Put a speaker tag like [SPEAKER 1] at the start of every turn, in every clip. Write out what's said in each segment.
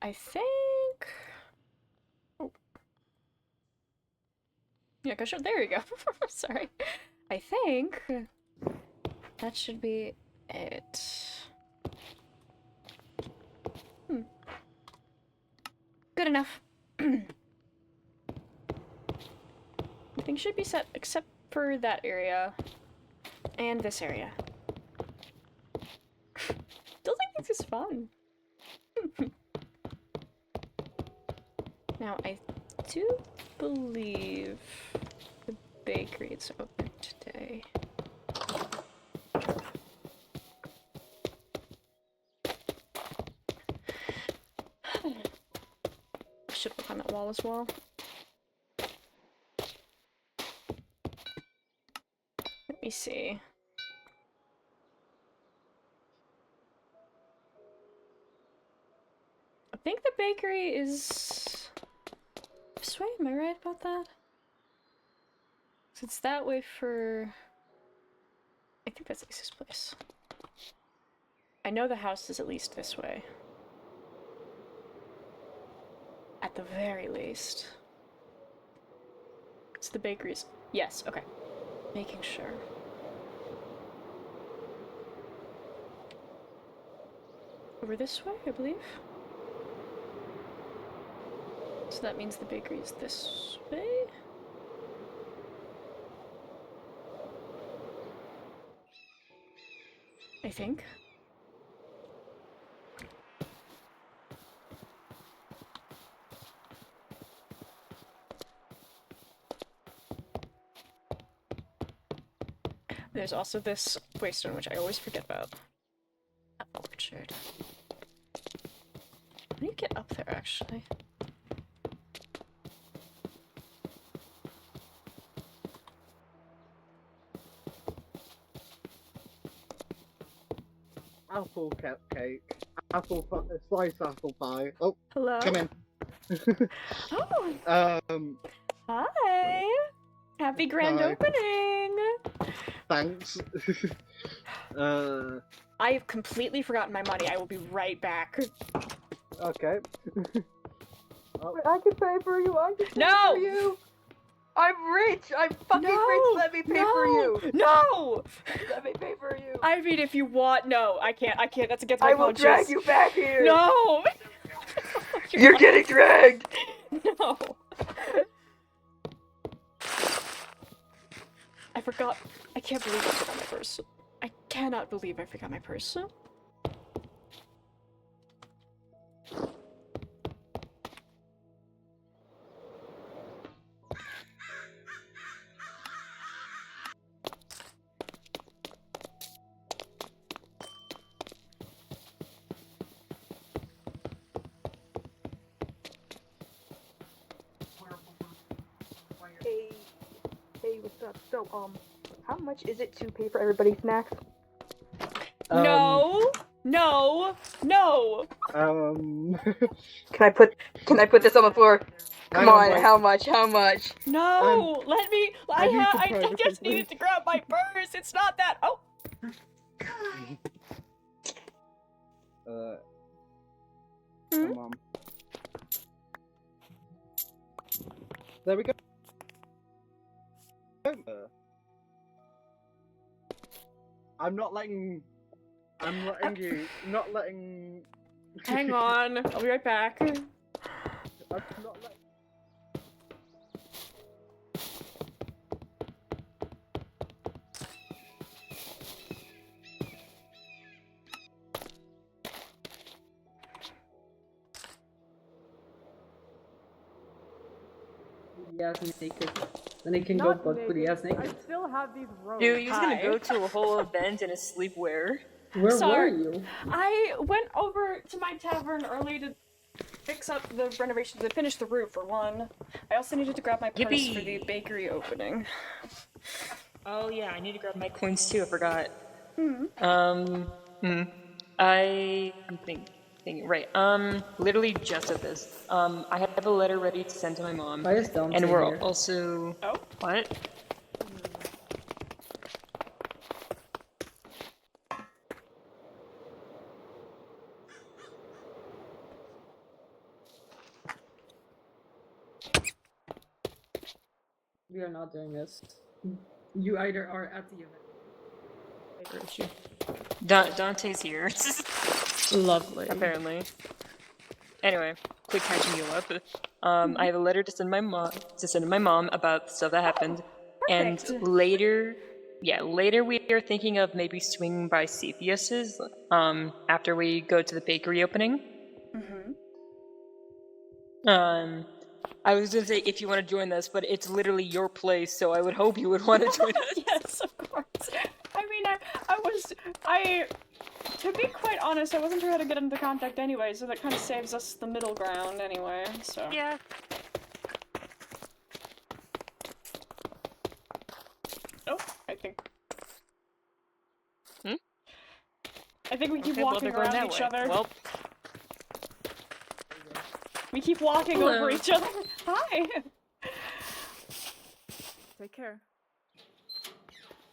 [SPEAKER 1] I think... Oh. Yeah, go show. There you go. Sorry. I think that should be it. Good enough. Everything should be set except for that area and this area. Still think this is fun. Now, I do believe the bakery is open today. I should look on that wall as well. Let me see. I think the bakery is this way, am I right about that? So it's that way for... I think that's Lisa's place. I know the house is at least this way. At the very least. It's the bakeries. Yes, okay. Making sure. Over this way, I believe. So that means the bakery is this way? I think. There's also this waystone, which I always forget about. Apple orchard. How do you get up there, actually?
[SPEAKER 2] Apple cupcake. Slice apple pie. Oh,
[SPEAKER 1] Hello?
[SPEAKER 2] come in.
[SPEAKER 1] Oh! Hi! Happy grand
[SPEAKER 2] Hi.
[SPEAKER 1] opening!
[SPEAKER 2] Thanks.
[SPEAKER 1] I have completely forgotten my money. I will be right back.
[SPEAKER 2] Okay.
[SPEAKER 3] Oh. I can pay for you. I can pay
[SPEAKER 1] No!
[SPEAKER 3] for you. I'm rich. I'm fucking rich. Let me pay for you.
[SPEAKER 1] No!
[SPEAKER 3] Let me pay for you.
[SPEAKER 1] I mean, if you want, no, I can't. That's against my
[SPEAKER 3] I will
[SPEAKER 1] conscience.
[SPEAKER 3] drag you back here.
[SPEAKER 1] No!
[SPEAKER 3] You're getting dragged.
[SPEAKER 1] No. I forgot. I can't believe I forgot my purse. I cannot believe I forgot my purse.
[SPEAKER 3] Hey, what's up? So, how much is it to pay for everybody's snacks?
[SPEAKER 1] No! No! No!
[SPEAKER 3] Can I put this on the floor? Come on,
[SPEAKER 2] wait.
[SPEAKER 3] how much? How much?
[SPEAKER 1] No! Let me.
[SPEAKER 2] I need to
[SPEAKER 1] I
[SPEAKER 2] privacy,
[SPEAKER 1] just needed to grab my purse. It's not that. Oh.
[SPEAKER 2] Come on. There we go. I'm not letting you. Not letting.
[SPEAKER 1] Hang on. I'll be right back.
[SPEAKER 2] I'm not letting.
[SPEAKER 4] Ass naked. Then he can go butt booty ass naked.
[SPEAKER 3] I still have these robes.
[SPEAKER 5] Dude, he's
[SPEAKER 1] Hi.
[SPEAKER 5] gonna go to a whole event in a sleepwear.
[SPEAKER 4] Where
[SPEAKER 1] Sorry.
[SPEAKER 4] were you?
[SPEAKER 1] I went over to my tavern early to fix up the renovations and finish the roof for one. I also needed to grab my purse
[SPEAKER 5] Yippee.
[SPEAKER 1] for the bakery opening.
[SPEAKER 5] Oh yeah, I need to grab my coins too, I forgot.
[SPEAKER 1] Hmm.
[SPEAKER 5] I'm thinking, right, literally just at this. I have a letter ready to send to my mom.
[SPEAKER 4] I just don't
[SPEAKER 5] And
[SPEAKER 4] sit
[SPEAKER 5] we're
[SPEAKER 4] here.
[SPEAKER 5] also...
[SPEAKER 1] Oh.
[SPEAKER 5] What?
[SPEAKER 4] We are not doing this. You either are at the event. Or is she?
[SPEAKER 5] Dante's here.
[SPEAKER 4] Lovely.
[SPEAKER 5] Apparently. Anyway, quick catching you up. I have a letter to send my mom about the stuff that happened, and
[SPEAKER 1] Perfect.
[SPEAKER 5] later we are thinking of maybe swinging by Cepheus's after we go to the bakery opening.
[SPEAKER 1] Mm-hmm.
[SPEAKER 5] I was gonna say if you want to join us, but it's literally your place, so I would hope you would want to join us.
[SPEAKER 1] Yes, of course. I mean, to be quite honest, I wasn't sure how to get into contact anyway, so that kind of saves us the middle ground anyway, so.
[SPEAKER 5] Yeah.
[SPEAKER 1] Oh, I think.
[SPEAKER 5] Hmm?
[SPEAKER 1] I think we keep
[SPEAKER 5] Okay, well,
[SPEAKER 1] walking
[SPEAKER 5] they're going
[SPEAKER 1] around
[SPEAKER 5] that
[SPEAKER 1] each
[SPEAKER 5] way.
[SPEAKER 1] other.
[SPEAKER 5] Well,
[SPEAKER 1] We keep walking
[SPEAKER 4] Hello.
[SPEAKER 1] over each other. Hi!
[SPEAKER 6] Take care.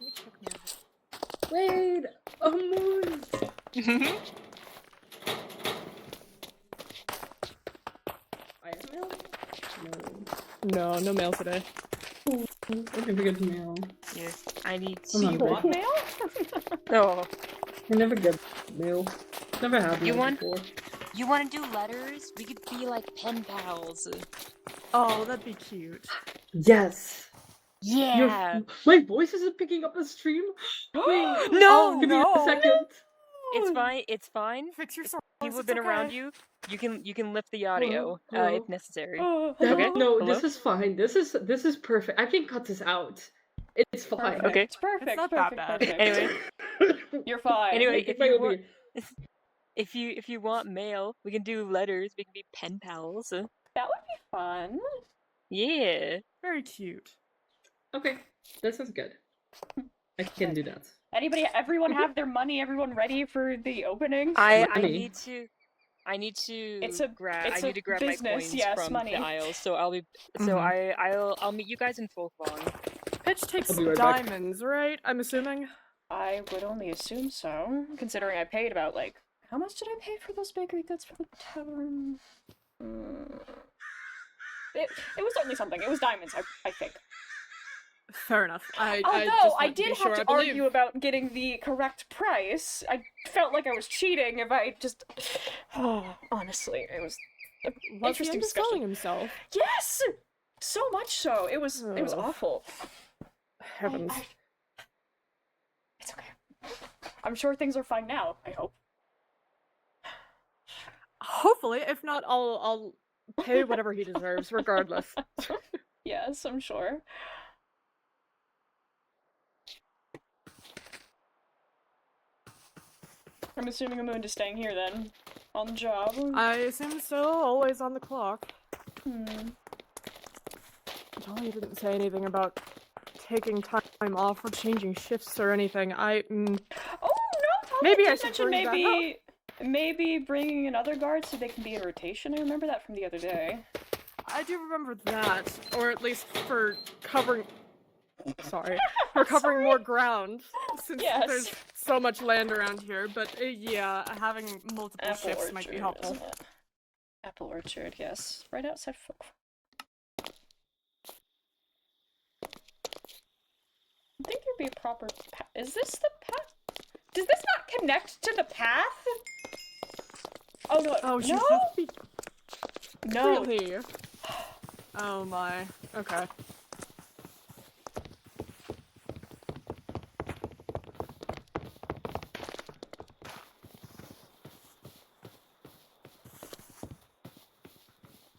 [SPEAKER 6] Let me check my...
[SPEAKER 4] Wait! A moon! I have mail? No.
[SPEAKER 6] No mail today.
[SPEAKER 4] Okay, we get mail.
[SPEAKER 5] yes, I need
[SPEAKER 4] Come on,
[SPEAKER 5] to.
[SPEAKER 4] bro.
[SPEAKER 1] What mail?
[SPEAKER 5] Oh,
[SPEAKER 4] I never get mail. Never had
[SPEAKER 5] You
[SPEAKER 4] mail
[SPEAKER 5] want-
[SPEAKER 4] before.
[SPEAKER 5] you want to do letters? We could be like pen pals.
[SPEAKER 6] Oh, that'd be cute.
[SPEAKER 4] Yes!
[SPEAKER 5] Yeah.
[SPEAKER 4] My voice isn't picking up the stream? Wait,
[SPEAKER 5] No,
[SPEAKER 4] give me a second.
[SPEAKER 5] It's fine. It's fine.
[SPEAKER 6] Fix your source.
[SPEAKER 5] People have been around you. You can lift the audio
[SPEAKER 4] Hello?
[SPEAKER 5] if necessary.
[SPEAKER 1] Oh,
[SPEAKER 5] Okay.
[SPEAKER 4] No,
[SPEAKER 5] Hello?
[SPEAKER 4] this is fine. This is perfect. I can cut this out. It's fine.
[SPEAKER 1] perfect.
[SPEAKER 5] Okay.
[SPEAKER 1] It's perfect.
[SPEAKER 6] It's not that
[SPEAKER 1] perfect,
[SPEAKER 6] bad.
[SPEAKER 1] perfect.
[SPEAKER 5] Anyway,
[SPEAKER 1] You're fine.
[SPEAKER 5] anyway,
[SPEAKER 4] Make
[SPEAKER 5] if
[SPEAKER 4] it my
[SPEAKER 5] you
[SPEAKER 4] OB.
[SPEAKER 5] want, if you want mail, we can do letters. We can be pen pals.
[SPEAKER 1] That would be fun.
[SPEAKER 5] Yeah.
[SPEAKER 6] Very cute.
[SPEAKER 4] Okay, this is good. I can do that.
[SPEAKER 1] Everyone have their money, everyone ready for the opening?
[SPEAKER 5] I
[SPEAKER 4] Money.
[SPEAKER 5] need to. I need to
[SPEAKER 1] It's a
[SPEAKER 5] grab my
[SPEAKER 1] business,
[SPEAKER 5] coins
[SPEAKER 1] yes,
[SPEAKER 5] from
[SPEAKER 1] money.
[SPEAKER 5] the aisles. So I'll be. So I'll meet you guys in Folkwang.
[SPEAKER 6] Pitch takes
[SPEAKER 4] I'll be right back.
[SPEAKER 6] diamonds, right? I'm assuming.
[SPEAKER 1] I would only assume so, considering I paid about, like, how much did I pay for those bakery goods for the tavern? It was certainly something. It was diamonds, I think.
[SPEAKER 6] Fair enough. I
[SPEAKER 1] Although
[SPEAKER 6] just
[SPEAKER 1] I
[SPEAKER 6] want to be
[SPEAKER 1] did
[SPEAKER 6] sure
[SPEAKER 1] have
[SPEAKER 6] I
[SPEAKER 1] to
[SPEAKER 6] believe.
[SPEAKER 1] argue about getting the correct price. I felt like I was cheating if I just. Oh, honestly, it was an
[SPEAKER 6] Was he
[SPEAKER 1] interesting
[SPEAKER 6] underselling
[SPEAKER 1] discussion.
[SPEAKER 6] himself?
[SPEAKER 1] Yes, so much so. It was
[SPEAKER 6] Ugh.
[SPEAKER 1] awful.
[SPEAKER 6] Heavens.
[SPEAKER 1] It's okay. I'm sure things are fine now. I hope.
[SPEAKER 6] Hopefully, if not, I'll pay whatever he deserves, regardless.
[SPEAKER 1] Yes, I'm sure. I'm assuming Amoon is staying here then, on the job.
[SPEAKER 6] I assume so. Always on the clock.
[SPEAKER 1] Hmm.
[SPEAKER 6] Oh, he didn't say anything about taking time off or changing shifts or anything.
[SPEAKER 1] Oh no!
[SPEAKER 6] Maybe I
[SPEAKER 1] did
[SPEAKER 6] should
[SPEAKER 1] mention
[SPEAKER 6] bring that
[SPEAKER 1] maybe bringing another guard so they can be in rotation. I remember that from the other day.
[SPEAKER 6] I do remember that, or at least for covering. Sorry, for covering more ground, since
[SPEAKER 1] Yes.
[SPEAKER 6] there's so much land around here. But yeah, having multiple
[SPEAKER 1] Apple
[SPEAKER 6] shifts
[SPEAKER 1] Orchard,
[SPEAKER 6] might be helpful.
[SPEAKER 1] isn't it? Apple Orchard, yes, right outside Folk. I think there'd be a proper path. Is this the path? Does this not connect to the path? Oh no!
[SPEAKER 6] Oh, she
[SPEAKER 1] no!
[SPEAKER 6] has to be
[SPEAKER 1] No!
[SPEAKER 6] really. Oh my. Okay.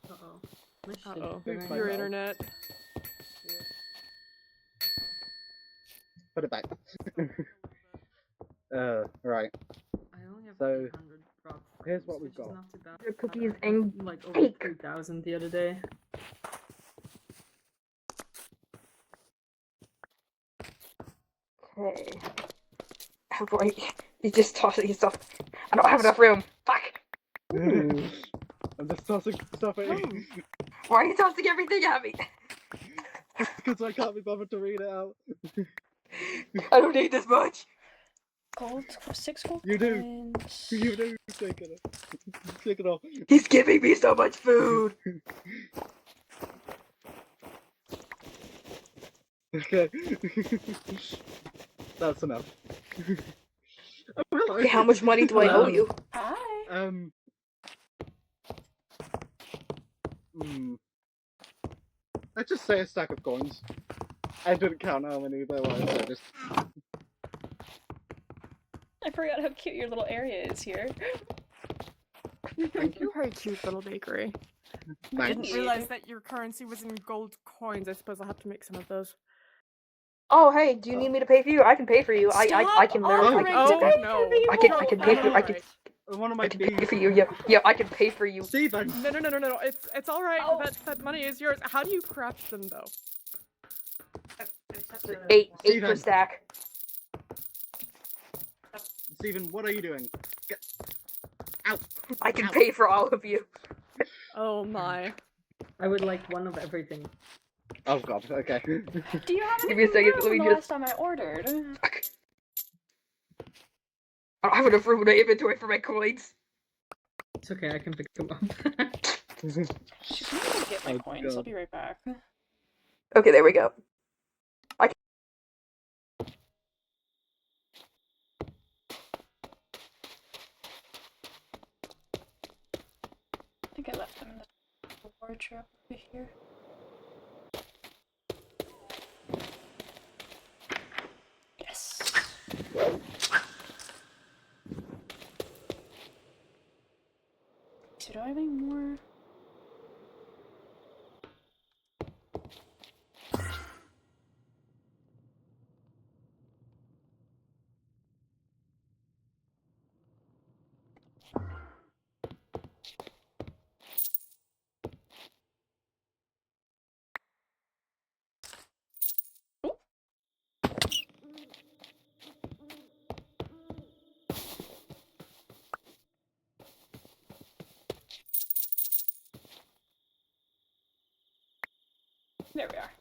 [SPEAKER 4] Uh-oh. My shit's
[SPEAKER 6] Uh-oh.
[SPEAKER 4] going
[SPEAKER 6] Your
[SPEAKER 4] out.
[SPEAKER 6] internet.
[SPEAKER 2] Put it back. Right.
[SPEAKER 4] I only have
[SPEAKER 2] So,
[SPEAKER 4] 800 rocks,
[SPEAKER 2] here's what we've
[SPEAKER 4] which is
[SPEAKER 2] got.
[SPEAKER 4] not too bad.
[SPEAKER 3] Your cookies
[SPEAKER 4] I had,
[SPEAKER 3] and
[SPEAKER 4] like over
[SPEAKER 3] cake.
[SPEAKER 4] 3,000 the other day.
[SPEAKER 3] Okay. Oh boy, you just tossed it yourself. I don't have enough room. Fuck.
[SPEAKER 2] I'm just tossing stuff at you.
[SPEAKER 3] Why are you tossing everything at me?
[SPEAKER 2] Because I can't be bothered to read it out.
[SPEAKER 3] I don't need this much.
[SPEAKER 1] Gold, 6 gold
[SPEAKER 2] You do.
[SPEAKER 1] coins.
[SPEAKER 2] You do take it. Take it off.
[SPEAKER 3] He's giving me so much food.
[SPEAKER 2] Okay. That's enough. Oh, hello.
[SPEAKER 3] Okay, how much money do I owe
[SPEAKER 4] Hello.
[SPEAKER 3] you?
[SPEAKER 1] Hi.
[SPEAKER 2] Let's just say a stack of coins. I didn't count how many there were, so just...
[SPEAKER 1] I forgot how cute your little area is here.
[SPEAKER 2] Thank you.
[SPEAKER 6] Very cute little bakery. I
[SPEAKER 2] Thanks.
[SPEAKER 6] didn't realize that your currency was in gold coins. I suppose I'll have to make some of those.
[SPEAKER 3] Oh, hey, do you need me to pay for you? I can pay for you. I can literally.
[SPEAKER 1] offering
[SPEAKER 2] Oh,
[SPEAKER 1] to pay
[SPEAKER 6] no.
[SPEAKER 1] for you.
[SPEAKER 3] I can pay for you. I can.
[SPEAKER 2] One of my
[SPEAKER 3] I can pay
[SPEAKER 2] bees.
[SPEAKER 3] for you. Yeah, I can pay for you.
[SPEAKER 2] Steven!
[SPEAKER 6] No. It's all right.
[SPEAKER 1] Oh.
[SPEAKER 6] That money is yours. How do you craft them though?
[SPEAKER 3] Eight per
[SPEAKER 2] Steven.
[SPEAKER 3] stack.
[SPEAKER 2] Steven, what are you doing? Get out!
[SPEAKER 3] I can
[SPEAKER 2] Ow.
[SPEAKER 3] pay for all of you.
[SPEAKER 6] Oh my.
[SPEAKER 4] I would like one of everything.
[SPEAKER 2] Oh god, okay.
[SPEAKER 1] Do you have
[SPEAKER 3] Give me a
[SPEAKER 1] anything
[SPEAKER 3] second,
[SPEAKER 1] new
[SPEAKER 3] let
[SPEAKER 1] from
[SPEAKER 3] me
[SPEAKER 1] the
[SPEAKER 3] just-
[SPEAKER 1] last time I ordered?
[SPEAKER 3] Fuck. I don't have enough room in my inventory for my coins.
[SPEAKER 4] It's okay, I can pick them up.
[SPEAKER 1] She's gonna get my
[SPEAKER 2] Oh,
[SPEAKER 1] coins. I'll
[SPEAKER 2] God.
[SPEAKER 1] be right back.
[SPEAKER 3] Okay, there we go.
[SPEAKER 1] I think I left them in the wardrobe over here. Yes. So do I have any more? There we are.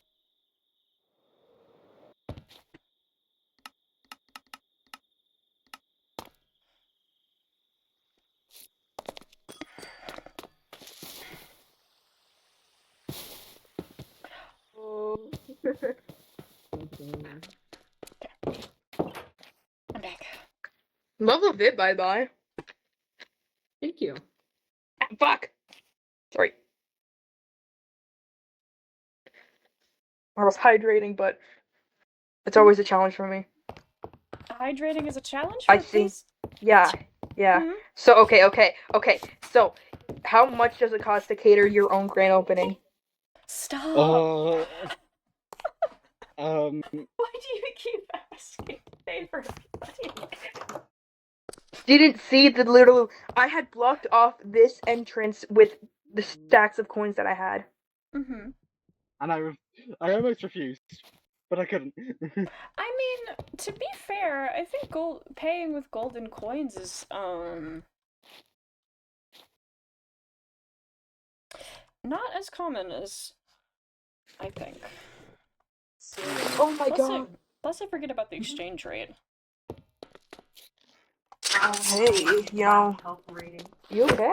[SPEAKER 1] I'm back.
[SPEAKER 3] Love of it, bye.
[SPEAKER 4] Thank you.
[SPEAKER 3] Fuck. Sorry. I was hydrating, but it's always a challenge for me.
[SPEAKER 1] Hydrating is a challenge for
[SPEAKER 3] I see.
[SPEAKER 1] these?
[SPEAKER 3] Yeah.
[SPEAKER 1] Mhm.
[SPEAKER 3] So okay. So, how much does it cost to cater your own grand opening?
[SPEAKER 1] Stop!
[SPEAKER 2] Oh.
[SPEAKER 1] Why do you keep asking me for money?
[SPEAKER 3] Didn't see the little. I had blocked off this entrance with the stacks of coins that I had.
[SPEAKER 1] Mm-hmm.
[SPEAKER 2] And I almost refused, but I couldn't.
[SPEAKER 1] I mean, to be fair, I think paying with golden coins is not as common as I think.
[SPEAKER 3] Oh my god.
[SPEAKER 1] Plus I forget about the exchange rate.
[SPEAKER 3] Hey, you okay?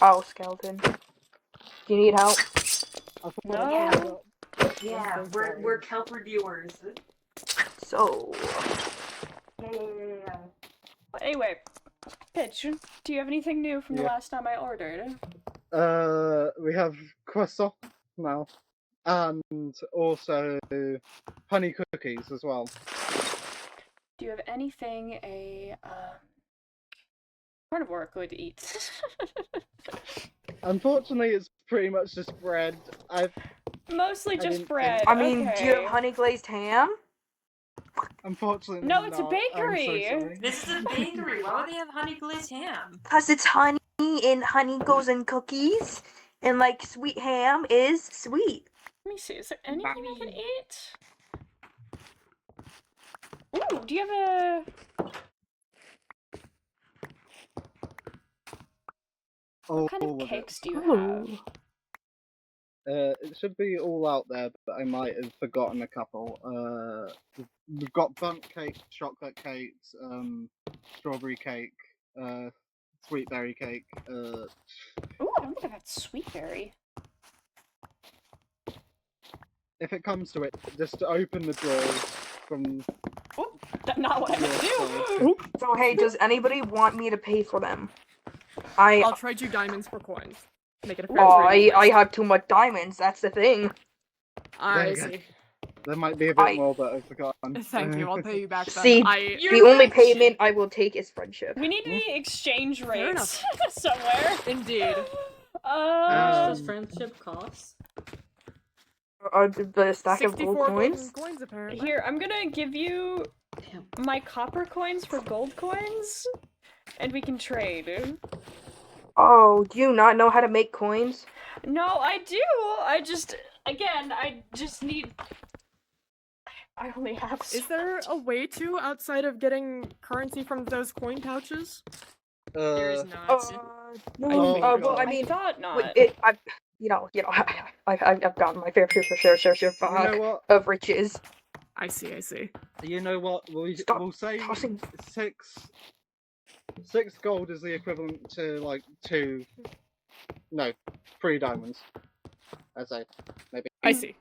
[SPEAKER 3] Oh, skeleton. Do you need help?
[SPEAKER 2] I thought
[SPEAKER 1] No.
[SPEAKER 4] Yeah, we're kelp reviewers.
[SPEAKER 3] So,
[SPEAKER 4] Yeah.
[SPEAKER 1] But anyway, Pitch, do you have anything new from the
[SPEAKER 2] Yeah.
[SPEAKER 1] last time I ordered?
[SPEAKER 2] we have croissant now, and also honey cookies as well.
[SPEAKER 1] Do you have anything a carnivore could eat?
[SPEAKER 2] Unfortunately, it's pretty much just bread.
[SPEAKER 1] Mostly
[SPEAKER 2] I
[SPEAKER 1] just
[SPEAKER 2] didn't
[SPEAKER 1] bread.
[SPEAKER 2] think-
[SPEAKER 3] I mean,
[SPEAKER 1] okay.
[SPEAKER 3] do you have honey glazed ham?
[SPEAKER 2] Unfortunately,
[SPEAKER 1] No, it's a
[SPEAKER 2] not. I'm so
[SPEAKER 1] bakery.
[SPEAKER 2] sorry.
[SPEAKER 5] This is a bakery. Why would they have honey glazed ham?
[SPEAKER 3] Cause it's honey and honey goes in cookies, and like sweet ham is sweet.
[SPEAKER 1] Let me see. Is there anything I can eat? Ooh, do you have a? What kind
[SPEAKER 2] All
[SPEAKER 1] of
[SPEAKER 2] of it.
[SPEAKER 1] cakes do you have?
[SPEAKER 2] It should be all out there, but I might have forgotten a couple. We've got bundt cake, chocolate cakes, strawberry cake, sweet berry cake.
[SPEAKER 1] Ooh, I don't think I've had sweet berry.
[SPEAKER 2] if it comes to it, just open the drawers from
[SPEAKER 1] That's not what I
[SPEAKER 2] your
[SPEAKER 1] meant to do.
[SPEAKER 2] side.
[SPEAKER 3] So hey, does anybody want me to pay for them? I
[SPEAKER 6] I'll trade you diamonds for coins. Make it a fair
[SPEAKER 3] oh
[SPEAKER 6] trade.
[SPEAKER 3] I have too much diamonds. That's the thing.
[SPEAKER 6] I
[SPEAKER 2] There you go.
[SPEAKER 6] see.
[SPEAKER 2] There might be a bit
[SPEAKER 3] I-
[SPEAKER 2] more, but I've forgotten.
[SPEAKER 6] Thank you. I'll pay you back then.
[SPEAKER 3] See,
[SPEAKER 1] You're
[SPEAKER 3] the only
[SPEAKER 1] rich.
[SPEAKER 3] payment I will take is friendship.
[SPEAKER 1] We need the exchange
[SPEAKER 6] Fair
[SPEAKER 1] rates
[SPEAKER 6] enough.
[SPEAKER 1] somewhere.
[SPEAKER 6] Indeed.
[SPEAKER 4] How much does
[SPEAKER 2] Um,
[SPEAKER 4] friendship cost?
[SPEAKER 3] The stack of
[SPEAKER 6] 64
[SPEAKER 3] gold
[SPEAKER 6] golden
[SPEAKER 3] coins.
[SPEAKER 6] coins, apparently.
[SPEAKER 1] Here, I'm gonna give you
[SPEAKER 4] Damn.
[SPEAKER 1] my copper coins for gold coins, and we can trade.
[SPEAKER 3] Oh, do you not know how to make coins?
[SPEAKER 1] No, I do. I just need. I only have.
[SPEAKER 6] Is there a way to, outside of getting currency from those coin pouches?
[SPEAKER 5] There is not.
[SPEAKER 3] No.
[SPEAKER 2] Oh,
[SPEAKER 3] well,
[SPEAKER 2] God.
[SPEAKER 3] I mean,
[SPEAKER 1] thought not.
[SPEAKER 3] I've gotten my fair share
[SPEAKER 2] You know what?
[SPEAKER 3] of riches.
[SPEAKER 6] I see, I see.
[SPEAKER 2] You know what?
[SPEAKER 3] Stop
[SPEAKER 2] We'll say
[SPEAKER 3] tossing.
[SPEAKER 2] six gold is the equivalent to like 3 diamonds. I'd say maybe.
[SPEAKER 6] I see.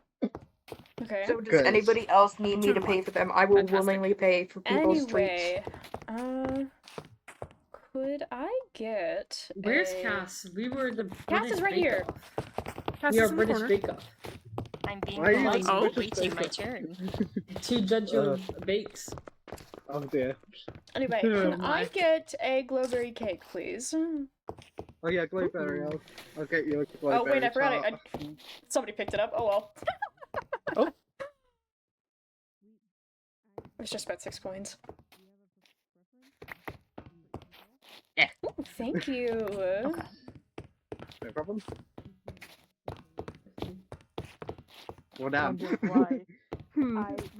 [SPEAKER 1] Okay.
[SPEAKER 3] So does
[SPEAKER 2] Good.
[SPEAKER 3] anybody else need me
[SPEAKER 6] Two
[SPEAKER 3] to
[SPEAKER 6] to
[SPEAKER 3] pay
[SPEAKER 6] one.
[SPEAKER 3] for them? I will
[SPEAKER 6] Fantastic.
[SPEAKER 3] willingly pay for people's treats.
[SPEAKER 1] Anyway, could I get?
[SPEAKER 4] Where's
[SPEAKER 1] a...
[SPEAKER 4] Cass? We were the
[SPEAKER 1] Cass
[SPEAKER 4] British
[SPEAKER 1] is right
[SPEAKER 4] Bake
[SPEAKER 1] here.
[SPEAKER 4] Off.
[SPEAKER 6] Cass
[SPEAKER 4] We
[SPEAKER 6] is
[SPEAKER 4] are
[SPEAKER 6] in the
[SPEAKER 4] British
[SPEAKER 6] corner.
[SPEAKER 4] Bake Off.
[SPEAKER 5] I'm being
[SPEAKER 2] Why are you
[SPEAKER 5] polite
[SPEAKER 2] using
[SPEAKER 5] and
[SPEAKER 2] British
[SPEAKER 5] waiting my
[SPEAKER 2] Bake Off?
[SPEAKER 5] turn.
[SPEAKER 4] To judge your bakes.
[SPEAKER 2] Oh dear.
[SPEAKER 1] Anyway,
[SPEAKER 2] Oh
[SPEAKER 1] can I
[SPEAKER 6] my.
[SPEAKER 1] get a glowberry cake, please?
[SPEAKER 2] Oh yeah, glowberry. I'll get you a glowberry.
[SPEAKER 1] Oh wait, I forgot.
[SPEAKER 2] tart.
[SPEAKER 1] Somebody picked it up. Oh well.
[SPEAKER 6] Oh.
[SPEAKER 1] It's just about 6 coins.
[SPEAKER 2] Yeah.
[SPEAKER 1] Ooh, thank you.
[SPEAKER 2] No problem. Well done.
[SPEAKER 5] My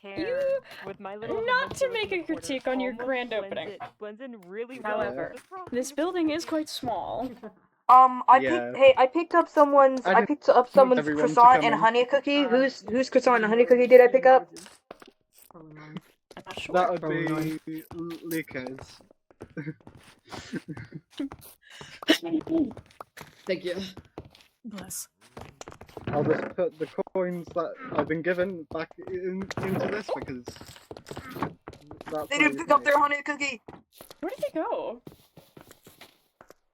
[SPEAKER 5] hair
[SPEAKER 1] You-
[SPEAKER 5] with my little
[SPEAKER 1] not to
[SPEAKER 5] homunculus
[SPEAKER 1] make
[SPEAKER 5] in
[SPEAKER 1] a
[SPEAKER 5] the corner
[SPEAKER 1] critique on your
[SPEAKER 5] almost
[SPEAKER 1] grand
[SPEAKER 5] blends
[SPEAKER 1] opening.
[SPEAKER 5] blends in really well.
[SPEAKER 1] However,
[SPEAKER 5] with the frosting.
[SPEAKER 1] this building is quite small.
[SPEAKER 2] Yeah.
[SPEAKER 3] I picked up someone's
[SPEAKER 2] I
[SPEAKER 3] someone's
[SPEAKER 2] everyone to
[SPEAKER 3] croissant
[SPEAKER 2] come
[SPEAKER 3] and
[SPEAKER 2] in.
[SPEAKER 3] honey cookie. Whose croissant and honey cookie did I pick up?
[SPEAKER 4] Probably mine.
[SPEAKER 1] I'm not sure.
[SPEAKER 2] That would
[SPEAKER 4] Probably
[SPEAKER 2] be Lucas.
[SPEAKER 4] Thank you.
[SPEAKER 6] Bless.
[SPEAKER 2] I'll just put the coins that I've been given back into this because that's
[SPEAKER 3] They
[SPEAKER 2] my
[SPEAKER 3] didn't pick up
[SPEAKER 2] money.
[SPEAKER 3] their honey cookie.
[SPEAKER 1] Where did they go?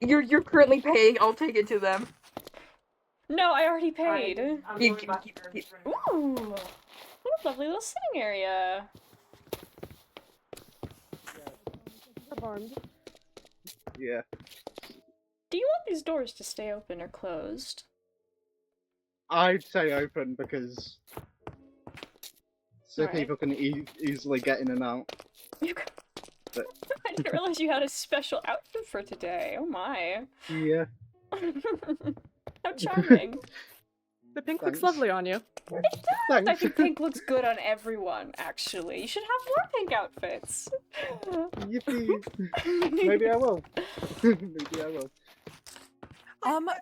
[SPEAKER 3] You're currently paying. I'll take it to them.
[SPEAKER 1] No, I already paid.
[SPEAKER 3] You-
[SPEAKER 1] Ooh, what a lovely little sitting area.
[SPEAKER 2] Yeah.
[SPEAKER 1] Do you want these doors to stay open or closed?
[SPEAKER 2] I'd say open because so
[SPEAKER 1] Alright.
[SPEAKER 2] people can easily get in and out.
[SPEAKER 1] You
[SPEAKER 2] But-
[SPEAKER 1] I didn't realize you had a special outfit for today. Oh my.
[SPEAKER 2] Yeah.
[SPEAKER 1] How charming.
[SPEAKER 6] The pink looks
[SPEAKER 2] Thanks.
[SPEAKER 6] lovely on you.
[SPEAKER 1] I
[SPEAKER 2] Thanks.
[SPEAKER 1] think pink looks good on everyone, actually. You should have more pink outfits.
[SPEAKER 2] Yippee. Maybe I will. Maybe I will.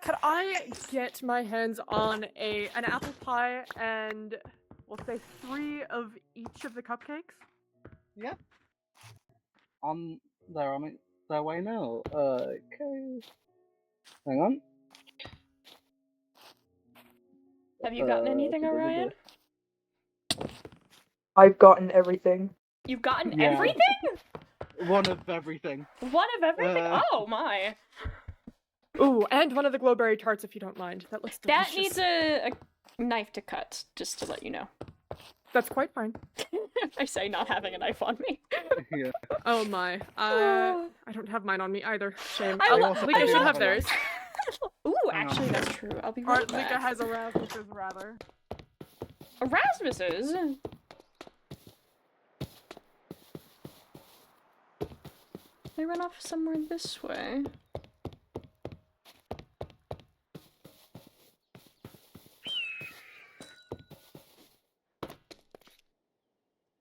[SPEAKER 6] Could I get my hands on an apple pie and we'll say 3 of each of the cupcakes?
[SPEAKER 2] Yeah. They're on their way now. Okay. Hang on.
[SPEAKER 1] Have you gotten anything, Orion?
[SPEAKER 3] I've gotten everything.
[SPEAKER 1] You've gotten
[SPEAKER 2] Yeah.
[SPEAKER 1] everything?
[SPEAKER 2] One of everything.
[SPEAKER 1] One of everything?
[SPEAKER 2] Uh,
[SPEAKER 1] Oh my.
[SPEAKER 6] Ooh, and one of the glowberry tarts if you don't mind. That looks delicious.
[SPEAKER 1] That needs a knife to cut, just to let you know.
[SPEAKER 6] That's quite fine.
[SPEAKER 1] I say not having a knife on me.
[SPEAKER 2] Yeah.
[SPEAKER 6] Oh my. I don't have mine on me either. Shame.
[SPEAKER 1] I
[SPEAKER 6] Oh,
[SPEAKER 1] lo-
[SPEAKER 6] Lika
[SPEAKER 1] I
[SPEAKER 6] should
[SPEAKER 1] love
[SPEAKER 6] have theirs.
[SPEAKER 1] Ooh,
[SPEAKER 2] Hang
[SPEAKER 1] actually,
[SPEAKER 2] on.
[SPEAKER 1] that's true. I'll be
[SPEAKER 6] Or
[SPEAKER 1] right
[SPEAKER 6] Lika
[SPEAKER 1] back.
[SPEAKER 6] has Erasmus's rather.
[SPEAKER 1] Erasmus's? They run off somewhere this way.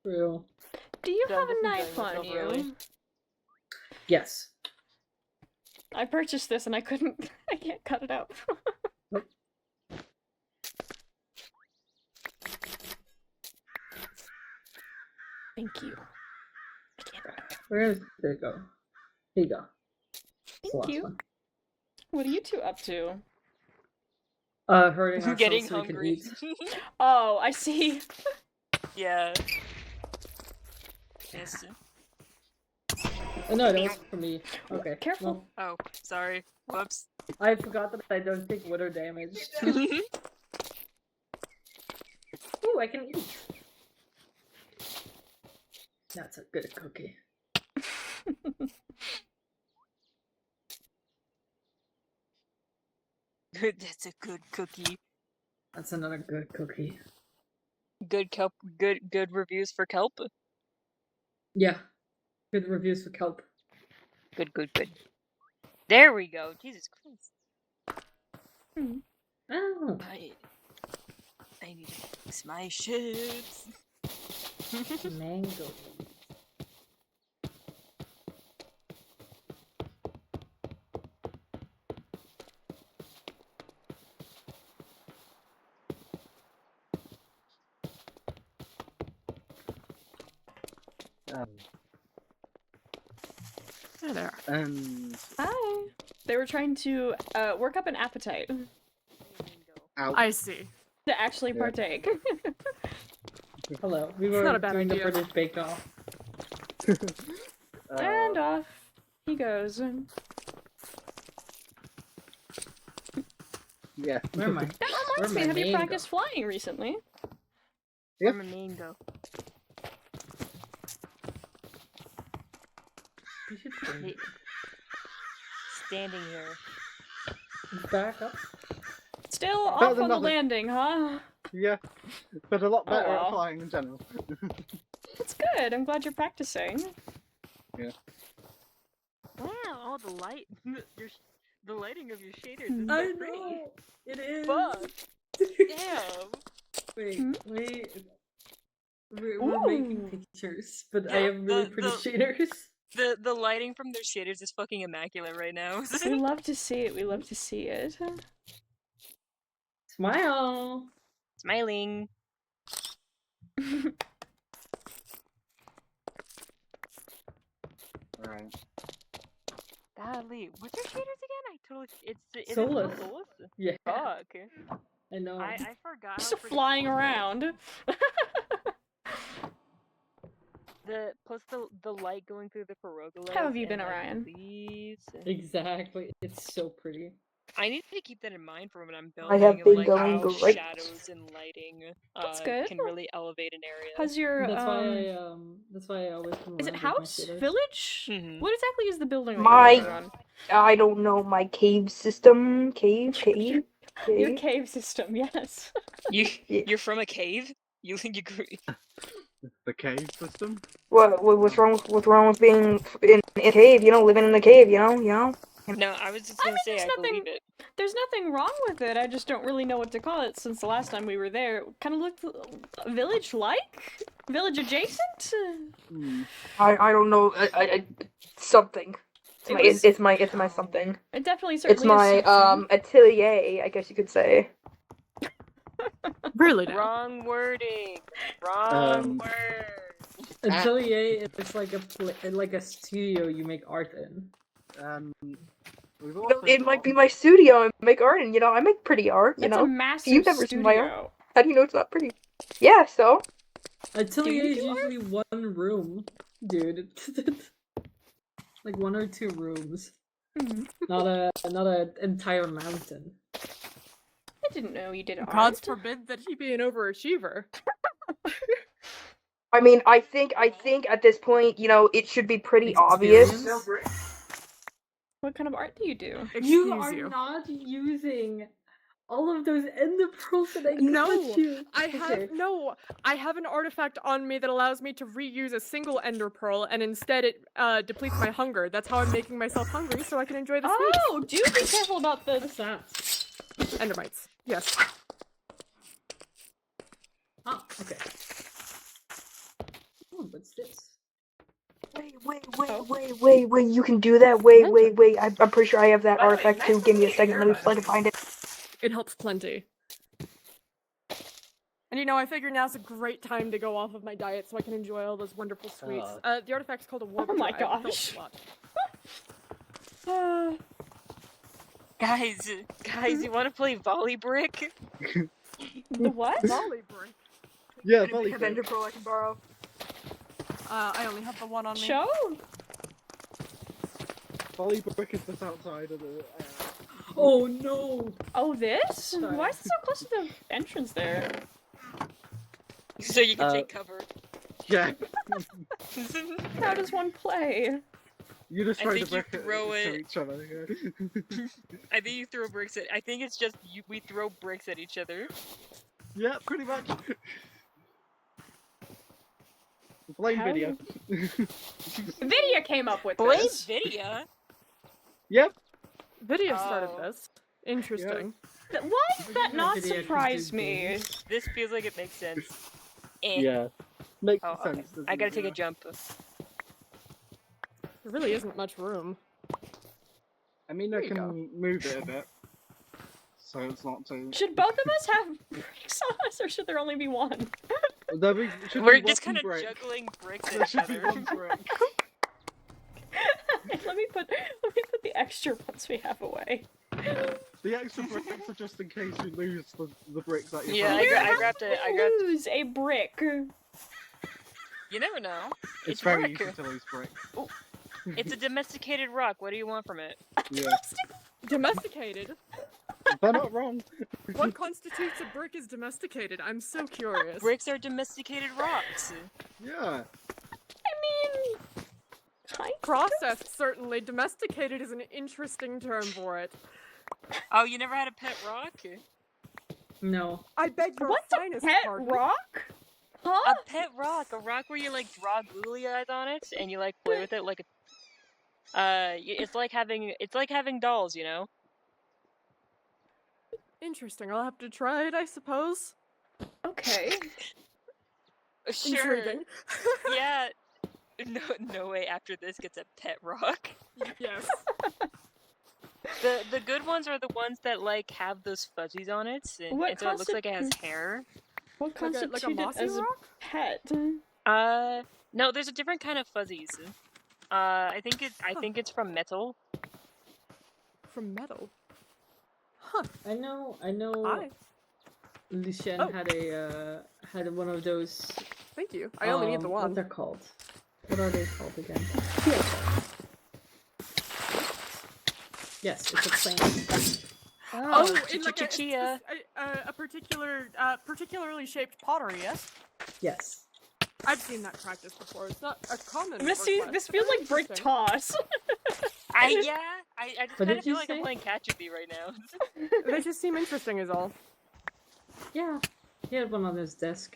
[SPEAKER 4] True.
[SPEAKER 1] Do you
[SPEAKER 5] Done
[SPEAKER 1] have a
[SPEAKER 5] this and
[SPEAKER 1] knife
[SPEAKER 5] done
[SPEAKER 1] on
[SPEAKER 5] this over early.
[SPEAKER 1] you?
[SPEAKER 4] Yes.
[SPEAKER 1] I purchased this and I couldn't. I can't cut it out. Thank you.
[SPEAKER 4] Where did it go? Here you go. It's the
[SPEAKER 1] Thank
[SPEAKER 4] last
[SPEAKER 1] you.
[SPEAKER 4] one.
[SPEAKER 1] What are you two up to?
[SPEAKER 4] Hurting ourselves
[SPEAKER 5] Getting
[SPEAKER 4] so we can
[SPEAKER 5] hungry.
[SPEAKER 4] eat.
[SPEAKER 1] Oh, I see.
[SPEAKER 5] Yeah. Yes.
[SPEAKER 4] Oh, no, that was for me. Okay.
[SPEAKER 1] Careful.
[SPEAKER 5] Oh, sorry. Whoops.
[SPEAKER 4] Well, I forgot that I don't take water damage. Ooh, I can eat. That's a good cookie.
[SPEAKER 5] That's a good cookie.
[SPEAKER 4] That's another good cookie.
[SPEAKER 5] Good kelp. Good reviews for kelp.
[SPEAKER 4] Yeah. Good reviews for kelp.
[SPEAKER 5] Good. There we go. Jesus Christ.
[SPEAKER 4] Oh.
[SPEAKER 5] I need to fix my shit.
[SPEAKER 4] Mango.
[SPEAKER 6] Hi there.
[SPEAKER 2] And
[SPEAKER 1] Hi. They were trying to work up an appetite
[SPEAKER 2] out.
[SPEAKER 6] I see.
[SPEAKER 1] to actually
[SPEAKER 2] Yeah.
[SPEAKER 1] partake.
[SPEAKER 4] Hello. We
[SPEAKER 6] It's
[SPEAKER 4] were
[SPEAKER 6] not a bad
[SPEAKER 4] doing
[SPEAKER 6] idea.
[SPEAKER 4] the British Bake Off.
[SPEAKER 1] And off he goes.
[SPEAKER 2] Yeah.
[SPEAKER 4] Where am I?
[SPEAKER 1] That
[SPEAKER 4] Where'd
[SPEAKER 1] reminds me,
[SPEAKER 4] my
[SPEAKER 1] have you
[SPEAKER 4] name go?
[SPEAKER 1] practiced flying recently?
[SPEAKER 2] Yeah.
[SPEAKER 5] Where'd my name go?
[SPEAKER 4] You should stand
[SPEAKER 5] Hey. Standing here.
[SPEAKER 4] back up.
[SPEAKER 1] Still
[SPEAKER 2] Better
[SPEAKER 1] off
[SPEAKER 2] than
[SPEAKER 1] on the
[SPEAKER 2] nothing.
[SPEAKER 1] landing, huh?
[SPEAKER 2] Yeah. But a lot better
[SPEAKER 1] well.
[SPEAKER 2] at flying in general.
[SPEAKER 1] That's good. I'm glad you're practicing.
[SPEAKER 5] Wow, the light. The lighting of your shaders is so
[SPEAKER 4] I
[SPEAKER 5] pretty.
[SPEAKER 4] know! It is!
[SPEAKER 5] Fuck. Damn.
[SPEAKER 4] Wait,
[SPEAKER 1] Hmm?
[SPEAKER 4] wait. We're making
[SPEAKER 1] Ooh.
[SPEAKER 4] pictures, but I
[SPEAKER 5] Yeah,
[SPEAKER 4] have really pretty shaders.
[SPEAKER 5] The lighting from their shaders is fucking immaculate right now.
[SPEAKER 1] We love to see it. We love to see it.
[SPEAKER 4] Smile!
[SPEAKER 5] Smiling.
[SPEAKER 2] Right.
[SPEAKER 5] Golly, what's their shaders again? I totally. It's
[SPEAKER 4] Solus.
[SPEAKER 5] Solus.
[SPEAKER 4] Yeah,
[SPEAKER 5] Fuck.
[SPEAKER 4] I know.
[SPEAKER 5] I forgot.
[SPEAKER 1] Just
[SPEAKER 5] how pretty
[SPEAKER 1] flying
[SPEAKER 5] Solus was.
[SPEAKER 1] around.
[SPEAKER 5] Plus the light going through the pergolas.
[SPEAKER 1] How have you
[SPEAKER 5] and,
[SPEAKER 1] been,
[SPEAKER 5] like,
[SPEAKER 1] Orion?
[SPEAKER 5] leaves.
[SPEAKER 4] Exactly. It's so pretty.
[SPEAKER 5] I need to keep that in mind for when I'm
[SPEAKER 3] I
[SPEAKER 5] building.
[SPEAKER 3] have been
[SPEAKER 5] like
[SPEAKER 3] going
[SPEAKER 5] how
[SPEAKER 3] great.
[SPEAKER 5] shadows and lighting
[SPEAKER 1] That's good.
[SPEAKER 5] can really elevate an area.
[SPEAKER 1] How's your
[SPEAKER 4] That's why I always come
[SPEAKER 1] Is it
[SPEAKER 4] around with my
[SPEAKER 1] house?
[SPEAKER 4] shaders.
[SPEAKER 1] Village?
[SPEAKER 5] Mhm.
[SPEAKER 1] What exactly is the building that
[SPEAKER 3] My-
[SPEAKER 1] you're working on?
[SPEAKER 3] I don't know, my cave system. Cave?
[SPEAKER 1] Your cave system, yes.
[SPEAKER 5] You
[SPEAKER 3] Yeah.
[SPEAKER 5] you're from a cave? You grew.
[SPEAKER 2] The cave system?
[SPEAKER 3] What's wrong with being in a cave? You know, living in a cave. You know.
[SPEAKER 5] No, I was just gonna say
[SPEAKER 1] there's
[SPEAKER 5] I believe it.
[SPEAKER 1] There's nothing wrong with it. I just don't really know what to call it since the last time we were there. It kind of looked village-like? Village adjacent?
[SPEAKER 2] Hmm.
[SPEAKER 3] I don't know. I something. It's my something.
[SPEAKER 1] It definitely certainly
[SPEAKER 3] It's my
[SPEAKER 1] is something.
[SPEAKER 3] atelier, I guess you could say.
[SPEAKER 6] Really now.
[SPEAKER 5] Wrong wording. Wrong word.
[SPEAKER 4] Atelier is like a studio you make art in.
[SPEAKER 2] We've
[SPEAKER 3] You
[SPEAKER 2] also
[SPEAKER 3] know, it might
[SPEAKER 2] got-
[SPEAKER 3] be my studio. I make art, and I make pretty art.
[SPEAKER 1] It's a massive
[SPEAKER 3] You've never seen my art.
[SPEAKER 1] studio.
[SPEAKER 3] How do you know it's not pretty? Yeah, so.
[SPEAKER 4] Atelier is
[SPEAKER 1] do art?
[SPEAKER 4] usually one room, dude. Like 1 or 2 rooms,
[SPEAKER 1] Mhm.
[SPEAKER 4] not an entire mountain.
[SPEAKER 1] I didn't know you did art.
[SPEAKER 6] Gods forbid that he be an overachiever.
[SPEAKER 3] I mean, I think at this point, it should be pretty obvious.
[SPEAKER 4] Experience?
[SPEAKER 1] What kind of art do you do?
[SPEAKER 4] You
[SPEAKER 6] Excuse
[SPEAKER 4] are
[SPEAKER 6] you.
[SPEAKER 4] not using all of those ender pearls that I
[SPEAKER 6] No,
[SPEAKER 4] got you.
[SPEAKER 6] I have an artifact on me that allows me to reuse a single ender pearl, and instead it depletes my hunger. That's how I'm making myself hungry, so I can enjoy the sweets.
[SPEAKER 1] Oh, do be careful about the...
[SPEAKER 4] What's that?
[SPEAKER 6] Endermites. Yes.
[SPEAKER 4] Oh, okay. Oh, what's this?
[SPEAKER 3] Wait, you can do that? Wait, I'm pretty sure I have that artifact too. Give me a second, let me find it.
[SPEAKER 6] It helps plenty. And I figure now's a great time to go off of my diet so I can enjoy all those wonderful sweets. The artifact's called a warp
[SPEAKER 1] Oh my
[SPEAKER 6] drive. It
[SPEAKER 1] gosh.
[SPEAKER 6] helps a lot.
[SPEAKER 5] Guys, you want to play volley brick?
[SPEAKER 1] The what?
[SPEAKER 6] Volley brick.
[SPEAKER 2] Yeah,
[SPEAKER 3] And a
[SPEAKER 2] volley
[SPEAKER 3] pick of
[SPEAKER 2] brick.
[SPEAKER 3] Ender Pearl I can borrow.
[SPEAKER 6] I only have the one on me.
[SPEAKER 1] Show?
[SPEAKER 2] Volley brick is just outside of the.
[SPEAKER 4] Oh no!
[SPEAKER 1] Oh, this?
[SPEAKER 4] Sorry.
[SPEAKER 1] Why is it so close to the entrance there?
[SPEAKER 5] So you can take cover.
[SPEAKER 2] Yeah.
[SPEAKER 1] How does one play?
[SPEAKER 2] You just
[SPEAKER 5] I
[SPEAKER 2] throw the
[SPEAKER 5] think you
[SPEAKER 2] brick
[SPEAKER 5] throw
[SPEAKER 2] to
[SPEAKER 5] it-
[SPEAKER 2] each other. Yeah.
[SPEAKER 5] I think you throw bricks at. I think it's just we throw bricks at each other.
[SPEAKER 2] Yeah, pretty much. Blame
[SPEAKER 1] How
[SPEAKER 2] video.
[SPEAKER 1] Vidya came up with
[SPEAKER 5] Blame
[SPEAKER 1] this.
[SPEAKER 5] Vidya.
[SPEAKER 2] Yep.
[SPEAKER 6] Video started
[SPEAKER 5] Oh.
[SPEAKER 6] this. Interesting.
[SPEAKER 1] Why did that not
[SPEAKER 4] Vidya could
[SPEAKER 1] surprise
[SPEAKER 4] do
[SPEAKER 1] me?
[SPEAKER 4] games.
[SPEAKER 5] This feels like it makes sense. Eh.
[SPEAKER 2] Yeah. Makes
[SPEAKER 5] Oh, okay.
[SPEAKER 2] sense. doesn't
[SPEAKER 5] I gotta
[SPEAKER 2] it?
[SPEAKER 5] take a jump.
[SPEAKER 6] There really isn't much room.
[SPEAKER 2] I mean, I
[SPEAKER 6] There you go.
[SPEAKER 2] can move it a bit. So it's not too.
[SPEAKER 1] Should both of us have bricks on us, or should there only be one?
[SPEAKER 2] Should
[SPEAKER 5] We're
[SPEAKER 2] be
[SPEAKER 5] just
[SPEAKER 2] one
[SPEAKER 5] kind of
[SPEAKER 2] brick.
[SPEAKER 5] juggling bricks
[SPEAKER 2] There
[SPEAKER 5] at each
[SPEAKER 2] should be
[SPEAKER 5] other.
[SPEAKER 2] one brick.
[SPEAKER 1] let me put the extra ones we have away.
[SPEAKER 2] The extra bricks are just in case you lose the bricks that you're
[SPEAKER 5] Yeah,
[SPEAKER 2] throwing.
[SPEAKER 5] I grabbed it. I grabbed.
[SPEAKER 1] Lose a brick.
[SPEAKER 5] You never know.
[SPEAKER 2] It's
[SPEAKER 5] It's
[SPEAKER 2] very
[SPEAKER 5] brick.
[SPEAKER 2] easy to lose bricks.
[SPEAKER 5] It's a domesticated rock. What do you want from it?
[SPEAKER 2] Yeah.
[SPEAKER 6] Domesticated?
[SPEAKER 2] They're not wrong.
[SPEAKER 6] What constitutes a brick is domesticated? I'm so curious.
[SPEAKER 5] Bricks are domesticated rocks.
[SPEAKER 2] Yeah.
[SPEAKER 1] I mean, kind of.
[SPEAKER 6] Processed, certainly. Domesticated is an interesting term for it.
[SPEAKER 5] Oh, you never had a pet rock?
[SPEAKER 4] No.
[SPEAKER 6] I beg your
[SPEAKER 1] What's a
[SPEAKER 6] finest
[SPEAKER 1] pet
[SPEAKER 6] pardon.
[SPEAKER 1] rock? Huh?
[SPEAKER 5] A pet rock, a rock where you like draw googly eyes on it and you like play with it like a. It's like having dolls, you know.
[SPEAKER 6] Interesting. I'll have to try it, I suppose.
[SPEAKER 1] Okay.
[SPEAKER 5] Sure.
[SPEAKER 6] Intriguing.
[SPEAKER 5] Yeah. No way. After this gets a pet rock.
[SPEAKER 6] Yes.
[SPEAKER 5] The good ones are the ones that like have those fuzzies on it, and,
[SPEAKER 1] What
[SPEAKER 5] and so it looks like it has hair.
[SPEAKER 1] What
[SPEAKER 6] Like a
[SPEAKER 1] constituted
[SPEAKER 6] mossy
[SPEAKER 1] as a
[SPEAKER 6] rock?
[SPEAKER 1] pet?
[SPEAKER 5] No, there's a different kind of fuzzies. I think it's from metal.
[SPEAKER 6] From metal. Huh.
[SPEAKER 4] I know.
[SPEAKER 6] Hi.
[SPEAKER 4] Lucien
[SPEAKER 6] Oh.
[SPEAKER 4] had one of those.
[SPEAKER 6] Thank you. I only need the
[SPEAKER 4] What
[SPEAKER 6] one.
[SPEAKER 4] they're called? What are they called again? Yes, it's a plant.
[SPEAKER 6] Oh, in like
[SPEAKER 5] chia.
[SPEAKER 6] a particularly shaped pottery, yes?
[SPEAKER 4] Yes.
[SPEAKER 6] I've seen that practice before. It's not a common.
[SPEAKER 1] This
[SPEAKER 6] request.
[SPEAKER 1] feels like brick
[SPEAKER 6] Interesting.
[SPEAKER 1] toss.
[SPEAKER 5] I just
[SPEAKER 4] What
[SPEAKER 5] kind
[SPEAKER 4] did
[SPEAKER 5] of feel
[SPEAKER 4] you
[SPEAKER 5] like I'm
[SPEAKER 4] say?
[SPEAKER 5] playing catch with you right now.
[SPEAKER 6] They just seem interesting, is all.
[SPEAKER 4] Yeah. He had one on his desk.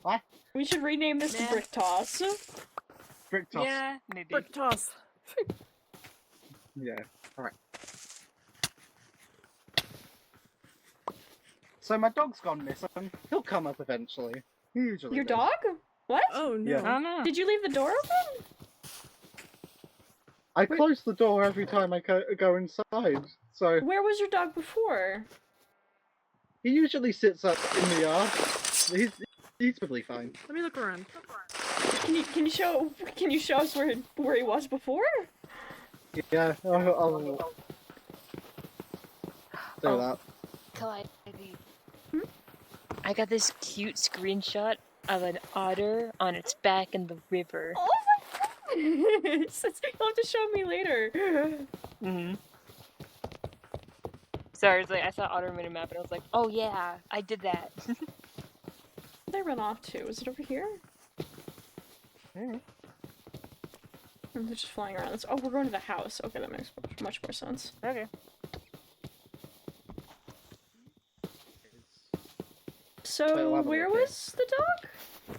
[SPEAKER 2] What?
[SPEAKER 1] We should rename this to
[SPEAKER 5] Nah.
[SPEAKER 1] brick toss.
[SPEAKER 2] Brick toss.
[SPEAKER 5] Yeah, maybe.
[SPEAKER 6] Brick toss.
[SPEAKER 2] Yeah. Alright. So my dog's gone missing. He'll come up eventually. He usually
[SPEAKER 1] Your
[SPEAKER 2] does.
[SPEAKER 1] dog? What?
[SPEAKER 6] Oh no.
[SPEAKER 2] Yeah.
[SPEAKER 5] I don't know.
[SPEAKER 1] Did you leave the door open?
[SPEAKER 2] I close the door every time I go inside, so
[SPEAKER 1] Where was your dog before?
[SPEAKER 2] he usually sits up in the yard. He's probably fine.
[SPEAKER 6] Let me look around.
[SPEAKER 1] Can you show us where he was before?
[SPEAKER 2] Yeah, I'll do
[SPEAKER 5] Oh.
[SPEAKER 2] that.
[SPEAKER 5] Calliope. I got this cute screenshot of an otter on its back in the river.
[SPEAKER 1] Oh my goodness! You'll have to show me later.
[SPEAKER 5] Mm-hmm. Sorry, it's like I saw otter minimap and I was like, oh yeah, I did that.
[SPEAKER 1] They run off to? Is it over here?
[SPEAKER 5] Mhm.
[SPEAKER 1] Or they're just flying around. Oh, we're going to the house. Okay, that makes much more sense.
[SPEAKER 5] Okay.
[SPEAKER 1] So,
[SPEAKER 2] We'll have a
[SPEAKER 1] where
[SPEAKER 2] look at it.
[SPEAKER 1] was the dog?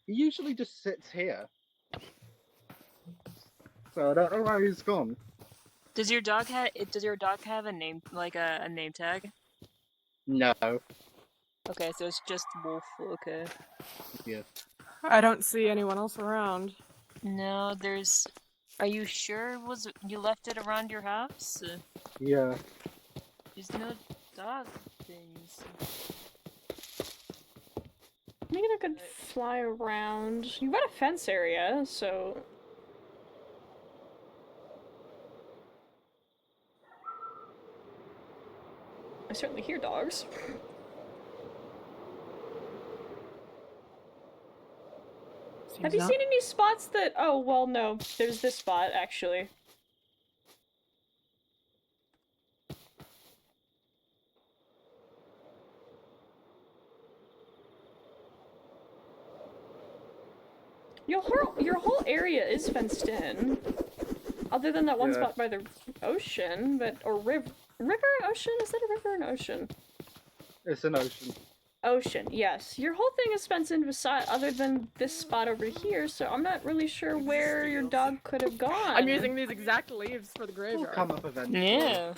[SPEAKER 2] He usually just sits here. So I don't know where he's gone.
[SPEAKER 5] Does your dog have a name, like a name tag?
[SPEAKER 2] No.
[SPEAKER 5] Okay, so it's just Wolf. Okay.
[SPEAKER 6] I don't see anyone else around.
[SPEAKER 5] No, there's. Are you sure you left it around your house?
[SPEAKER 2] Yeah.
[SPEAKER 5] There's no dog things.
[SPEAKER 1] Making a good fly around. You've got a fence area, so I certainly hear dogs. Have
[SPEAKER 6] Seems
[SPEAKER 1] you
[SPEAKER 6] not.
[SPEAKER 1] seen any spots that... Oh, well, no. There's this spot, actually. Your whole area is fenced in. Other than that one
[SPEAKER 2] Yeah.
[SPEAKER 1] spot by the ocean, but... Or river? Ocean? Is that a river or an ocean?
[SPEAKER 2] It's an ocean.
[SPEAKER 1] Ocean, yes. Your whole thing is fenced in beside, other than this spot over here, so I'm not really sure where your dog could have gone.
[SPEAKER 6] I'm using these exact leaves for the
[SPEAKER 2] He'll
[SPEAKER 6] graveyard.
[SPEAKER 2] come up eventually.
[SPEAKER 5] Yeah.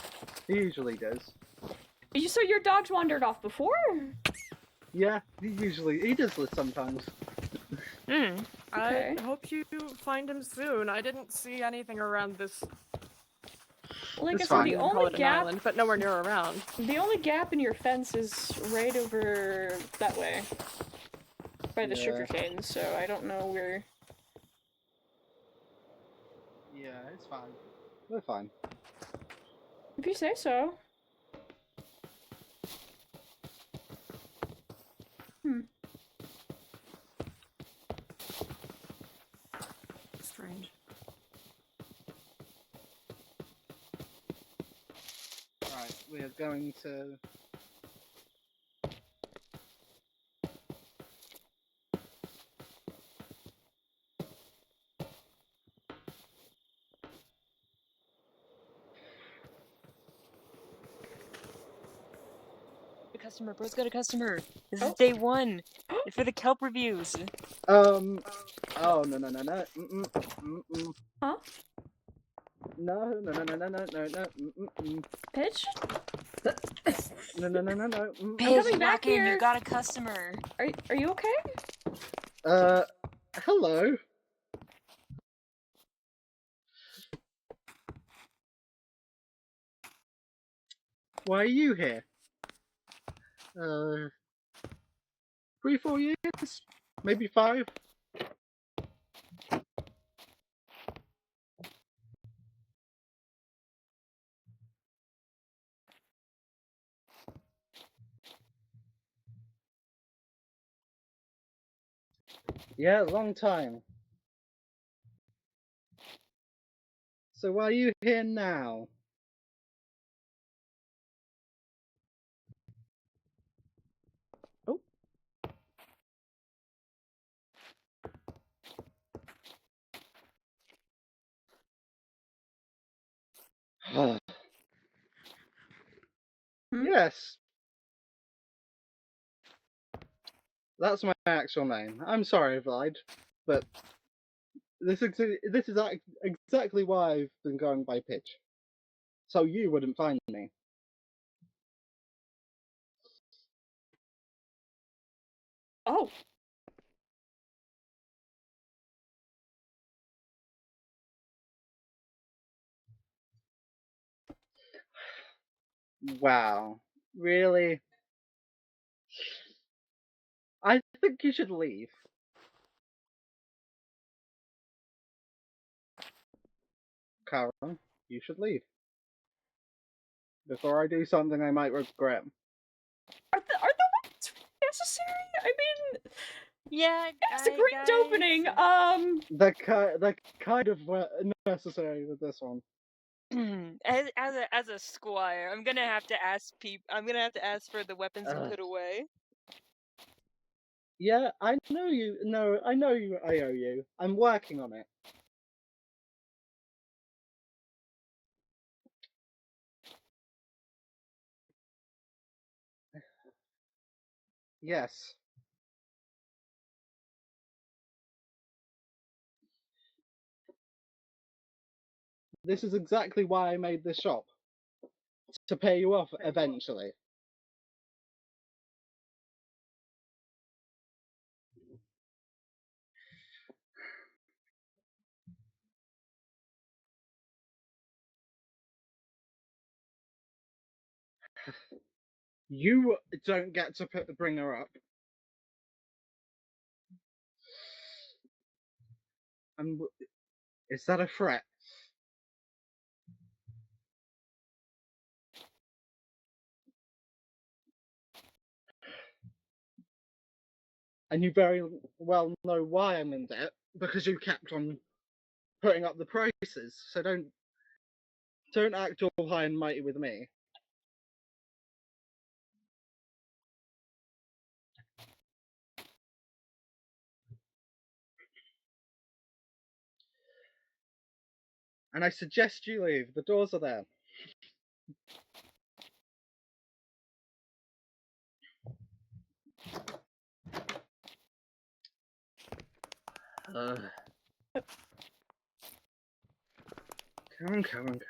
[SPEAKER 2] He usually does.
[SPEAKER 1] So your dog's wandered off before?
[SPEAKER 2] Yeah, he does this sometimes.
[SPEAKER 5] Hmm.
[SPEAKER 1] Okay.
[SPEAKER 6] I hope you find him soon. I didn't see anything around this.
[SPEAKER 1] Like I
[SPEAKER 2] It's
[SPEAKER 1] said,
[SPEAKER 2] fine.
[SPEAKER 1] the
[SPEAKER 6] Call
[SPEAKER 1] only
[SPEAKER 6] it an
[SPEAKER 1] gap...
[SPEAKER 6] island, but nowhere near around.
[SPEAKER 1] The only gap in your fence is right over that way. By the
[SPEAKER 2] Yeah.
[SPEAKER 1] sugarcane, so I don't know where...
[SPEAKER 2] Yeah, it's fine. We're fine.
[SPEAKER 1] If you say so.
[SPEAKER 6] Strange.
[SPEAKER 2] Right, we are going to...
[SPEAKER 5] A customer, bro's got a customer. This
[SPEAKER 1] Oh.
[SPEAKER 5] is day 1. For the kelp reviews.
[SPEAKER 2] Oh, no, no, no, no.
[SPEAKER 1] Huh?
[SPEAKER 2] No, no, no, no, no, no, no, no.
[SPEAKER 1] Pitch?
[SPEAKER 2] No, no, no, no, no.
[SPEAKER 5] Paige,
[SPEAKER 1] coming back
[SPEAKER 5] walk in,
[SPEAKER 1] here.
[SPEAKER 5] you got a customer.
[SPEAKER 1] Are you okay?
[SPEAKER 2] Hello? Why are you here? 3, 4 years? Maybe 5? Yeah, long time. So why are you here now? Oh.
[SPEAKER 1] Hmm?
[SPEAKER 2] Yes. That's my actual name. I'm sorry if I lied, but this is exactly why I've been going by Pitch. So you wouldn't find me.
[SPEAKER 1] Oh.
[SPEAKER 2] Wow. Really? I think you should leave. Karen, you should leave. Before I do something I might regret.
[SPEAKER 1] Are the weapons really necessary? I mean,
[SPEAKER 5] Yeah,
[SPEAKER 1] it's a great opening.
[SPEAKER 2] They're kind of necessary with this one.
[SPEAKER 5] as a squire, I'm gonna have to ask I'm gonna have to ask for the weapons you put away.
[SPEAKER 2] Yeah, I know you. No, I know you. I owe you. I'm working on it. Yes. This is exactly why I made this shop. To pay you off eventually. You don't get to bring her up. Is that a threat? and you very well know why I'm in debt, because you kept on putting up the prices, so don't act all high and mighty with me. And I suggest you leave. The doors are there. Come on.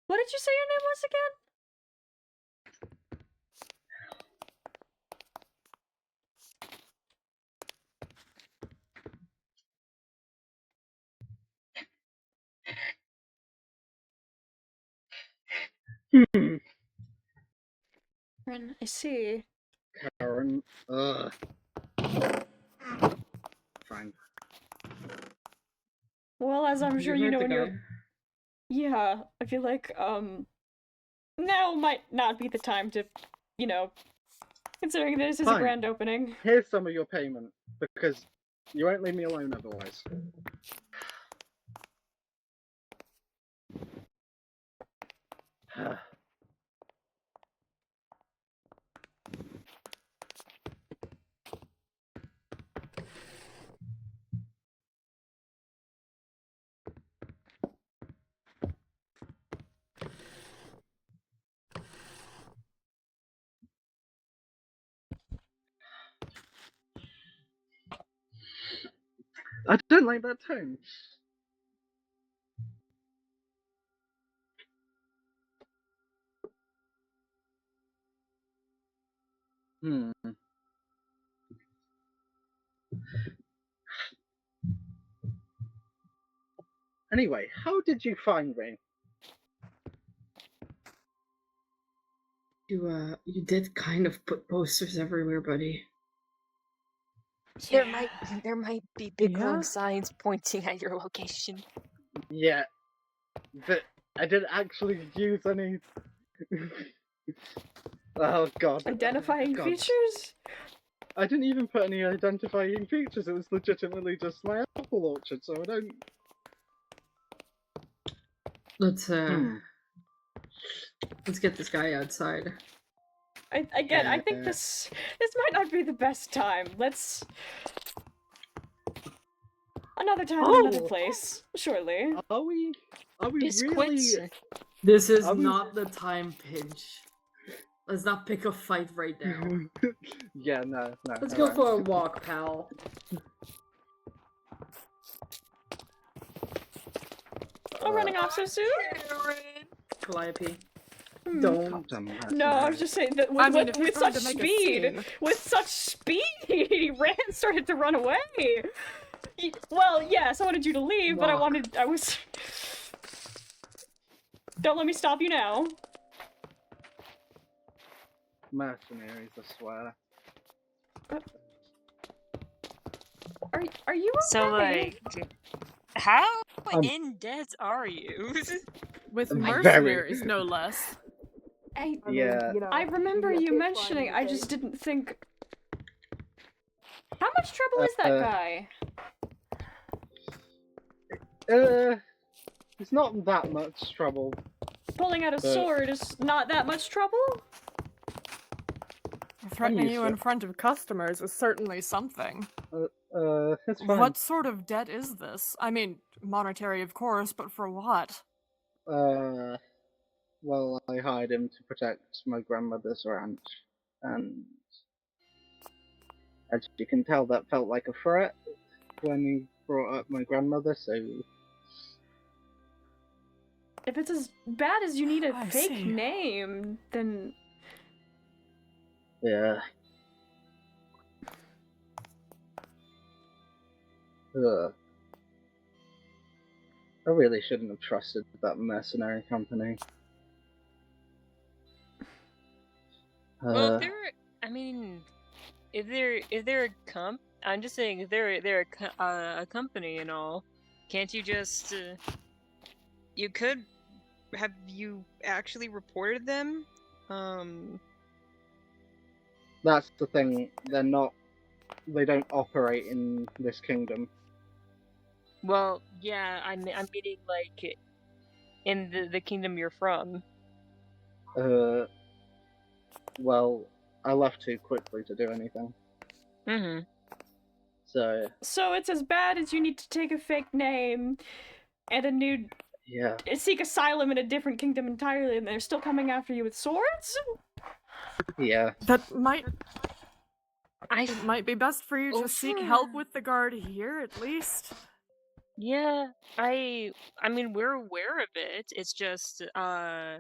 [SPEAKER 1] What did you say your name was again? Karen, I see.
[SPEAKER 2] Karen. Fine.
[SPEAKER 1] Well, as I'm sure you
[SPEAKER 4] heard
[SPEAKER 1] know
[SPEAKER 4] the
[SPEAKER 1] when you're...
[SPEAKER 4] guy.
[SPEAKER 1] Yeah, I feel like, now might not be the time to, you know, considering this is a
[SPEAKER 2] Fine.
[SPEAKER 1] grand opening.
[SPEAKER 2] Here's some of your payment, because you won't leave me alone otherwise. I don't like that tone. Anyway, how did you find me?
[SPEAKER 4] You did kind of put posters everywhere, buddy.
[SPEAKER 5] There might be big glowing
[SPEAKER 6] Yeah?
[SPEAKER 5] signs pointing at your location.
[SPEAKER 2] Yeah, but I didn't actually use any. Oh god.
[SPEAKER 1] Identifying
[SPEAKER 2] God.
[SPEAKER 1] features?
[SPEAKER 2] I didn't even put any identifying features. It was legitimately just my apple orchard, so I don't.
[SPEAKER 4] Let's get this guy outside.
[SPEAKER 1] I think this might not be the best time. Let's... Another time in another place, surely.
[SPEAKER 2] Are we
[SPEAKER 5] It's
[SPEAKER 2] really?
[SPEAKER 5] Quince.
[SPEAKER 4] This is
[SPEAKER 2] Are we-
[SPEAKER 4] not the time, Pidge. Let's not pick a fight right now.
[SPEAKER 2] Yeah, no.
[SPEAKER 4] Let's go for a walk, pal.
[SPEAKER 1] Oh, running off so soon?
[SPEAKER 4] Calliope.
[SPEAKER 1] Hmm.
[SPEAKER 4] Don't.
[SPEAKER 1] No, I was just saying that with,
[SPEAKER 6] I mean, if
[SPEAKER 1] with
[SPEAKER 6] you're trying
[SPEAKER 1] such
[SPEAKER 6] to make a
[SPEAKER 1] speed,
[SPEAKER 6] scene.
[SPEAKER 1] with such speed, Rand started to run away. Well, yes, I wanted you to leave, but I was... Don't let me stop you now.
[SPEAKER 2] Mercenaries, I swear.
[SPEAKER 1] Are you okay?
[SPEAKER 5] So, like, how
[SPEAKER 2] Um,
[SPEAKER 5] in debt are you?
[SPEAKER 6] With
[SPEAKER 2] I'm
[SPEAKER 6] mercenaries, no less.
[SPEAKER 2] Yeah.
[SPEAKER 1] I remember you mentioning, I just didn't think... How much trouble is that guy?
[SPEAKER 2] It's not that much trouble.
[SPEAKER 1] Pulling out a sword is not that much trouble?
[SPEAKER 6] Threatening
[SPEAKER 2] used
[SPEAKER 6] you
[SPEAKER 2] to
[SPEAKER 6] in
[SPEAKER 2] it.
[SPEAKER 6] front of customers is certainly something.
[SPEAKER 2] It's fine.
[SPEAKER 6] What sort of debt is this? I mean, monetary, of course, but for what?
[SPEAKER 2] Well, I hired him to protect my grandmother's ranch, and as you can tell, that felt like a threat when he brought up my grandmother, so...
[SPEAKER 1] If it's as bad as you need a
[SPEAKER 6] I
[SPEAKER 1] fake
[SPEAKER 6] see.
[SPEAKER 1] name, then...
[SPEAKER 2] Yeah. Ugh. I really shouldn't have trusted that mercenary company.
[SPEAKER 5] Well, if they're, I mean, if they're a I'm just saying, if they're a company and all, Can't you just... you could... Have you actually reported them?
[SPEAKER 2] That's the thing. They're not. They don't operate in this kingdom.
[SPEAKER 5] Well, yeah, I'm meaning, like, in the kingdom you're from.
[SPEAKER 2] Well, I left too quickly to do anything.
[SPEAKER 5] Mm-hmm.
[SPEAKER 2] So,
[SPEAKER 1] So it's as bad as you need to take a fake name and
[SPEAKER 2] yeah.
[SPEAKER 1] seek asylum in a different kingdom entirely, and they're still coming after you with swords?
[SPEAKER 2] Yeah.
[SPEAKER 6] That might
[SPEAKER 5] It
[SPEAKER 6] it might be best for you to seek help with the guard here, at least.
[SPEAKER 5] Yeah, I mean, we're aware of it. It's just,
[SPEAKER 2] Yeah.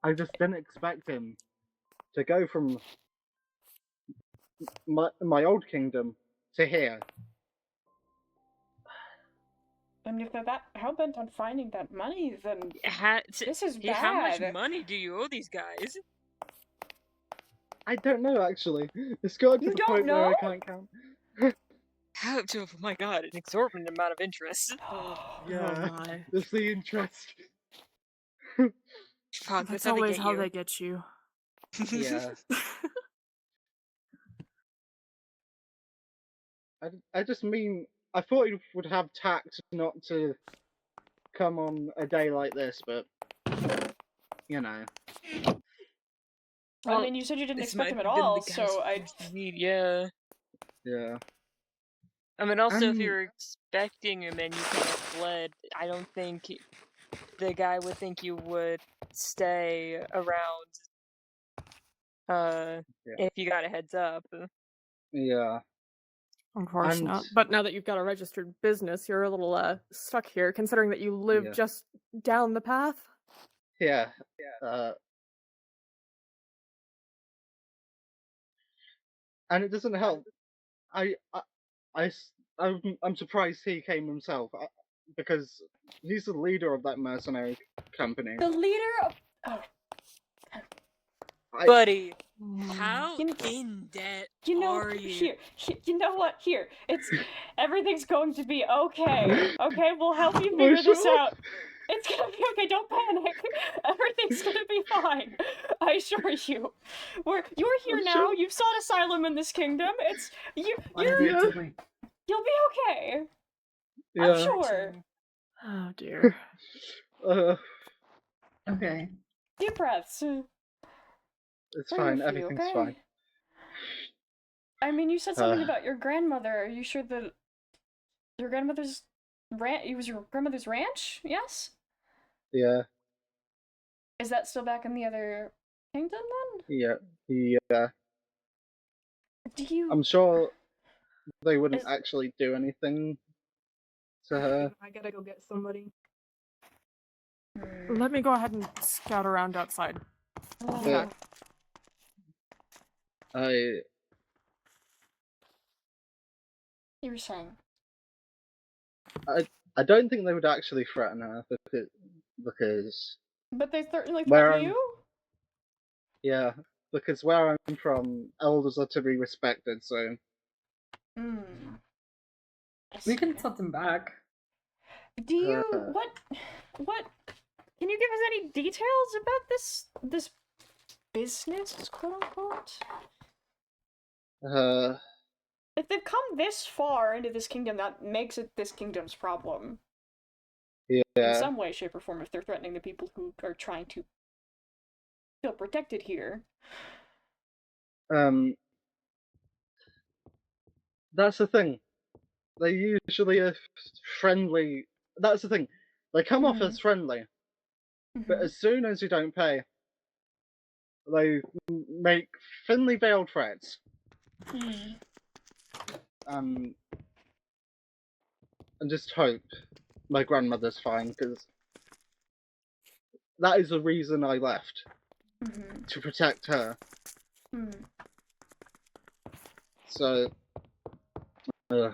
[SPEAKER 2] I just didn't expect him to go from my old kingdom to here.
[SPEAKER 1] I mean, if they're that hell-bent on finding that money, then this is bad.
[SPEAKER 5] How much money do you owe these guys?
[SPEAKER 2] I don't know, actually. It's got to
[SPEAKER 1] You
[SPEAKER 2] the
[SPEAKER 1] don't
[SPEAKER 2] point where I
[SPEAKER 1] know?
[SPEAKER 2] can't count.
[SPEAKER 5] Oh my god, an exorbitant amount of interest.
[SPEAKER 2] Yeah.
[SPEAKER 6] Oh my.
[SPEAKER 2] It's the interest.
[SPEAKER 5] Fuck,
[SPEAKER 6] That's
[SPEAKER 5] how
[SPEAKER 6] always
[SPEAKER 5] they
[SPEAKER 6] how
[SPEAKER 5] get
[SPEAKER 6] they get you.
[SPEAKER 2] Yeah. I just mean, I thought you would have tact not to come on a day like this, but, you know.
[SPEAKER 1] I mean, you said you didn't
[SPEAKER 5] this
[SPEAKER 1] expect
[SPEAKER 5] might
[SPEAKER 1] him at
[SPEAKER 5] have been
[SPEAKER 1] all,
[SPEAKER 5] the guy's
[SPEAKER 1] so I...
[SPEAKER 5] first meet, yeah.
[SPEAKER 2] Yeah.
[SPEAKER 5] I mean, also, if you're expecting him and you kind of fled, I don't think the guy would think you would stay around, if you got a heads up.
[SPEAKER 2] Yeah.
[SPEAKER 6] Of course
[SPEAKER 2] And-
[SPEAKER 6] not. But now that you've got a registered business, you're a little stuck here, considering that you live
[SPEAKER 2] Yeah.
[SPEAKER 6] just down the path.
[SPEAKER 2] Yeah. And it doesn't help. I'm surprised he came himself, because he's the leader of that mercenary company.
[SPEAKER 1] The leader of... Oh,
[SPEAKER 5] Buddy,
[SPEAKER 6] Mm.
[SPEAKER 5] how
[SPEAKER 1] You know-
[SPEAKER 5] in debt
[SPEAKER 1] you know,
[SPEAKER 5] are you?
[SPEAKER 1] you know what? Here, everything's going to be okay. Okay, we'll help you
[SPEAKER 2] We're
[SPEAKER 1] figure this
[SPEAKER 2] sure?
[SPEAKER 1] out. It's gonna be okay. Don't panic. Everything's gonna be fine. I assure you. You're here
[SPEAKER 2] I'm
[SPEAKER 1] now.
[SPEAKER 2] sure.
[SPEAKER 1] You've sought asylum in this kingdom. You'll
[SPEAKER 4] Unpredictably.
[SPEAKER 1] be okay.
[SPEAKER 2] Yeah.
[SPEAKER 1] I'm sure.
[SPEAKER 6] Oh dear.
[SPEAKER 4] Okay.
[SPEAKER 1] Deep breaths.
[SPEAKER 2] It's
[SPEAKER 1] We're
[SPEAKER 2] fine.
[SPEAKER 1] here for you,
[SPEAKER 2] Everything's
[SPEAKER 1] okay?
[SPEAKER 2] fine.
[SPEAKER 1] I mean, you said something
[SPEAKER 2] Uh.
[SPEAKER 1] about your grandmother. Are you sure that your grandmother's it was your grandmother's ranch? Yes.
[SPEAKER 2] Yeah.
[SPEAKER 1] Is that still back in the other kingdom then?
[SPEAKER 2] Yeah. Yeah.
[SPEAKER 1] Do you?
[SPEAKER 2] I'm sure they wouldn't
[SPEAKER 1] Is-
[SPEAKER 2] actually do anything to her.
[SPEAKER 3] I gotta go get somebody.
[SPEAKER 6] Let me go ahead and scout around outside.
[SPEAKER 2] Yeah.
[SPEAKER 1] You were saying.
[SPEAKER 2] I don't think they would actually threaten her because
[SPEAKER 1] But they certainly
[SPEAKER 2] Where
[SPEAKER 1] threaten
[SPEAKER 2] I'm-
[SPEAKER 1] you?
[SPEAKER 2] yeah, because where I'm from, elders are to be respected. So
[SPEAKER 1] Hmm.
[SPEAKER 4] We can put them back.
[SPEAKER 1] Do you
[SPEAKER 2] Uh.
[SPEAKER 1] what can you give us any details about this business, quote unquote? If they've come this far into this kingdom, that makes it this kingdom's problem. In
[SPEAKER 2] yeah,
[SPEAKER 1] some way, shape, or form, if they're threatening the people who are trying to feel protected here.
[SPEAKER 2] that's the thing. They usually are friendly. That's the thing. They come off as friendly, but as soon as you don't pay, they make thinly veiled threats. And just hope my grandmother's fine, because that is the reason I left, to protect her. So,
[SPEAKER 6] No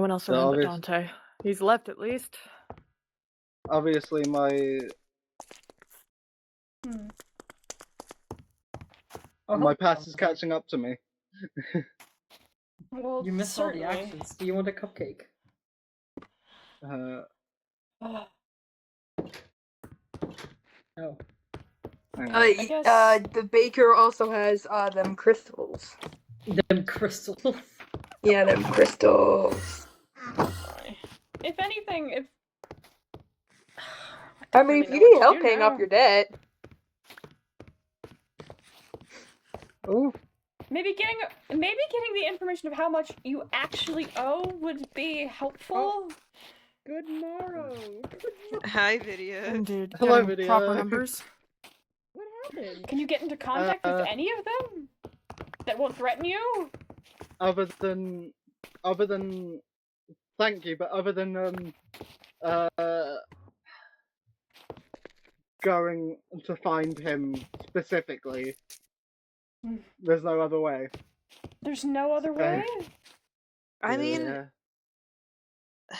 [SPEAKER 6] one else
[SPEAKER 2] So
[SPEAKER 6] around but
[SPEAKER 2] obvious-
[SPEAKER 6] Dante. He's left at least.
[SPEAKER 2] obviously my
[SPEAKER 4] Oh,
[SPEAKER 2] my past is catching up to me.
[SPEAKER 1] Well,
[SPEAKER 4] You missed all the
[SPEAKER 1] certainly.
[SPEAKER 4] actions. Do you want a cupcake?
[SPEAKER 2] Uh,
[SPEAKER 4] No.
[SPEAKER 2] hang on.
[SPEAKER 1] I guess.
[SPEAKER 3] The baker also has them crystals.
[SPEAKER 4] Them crystals.
[SPEAKER 3] Yeah, them crystals.
[SPEAKER 1] If anything, if
[SPEAKER 3] I mean, if
[SPEAKER 1] really
[SPEAKER 3] you
[SPEAKER 1] know what
[SPEAKER 3] need
[SPEAKER 1] to
[SPEAKER 3] help
[SPEAKER 1] do
[SPEAKER 3] paying off
[SPEAKER 1] now.
[SPEAKER 3] your debt,
[SPEAKER 2] Oh,
[SPEAKER 1] maybe getting the information of how much you actually owe would be helpful.
[SPEAKER 6] Good morrow.
[SPEAKER 5] Hi, video.
[SPEAKER 6] Indeed.
[SPEAKER 2] Hello,
[SPEAKER 6] Getting
[SPEAKER 2] video.
[SPEAKER 6] proper numbers.
[SPEAKER 4] What happened?
[SPEAKER 1] Can you get into contact with
[SPEAKER 2] Uh,
[SPEAKER 1] any of them that won't threaten you?
[SPEAKER 2] other than, thank you, but other than going to find him specifically, there's no other way.
[SPEAKER 1] There's no other
[SPEAKER 2] So-
[SPEAKER 1] way.
[SPEAKER 5] I mean,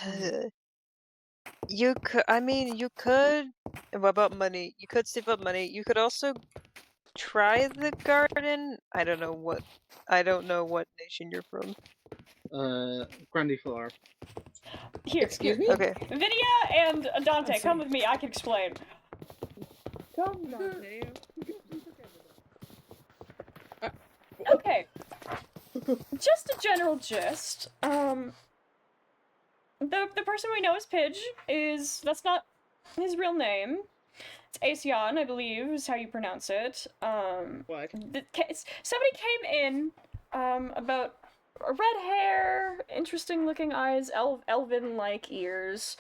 [SPEAKER 2] Yeah.
[SPEAKER 5] you could. I mean, you could. What about money? You could save up money. You could also try the garden. I don't know what nation you're from.
[SPEAKER 2] Grandiflora.
[SPEAKER 1] Here,
[SPEAKER 3] excuse me.
[SPEAKER 5] Okay.
[SPEAKER 1] Vidia and Dante,
[SPEAKER 6] I'm
[SPEAKER 1] come
[SPEAKER 6] sorry.
[SPEAKER 1] with me. I can explain.
[SPEAKER 6] Come, Dante.
[SPEAKER 1] Okay. Just a general gist. The person we know as Pidge that's not his real name. It's Aesion, I believe, is how you pronounce it.
[SPEAKER 3] What?
[SPEAKER 1] Somebody came in, about red hair, interesting looking eyes, elven-like ears.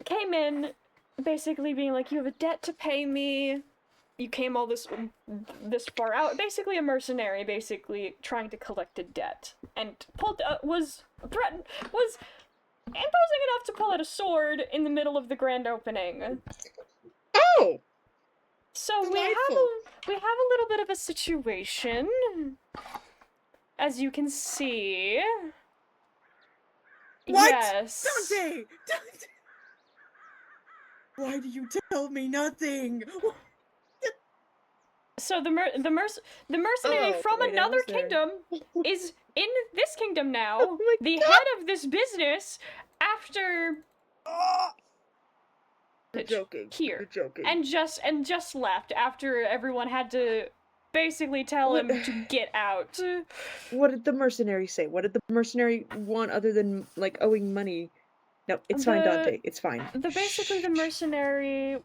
[SPEAKER 1] Came in, basically being like, you have a debt to pay me. You came all this far out. Basically a mercenary, basically trying to collect a debt. And was imposing enough to pull out a sword in the middle of the grand opening.
[SPEAKER 3] Oh!
[SPEAKER 1] So we have
[SPEAKER 3] Delightful.
[SPEAKER 1] a little bit of a situation, as you can see.
[SPEAKER 6] What?
[SPEAKER 1] Yes.
[SPEAKER 6] Dante! Dante! Why do you tell me nothing?
[SPEAKER 1] So the mercenary
[SPEAKER 3] Oh,
[SPEAKER 1] from
[SPEAKER 3] wait,
[SPEAKER 1] another
[SPEAKER 3] almost there.
[SPEAKER 1] kingdom is in this kingdom now.
[SPEAKER 3] Oh my
[SPEAKER 1] the
[SPEAKER 3] God.
[SPEAKER 1] head of this business after
[SPEAKER 3] You're joking.
[SPEAKER 1] here
[SPEAKER 3] You're joking.
[SPEAKER 1] and just left after everyone had to basically tell him
[SPEAKER 3] What-
[SPEAKER 1] to get out.
[SPEAKER 3] What did the mercenary say? What did the mercenary want other than, like, owing money? No, it's fine,
[SPEAKER 1] The-
[SPEAKER 3] Dante. It's fine.
[SPEAKER 1] Basically the mercenary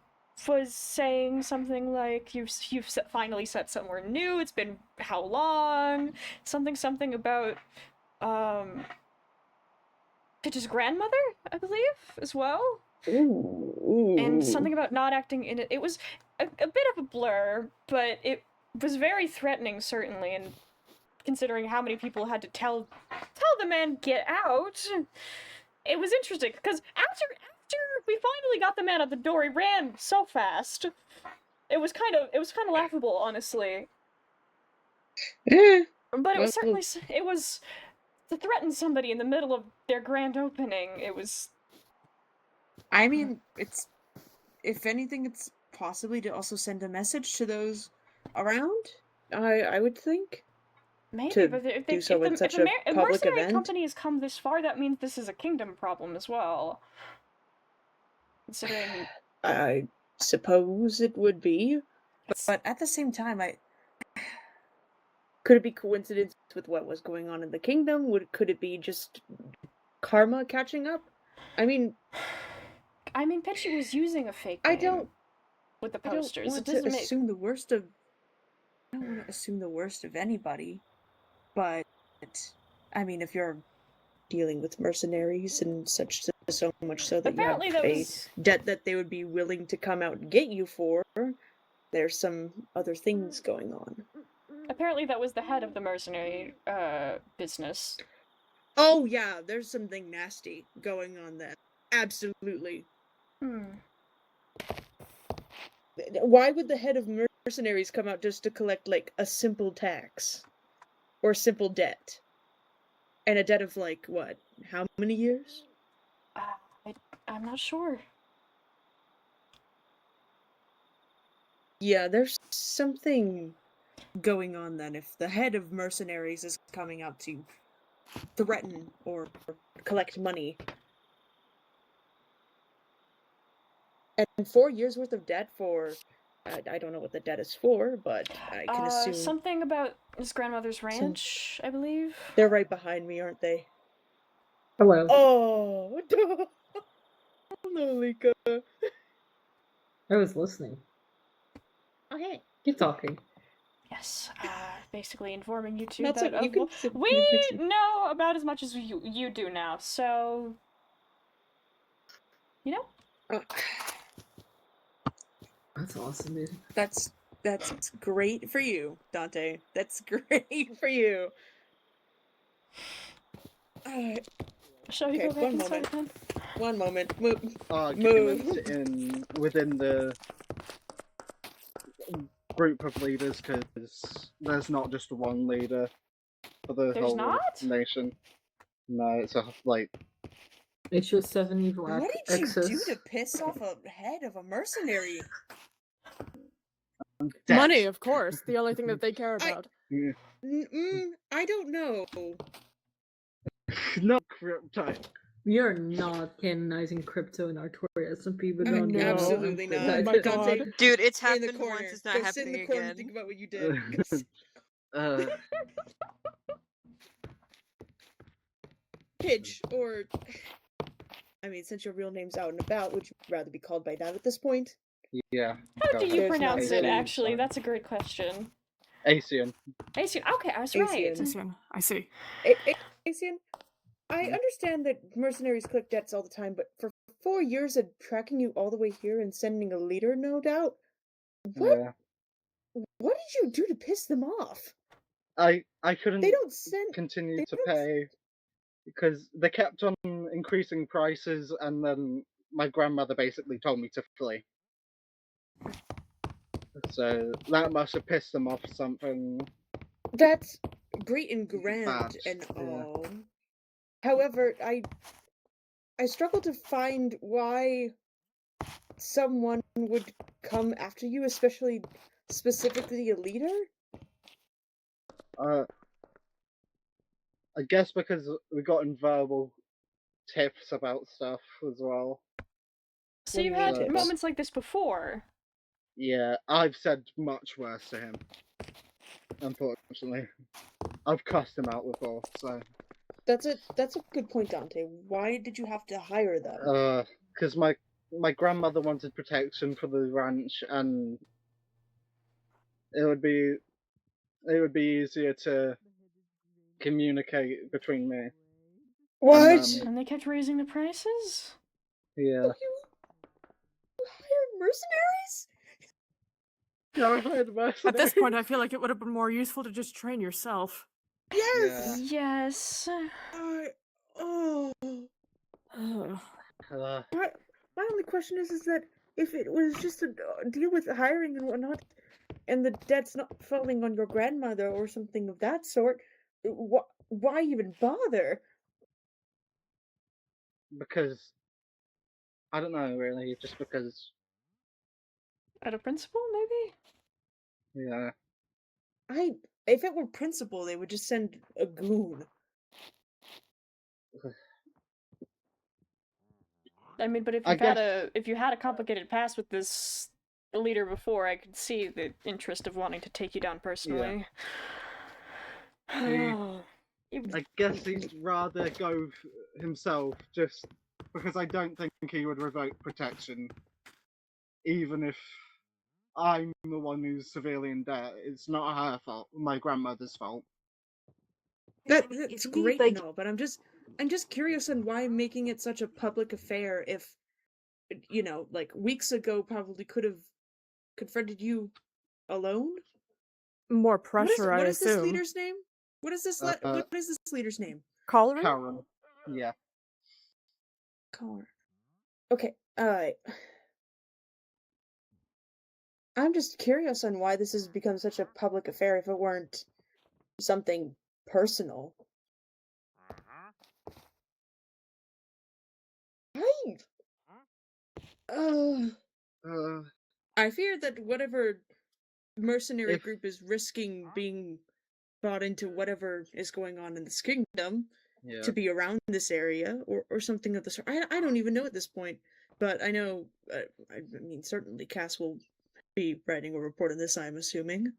[SPEAKER 1] was saying something like, you've finally set somewhere new, it's been how long? Something about Pitch's grandmother, I believe, as well.
[SPEAKER 3] Ooh.
[SPEAKER 1] And something about not acting in it. It was a bit of a blur, but it was very threatening, certainly, and considering how many people had to tell the man get out, it was interesting, because after we finally got the man at the door, he ran so fast. It was kind of laughable, honestly.
[SPEAKER 3] Eh.
[SPEAKER 1] But it was
[SPEAKER 3] Well-
[SPEAKER 1] certainly, it was to threaten somebody in the middle of their grand opening. It was.
[SPEAKER 7] I mean, it's, if anything, it's possibly to also send a message to those around.
[SPEAKER 3] I would think.
[SPEAKER 1] Maybe,
[SPEAKER 3] To
[SPEAKER 1] but if
[SPEAKER 3] do so in
[SPEAKER 1] if
[SPEAKER 3] such
[SPEAKER 1] a
[SPEAKER 3] a
[SPEAKER 1] mer-
[SPEAKER 3] public
[SPEAKER 1] mercenary
[SPEAKER 3] event?
[SPEAKER 1] company has come this far, that means this is a kingdom problem as well. Considering
[SPEAKER 3] I suppose it would be.
[SPEAKER 7] But at the same time,
[SPEAKER 3] Could it be coincidence with what was going on in the kingdom? Could it be just karma catching up? I mean,
[SPEAKER 1] Pitchy was using a fake
[SPEAKER 3] I
[SPEAKER 1] name
[SPEAKER 3] don't
[SPEAKER 1] with the
[SPEAKER 3] I don't
[SPEAKER 1] posters. It
[SPEAKER 3] want to
[SPEAKER 1] doesn't make.
[SPEAKER 7] assume the worst of. I don't want to assume the worst of anybody, but I mean, if you're
[SPEAKER 3] dealing with mercenaries and such, so much so that
[SPEAKER 1] Apparently
[SPEAKER 3] you
[SPEAKER 1] that
[SPEAKER 3] have a
[SPEAKER 1] was.
[SPEAKER 3] debt that they would be willing to come out and get you for, there's some other things going on.
[SPEAKER 1] Apparently that was the head of the mercenary business.
[SPEAKER 3] Oh yeah, there's something nasty going on there. Absolutely. Why would the head of mercenaries come out just to collect, like, a simple tax? Or simple debt? And a debt of, like, what? How many years?
[SPEAKER 1] I'm not sure.
[SPEAKER 3] Yeah, there's something going on then if the head of mercenaries is coming out to threaten or collect money. And 4 years worth of debt for, I don't know what the debt is for, but I can assume
[SPEAKER 1] Something about his grandmother's ranch, I believe.
[SPEAKER 3] they're right behind me, aren't they?
[SPEAKER 4] Hello.
[SPEAKER 3] Oh, no, Lika.
[SPEAKER 4] I was listening.
[SPEAKER 3] Okay.
[SPEAKER 4] Keep talking.
[SPEAKER 1] Yes, basically informing you two
[SPEAKER 3] That's
[SPEAKER 1] that
[SPEAKER 3] okay, you can sit
[SPEAKER 1] we
[SPEAKER 3] next to me.
[SPEAKER 1] know about as much as you do now, so you know.
[SPEAKER 4] That's awesome, dude.
[SPEAKER 3] That's great for you, Dante. That's great for you.
[SPEAKER 1] Shall we
[SPEAKER 3] Okay,
[SPEAKER 1] go back
[SPEAKER 3] one
[SPEAKER 1] inside
[SPEAKER 3] moment.
[SPEAKER 1] then?
[SPEAKER 3] One moment. Move.
[SPEAKER 2] Arguments within the group of leaders, because there's not just one leader for the
[SPEAKER 1] There's
[SPEAKER 2] whole
[SPEAKER 1] not?
[SPEAKER 2] nation. No, it's like
[SPEAKER 4] HO7 evil
[SPEAKER 3] What did you do
[SPEAKER 4] excess.
[SPEAKER 3] to piss off a head of a mercenary?
[SPEAKER 2] debt.
[SPEAKER 6] Money, of course. The only thing that they care about.
[SPEAKER 3] I don't know.
[SPEAKER 2] Not crypto.
[SPEAKER 4] We are not canonizing crypto in ArtoriaSMP, but
[SPEAKER 6] No.
[SPEAKER 4] goddamn.
[SPEAKER 3] Absolutely not.
[SPEAKER 6] Oh my god.
[SPEAKER 5] Dude, it's
[SPEAKER 3] In the
[SPEAKER 5] happened
[SPEAKER 3] corner.
[SPEAKER 5] once. It's not
[SPEAKER 3] Go sit in
[SPEAKER 5] happening
[SPEAKER 3] the corner
[SPEAKER 5] again.
[SPEAKER 3] and think about what you did. Pidge, or I mean, since your real name's out and about, would you rather be called by that at this point?
[SPEAKER 2] Yeah.
[SPEAKER 1] How do you
[SPEAKER 3] There's
[SPEAKER 1] pronounce
[SPEAKER 3] not
[SPEAKER 1] it,
[SPEAKER 3] really-
[SPEAKER 1] actually? That's a great question.
[SPEAKER 2] Asian.
[SPEAKER 1] Asian. Okay, I was right.
[SPEAKER 3] Asian.
[SPEAKER 6] I see.
[SPEAKER 3] Asian, I understand that mercenaries collect debts all the time, but for 4 years of tracking you all the way here and sending a leader, no doubt,
[SPEAKER 2] Yeah.
[SPEAKER 3] what did you do to piss them off?
[SPEAKER 2] I couldn't
[SPEAKER 3] They don't send.
[SPEAKER 2] continue
[SPEAKER 3] they
[SPEAKER 2] to
[SPEAKER 3] don't-
[SPEAKER 2] pay because they kept on increasing prices, and then my grandmother basically told me to flee. So that must have pissed them off something.
[SPEAKER 3] That's great and grand
[SPEAKER 2] Bad,
[SPEAKER 3] and
[SPEAKER 2] yeah.
[SPEAKER 3] all. However, I struggle to find why someone would come after you, especially specifically a leader.
[SPEAKER 2] I guess because we got in verbal tips about stuff as well.
[SPEAKER 1] So
[SPEAKER 3] What do
[SPEAKER 1] you've
[SPEAKER 3] you mean
[SPEAKER 1] had
[SPEAKER 2] tips?
[SPEAKER 1] moments like this before.
[SPEAKER 2] Yeah, I've said much worse to him. Unfortunately, I've cussed him out before. So
[SPEAKER 3] That's a good point, Dante. Why did you have to hire them?
[SPEAKER 2] because my grandmother wanted protection for the ranch, and it would be easier to communicate between me.
[SPEAKER 3] What?
[SPEAKER 1] And they kept raising the prices?
[SPEAKER 2] Yeah.
[SPEAKER 3] You hired mercenaries?
[SPEAKER 2] Yeah, I hired
[SPEAKER 6] At this point,
[SPEAKER 2] mercenaries.
[SPEAKER 6] I feel like it would have been more useful to just train yourself.
[SPEAKER 3] Yes.
[SPEAKER 1] Yes.
[SPEAKER 3] Oh.
[SPEAKER 6] Ugh.
[SPEAKER 3] My only question is that if it was just a deal with hiring and whatnot, and the debt's not falling on your grandmother or something of that sort, why even bother?
[SPEAKER 2] Because I don't know really, just because.
[SPEAKER 1] Out of principle, maybe?
[SPEAKER 2] Yeah.
[SPEAKER 3] If it were principal, they would just send a goon.
[SPEAKER 1] I mean, but
[SPEAKER 2] I
[SPEAKER 1] if you had a complicated past with this leader before, I could see the interest of wanting to take you down personally.
[SPEAKER 2] I guess he'd rather go himself, just because I don't think he would revoke protection, even if I'm the one who's severely in debt. It's not her fault, my grandmother's fault.
[SPEAKER 3] That's great and all, but I'm just curious on why making it such a public affair if, you know, like weeks ago probably could have confronted you alone.
[SPEAKER 6] More pressure, I
[SPEAKER 3] what is this
[SPEAKER 6] assume.
[SPEAKER 3] leader's name? What is this leader's name?
[SPEAKER 6] Collar?
[SPEAKER 2] Karen. Yeah.
[SPEAKER 3] Collar. Okay, I'm just curious on why this has become such a public affair if it weren't something personal. I fear that whatever mercenary group is risking being bought into whatever is going on in this kingdom
[SPEAKER 2] Yeah.
[SPEAKER 3] to be around this area or something of the sort. I don't even know at this point, but I know. I mean, certainly Cass will be writing a report on this. I'm assuming.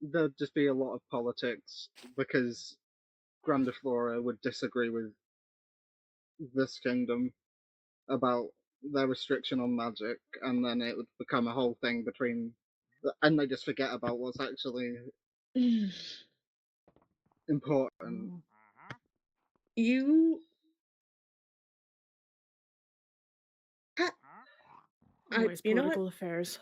[SPEAKER 2] There'd just be a lot of politics because Grandiflora would disagree with this kingdom about their restriction on magic, and then it would become a whole thing between, and they just forget about what's actually important.
[SPEAKER 3] You.
[SPEAKER 6] Always
[SPEAKER 3] You know what?
[SPEAKER 6] political affairs.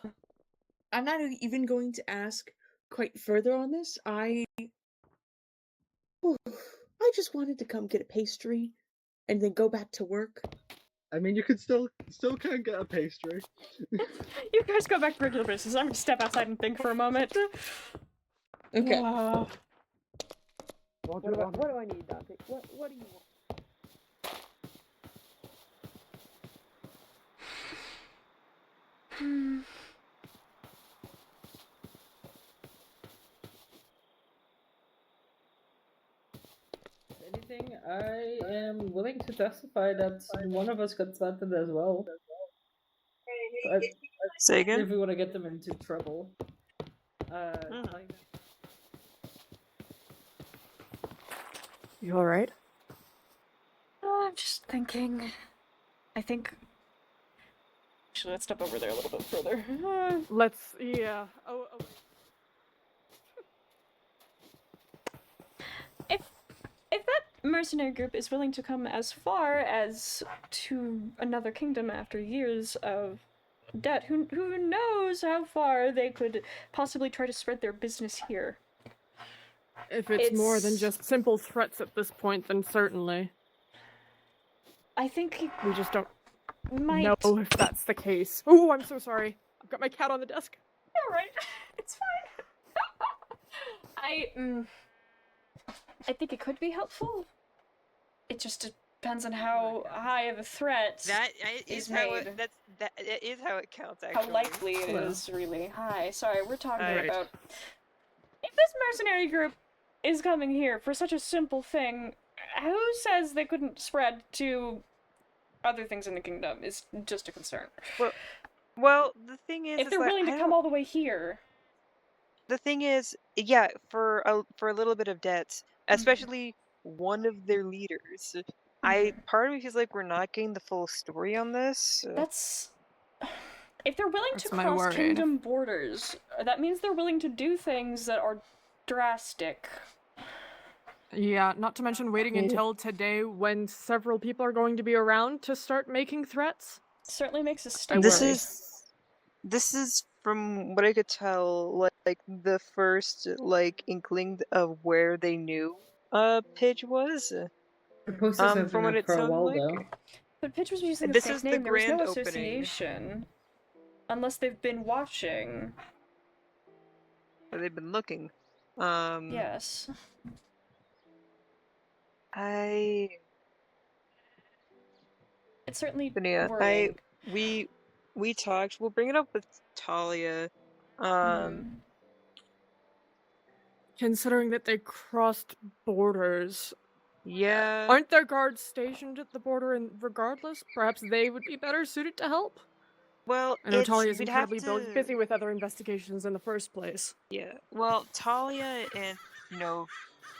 [SPEAKER 3] I'm not even going to ask quite further on this. I just wanted to come get a pastry and then go back to work.
[SPEAKER 2] I mean, you could still can get a pastry.
[SPEAKER 1] You guys go back to regular business. I'm gonna step outside and think for a moment.
[SPEAKER 3] Okay.
[SPEAKER 6] What do I need, Dante? What do you want?
[SPEAKER 4] If anything, I am willing to testify that one of us got threatened as well. But
[SPEAKER 5] Say again?
[SPEAKER 4] if we want to get them into trouble.
[SPEAKER 6] You alright?
[SPEAKER 1] I'm just thinking. I think. Actually, let's step over there a little bit further.
[SPEAKER 6] Yeah. Oh wait.
[SPEAKER 1] If that mercenary group is willing to come as far as to another kingdom after years of debt, who knows how far they could possibly try to spread their business here.
[SPEAKER 6] If it's more than just simple threats at this point, then certainly.
[SPEAKER 1] I think
[SPEAKER 6] We just don't
[SPEAKER 1] might
[SPEAKER 6] know if that's the case. Oh, I'm so sorry. I've got my cat on the desk.
[SPEAKER 1] Yeah, right. It's fine. I think it could be helpful. It just depends on how high of a threat
[SPEAKER 5] That
[SPEAKER 1] is
[SPEAKER 5] how
[SPEAKER 1] made.
[SPEAKER 5] that is how it counts, actually.
[SPEAKER 1] How likely it is really high. Sorry, we're talking
[SPEAKER 6] Right.
[SPEAKER 1] about if this mercenary group is coming here for such a simple thing, who says they couldn't spread to other things in the kingdom is just a concern.
[SPEAKER 5] Well, the thing is,
[SPEAKER 1] If they're willing to come all the way here.
[SPEAKER 5] The thing is, yeah, for a little bit of debt, especially one of their leaders. Part of me feels like we're not getting the full story on this.
[SPEAKER 1] That's if they're willing to
[SPEAKER 6] That's my
[SPEAKER 1] cross
[SPEAKER 6] worry.
[SPEAKER 1] kingdom borders, that means they're willing to do things that are drastic.
[SPEAKER 6] Yeah, not to mention waiting until today when several people are going to be around to start making threats.
[SPEAKER 1] Certainly makes us
[SPEAKER 6] I
[SPEAKER 1] stop.
[SPEAKER 6] worry.
[SPEAKER 5] This is from what I could tell, like the first inkling of where they knew Pidge was.
[SPEAKER 4] The posters have
[SPEAKER 5] From
[SPEAKER 4] been
[SPEAKER 5] what
[SPEAKER 4] up
[SPEAKER 5] it
[SPEAKER 4] for a
[SPEAKER 5] sounded
[SPEAKER 4] while
[SPEAKER 5] like.
[SPEAKER 4] though.
[SPEAKER 1] But Pitch was using a
[SPEAKER 5] This
[SPEAKER 1] fake
[SPEAKER 5] is the
[SPEAKER 1] name. There was no
[SPEAKER 5] grand opening.
[SPEAKER 1] association. Unless they've been watching.
[SPEAKER 5] Or they've been looking.
[SPEAKER 1] Yes. It's certainly
[SPEAKER 5] But yeah,
[SPEAKER 1] worrying.
[SPEAKER 5] we talked. We'll bring it up with Talia.
[SPEAKER 6] Considering that they crossed borders,
[SPEAKER 5] Yeah.
[SPEAKER 6] aren't there guards stationed at the border? And regardless, perhaps they would be better suited to help.
[SPEAKER 5] Well,
[SPEAKER 6] I know Talia's
[SPEAKER 5] we'd have
[SPEAKER 6] incredibly
[SPEAKER 5] to...
[SPEAKER 6] busy with other investigations in the first place.
[SPEAKER 5] Yeah. Well, Talia and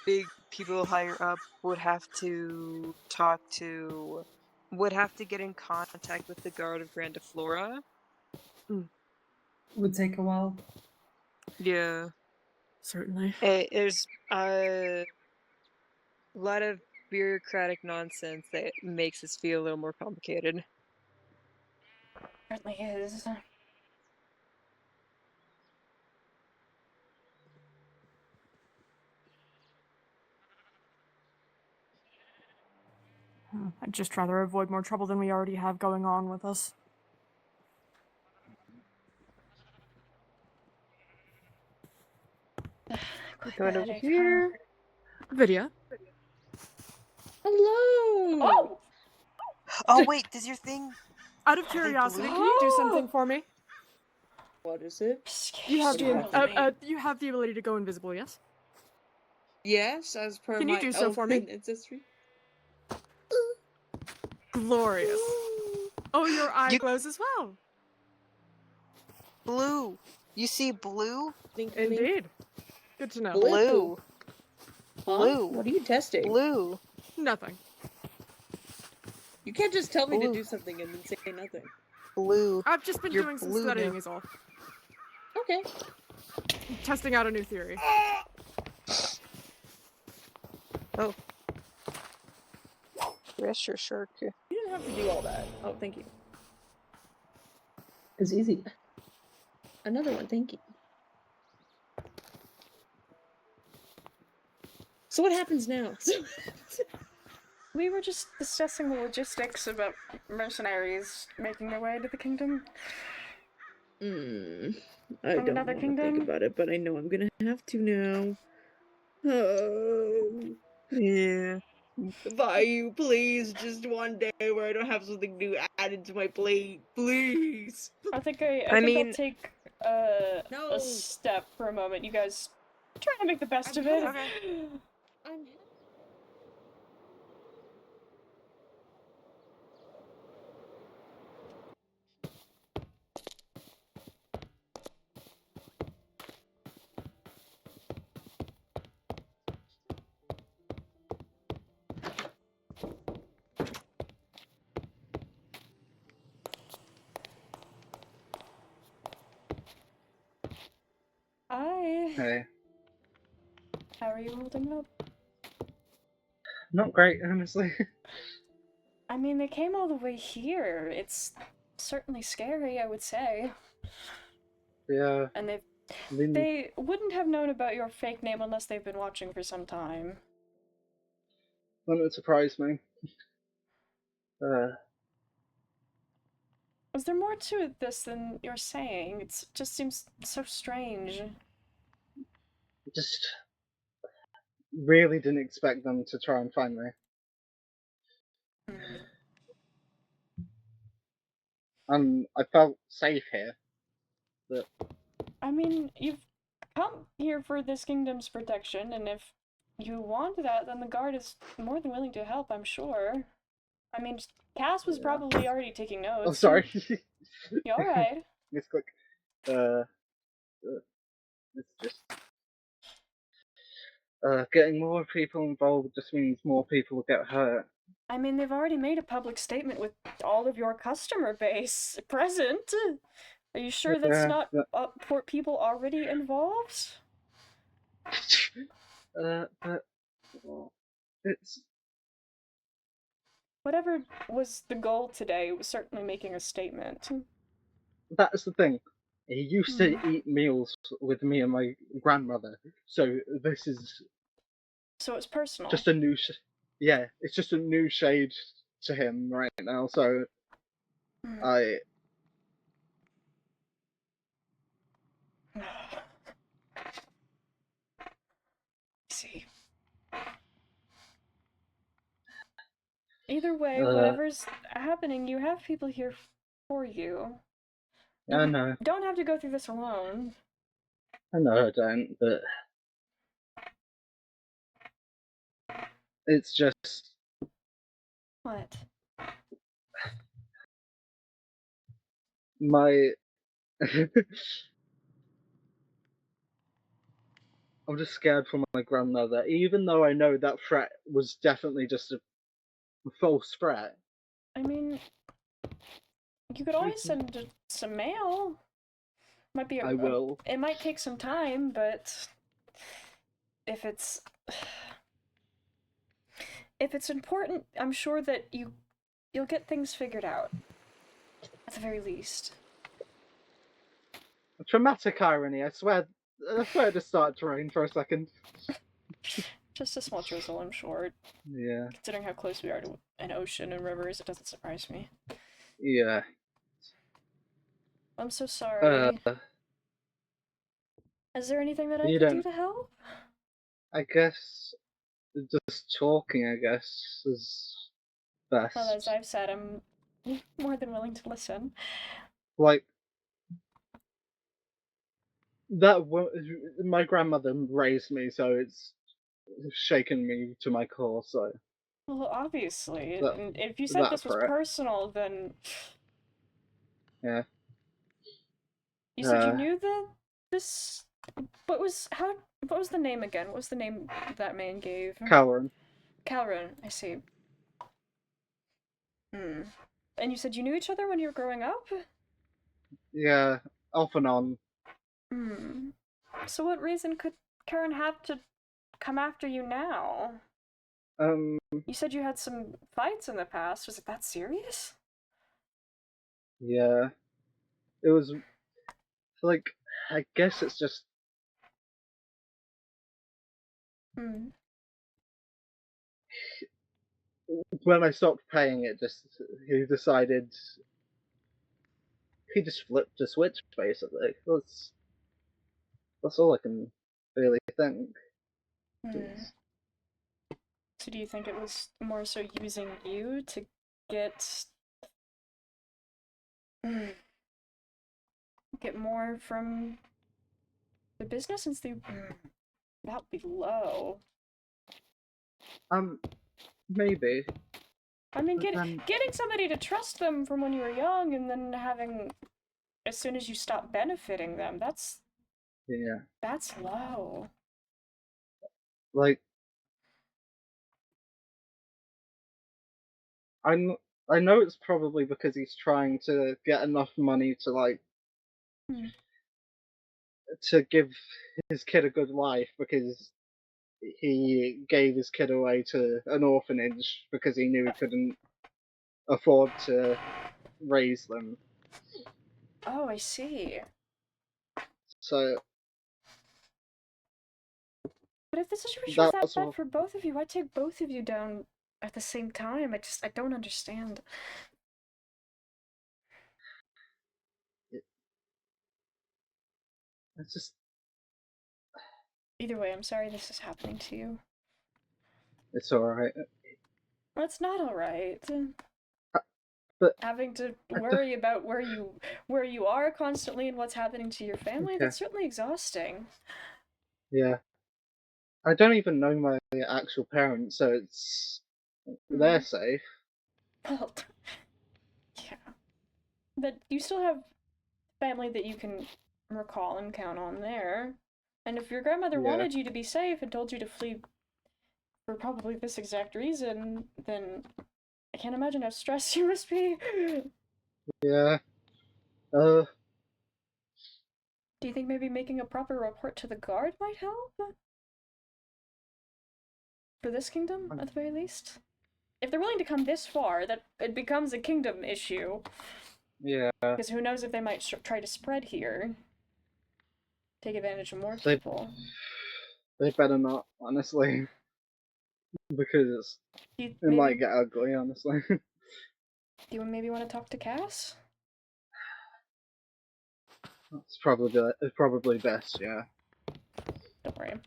[SPEAKER 5] big people higher up would have to would have to get in contact with the guard of Grandiflora.
[SPEAKER 4] Would take a while.
[SPEAKER 5] Yeah.
[SPEAKER 6] Certainly.
[SPEAKER 5] There's a lot of bureaucratic nonsense that makes this feel a little more complicated.
[SPEAKER 1] Certainly is.
[SPEAKER 6] I'd just rather avoid more trouble than we already have going on with us.
[SPEAKER 5] Going over here.
[SPEAKER 6] Vidya?
[SPEAKER 3] Hello!
[SPEAKER 5] Oh wait, does your thing...
[SPEAKER 6] Out of curiosity, can you do something for me?
[SPEAKER 3] What is it?
[SPEAKER 6] You have
[SPEAKER 3] What do you have for me?
[SPEAKER 6] you have the ability to go invisible, yes?
[SPEAKER 3] Yes, as per
[SPEAKER 6] Can you
[SPEAKER 3] my
[SPEAKER 6] do so for me?
[SPEAKER 3] elfin ancestry.
[SPEAKER 6] Glorious. Oh, your eye
[SPEAKER 5] You-
[SPEAKER 6] glows as well.
[SPEAKER 5] Blue. You see blue?
[SPEAKER 6] Indeed. Good to know.
[SPEAKER 5] Blue.
[SPEAKER 3] Huh?
[SPEAKER 5] Blue.
[SPEAKER 3] What are you testing?
[SPEAKER 5] Blue.
[SPEAKER 6] Nothing.
[SPEAKER 3] You can't just tell me to
[SPEAKER 5] Blue.
[SPEAKER 3] do something and then say nothing.
[SPEAKER 5] Blue.
[SPEAKER 6] I've just been
[SPEAKER 5] You're
[SPEAKER 6] doing some
[SPEAKER 5] blue
[SPEAKER 6] studying
[SPEAKER 5] now.
[SPEAKER 6] is all.
[SPEAKER 3] Okay.
[SPEAKER 6] Testing out a new theory.
[SPEAKER 5] Oh. Rest your shark.
[SPEAKER 3] You didn't have to do all that. Oh, thank you.
[SPEAKER 4] It's easy.
[SPEAKER 3] Another one, thank you. So what happens now?
[SPEAKER 1] We were just discussing the logistics about mercenaries making their way to the kingdom.
[SPEAKER 3] I
[SPEAKER 1] From
[SPEAKER 3] don't
[SPEAKER 1] another
[SPEAKER 3] want to
[SPEAKER 1] kingdom?
[SPEAKER 3] think about it, but I know I'm gonna have to now. Oh.
[SPEAKER 5] Yeah.
[SPEAKER 3] Vayu, please, just one day where I don't have something new added to my plate, please.
[SPEAKER 1] I think
[SPEAKER 5] I
[SPEAKER 1] I'll
[SPEAKER 5] mean-
[SPEAKER 1] take
[SPEAKER 3] No.
[SPEAKER 1] a step for a moment. You guys try to make the best of it.
[SPEAKER 5] Okay.
[SPEAKER 3] I'm
[SPEAKER 1] Hi.
[SPEAKER 2] Hey.
[SPEAKER 1] How are you holding up?
[SPEAKER 2] Not great, honestly.
[SPEAKER 1] I mean, they came all the way here. It's certainly scary, I would say.
[SPEAKER 2] Yeah.
[SPEAKER 1] And
[SPEAKER 2] I mean,
[SPEAKER 1] they wouldn't have known about your fake name unless they've been watching for some time.
[SPEAKER 2] wouldn't surprise me.
[SPEAKER 1] Was there more to this than you're saying? It just seems so strange.
[SPEAKER 2] Just really didn't expect them to try and find me. And I felt safe here. But
[SPEAKER 1] I mean, you've come here for this kingdom's protection, and if you want that, then the guard is more than willing to help, I'm sure. I mean, Cass was
[SPEAKER 2] Yeah.
[SPEAKER 1] probably already taking notes.
[SPEAKER 2] oh, sorry.
[SPEAKER 1] You alright?
[SPEAKER 2] It's quick. It's just getting more people involved just means more people will get hurt.
[SPEAKER 1] I mean, they've already made a public statement with all of your customer base present. Are you sure that's
[SPEAKER 2] Yeah,
[SPEAKER 1] not
[SPEAKER 2] but-
[SPEAKER 1] people already involved?
[SPEAKER 2] But it's
[SPEAKER 1] Whatever was the goal today was certainly making a statement.
[SPEAKER 2] that's the thing. He used to eat meals with me and my grandmother, so this is
[SPEAKER 1] So it's personal.
[SPEAKER 2] just a new. Yeah, it's just a new shade to him right now. So I
[SPEAKER 1] see. Either way, whatever's happening, you have people here for you.
[SPEAKER 2] I know.
[SPEAKER 1] Don't have to go through this alone.
[SPEAKER 2] I know I don't, but it's just
[SPEAKER 1] What?
[SPEAKER 2] my. I'm just scared for my grandmother, even though I know that threat was definitely just a false threat.
[SPEAKER 1] I mean, you could always send some mail. Might be
[SPEAKER 2] I will.
[SPEAKER 1] It might take some time, but if it's important, I'm sure that you'll get things figured out. At the very least.
[SPEAKER 2] Dramatic irony. I swear to start to rain for a second.
[SPEAKER 1] Just a small drizzle, I'm sure.
[SPEAKER 2] Yeah.
[SPEAKER 1] Considering how close we are to an ocean and rivers, it doesn't surprise me.
[SPEAKER 2] Yeah.
[SPEAKER 1] I'm so sorry.
[SPEAKER 2] Uh,
[SPEAKER 1] Is there anything that I
[SPEAKER 2] you
[SPEAKER 1] can do
[SPEAKER 2] don't-
[SPEAKER 1] to help?
[SPEAKER 2] I guess just talking, I guess, is best.
[SPEAKER 1] Well, as I've said, I'm more than willing to listen.
[SPEAKER 2] Like that. My grandmother raised me, so it's shaken me to my core. So
[SPEAKER 1] Well, obviously.
[SPEAKER 2] That-
[SPEAKER 1] And if you said
[SPEAKER 2] that
[SPEAKER 1] this was
[SPEAKER 2] for it.
[SPEAKER 1] personal, then
[SPEAKER 2] yeah.
[SPEAKER 1] you said you knew that this. What was the name again? What was the name that man gave?
[SPEAKER 2] Calvin.
[SPEAKER 1] Calvin. I see. Hmm. And you said you knew each other when you were growing up?
[SPEAKER 2] Yeah, off and on.
[SPEAKER 1] Hmm. So what reason could Karen have to come after you now? You said you had some fights in the past. Was it that serious?
[SPEAKER 2] Yeah. It was like, I guess it's just
[SPEAKER 1] Hmm.
[SPEAKER 2] when I stopped paying it, he decided he just flipped the switch basically. That's all I can really think.
[SPEAKER 1] Hmm. So do you think it was more so using you to get get more from the business since that would be low.
[SPEAKER 2] Maybe.
[SPEAKER 1] I mean,
[SPEAKER 2] But then,
[SPEAKER 1] getting somebody to trust them from when you were young and then having, as soon as you stop benefiting them, that's low.
[SPEAKER 2] like, I know it's probably because he's trying to get enough money to to give his kid a good life, because he gave his kid away to an orphanage because he knew he couldn't afford to raise them.
[SPEAKER 1] Oh, I see.
[SPEAKER 2] So
[SPEAKER 1] But if the situation was that
[SPEAKER 2] that's
[SPEAKER 1] bad
[SPEAKER 2] what
[SPEAKER 1] for both of you, I'd take both of you down at the same time. I don't understand.
[SPEAKER 2] it's just
[SPEAKER 1] Either way, I'm sorry this is happening to you.
[SPEAKER 2] it's alright.
[SPEAKER 1] Well, it's not alright.
[SPEAKER 2] But
[SPEAKER 1] Having to worry about where you are constantly and what's happening to your family,
[SPEAKER 2] Okay.
[SPEAKER 1] that's certainly exhausting.
[SPEAKER 2] Yeah. I don't even know my actual parents, so they're safe.
[SPEAKER 1] Well, yeah. But you still have family that you can recall and count on there. And if your grandmother
[SPEAKER 2] Yeah.
[SPEAKER 1] wanted you to be safe and told you to flee for probably this exact reason, then I can't imagine how stressed you must be.
[SPEAKER 2] Yeah.
[SPEAKER 1] Do you think maybe making a proper report to the guard might help? For this kingdom, at the very least? If they're willing to come this far, that it becomes a kingdom issue.
[SPEAKER 2] Yeah.
[SPEAKER 1] Because who knows if they might try to spread here. Take advantage of more
[SPEAKER 2] They-
[SPEAKER 1] people.
[SPEAKER 2] They better not, honestly. Because it might get ugly, honestly.
[SPEAKER 1] Do you maybe want to talk to Cass?
[SPEAKER 2] It's probably best, yeah.
[SPEAKER 1] Don't worry.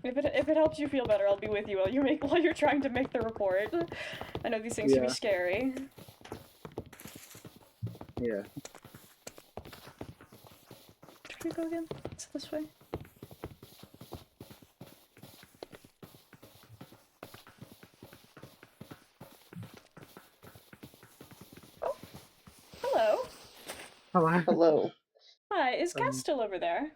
[SPEAKER 1] If it helps you feel better, I'll be with you while you're trying to make the report. I know these things can be scary.
[SPEAKER 2] Yeah.
[SPEAKER 1] Should we go again? Is it this way? Oh, hello.
[SPEAKER 2] Hello.
[SPEAKER 7] Hello.
[SPEAKER 1] Hi, is Cass still over there?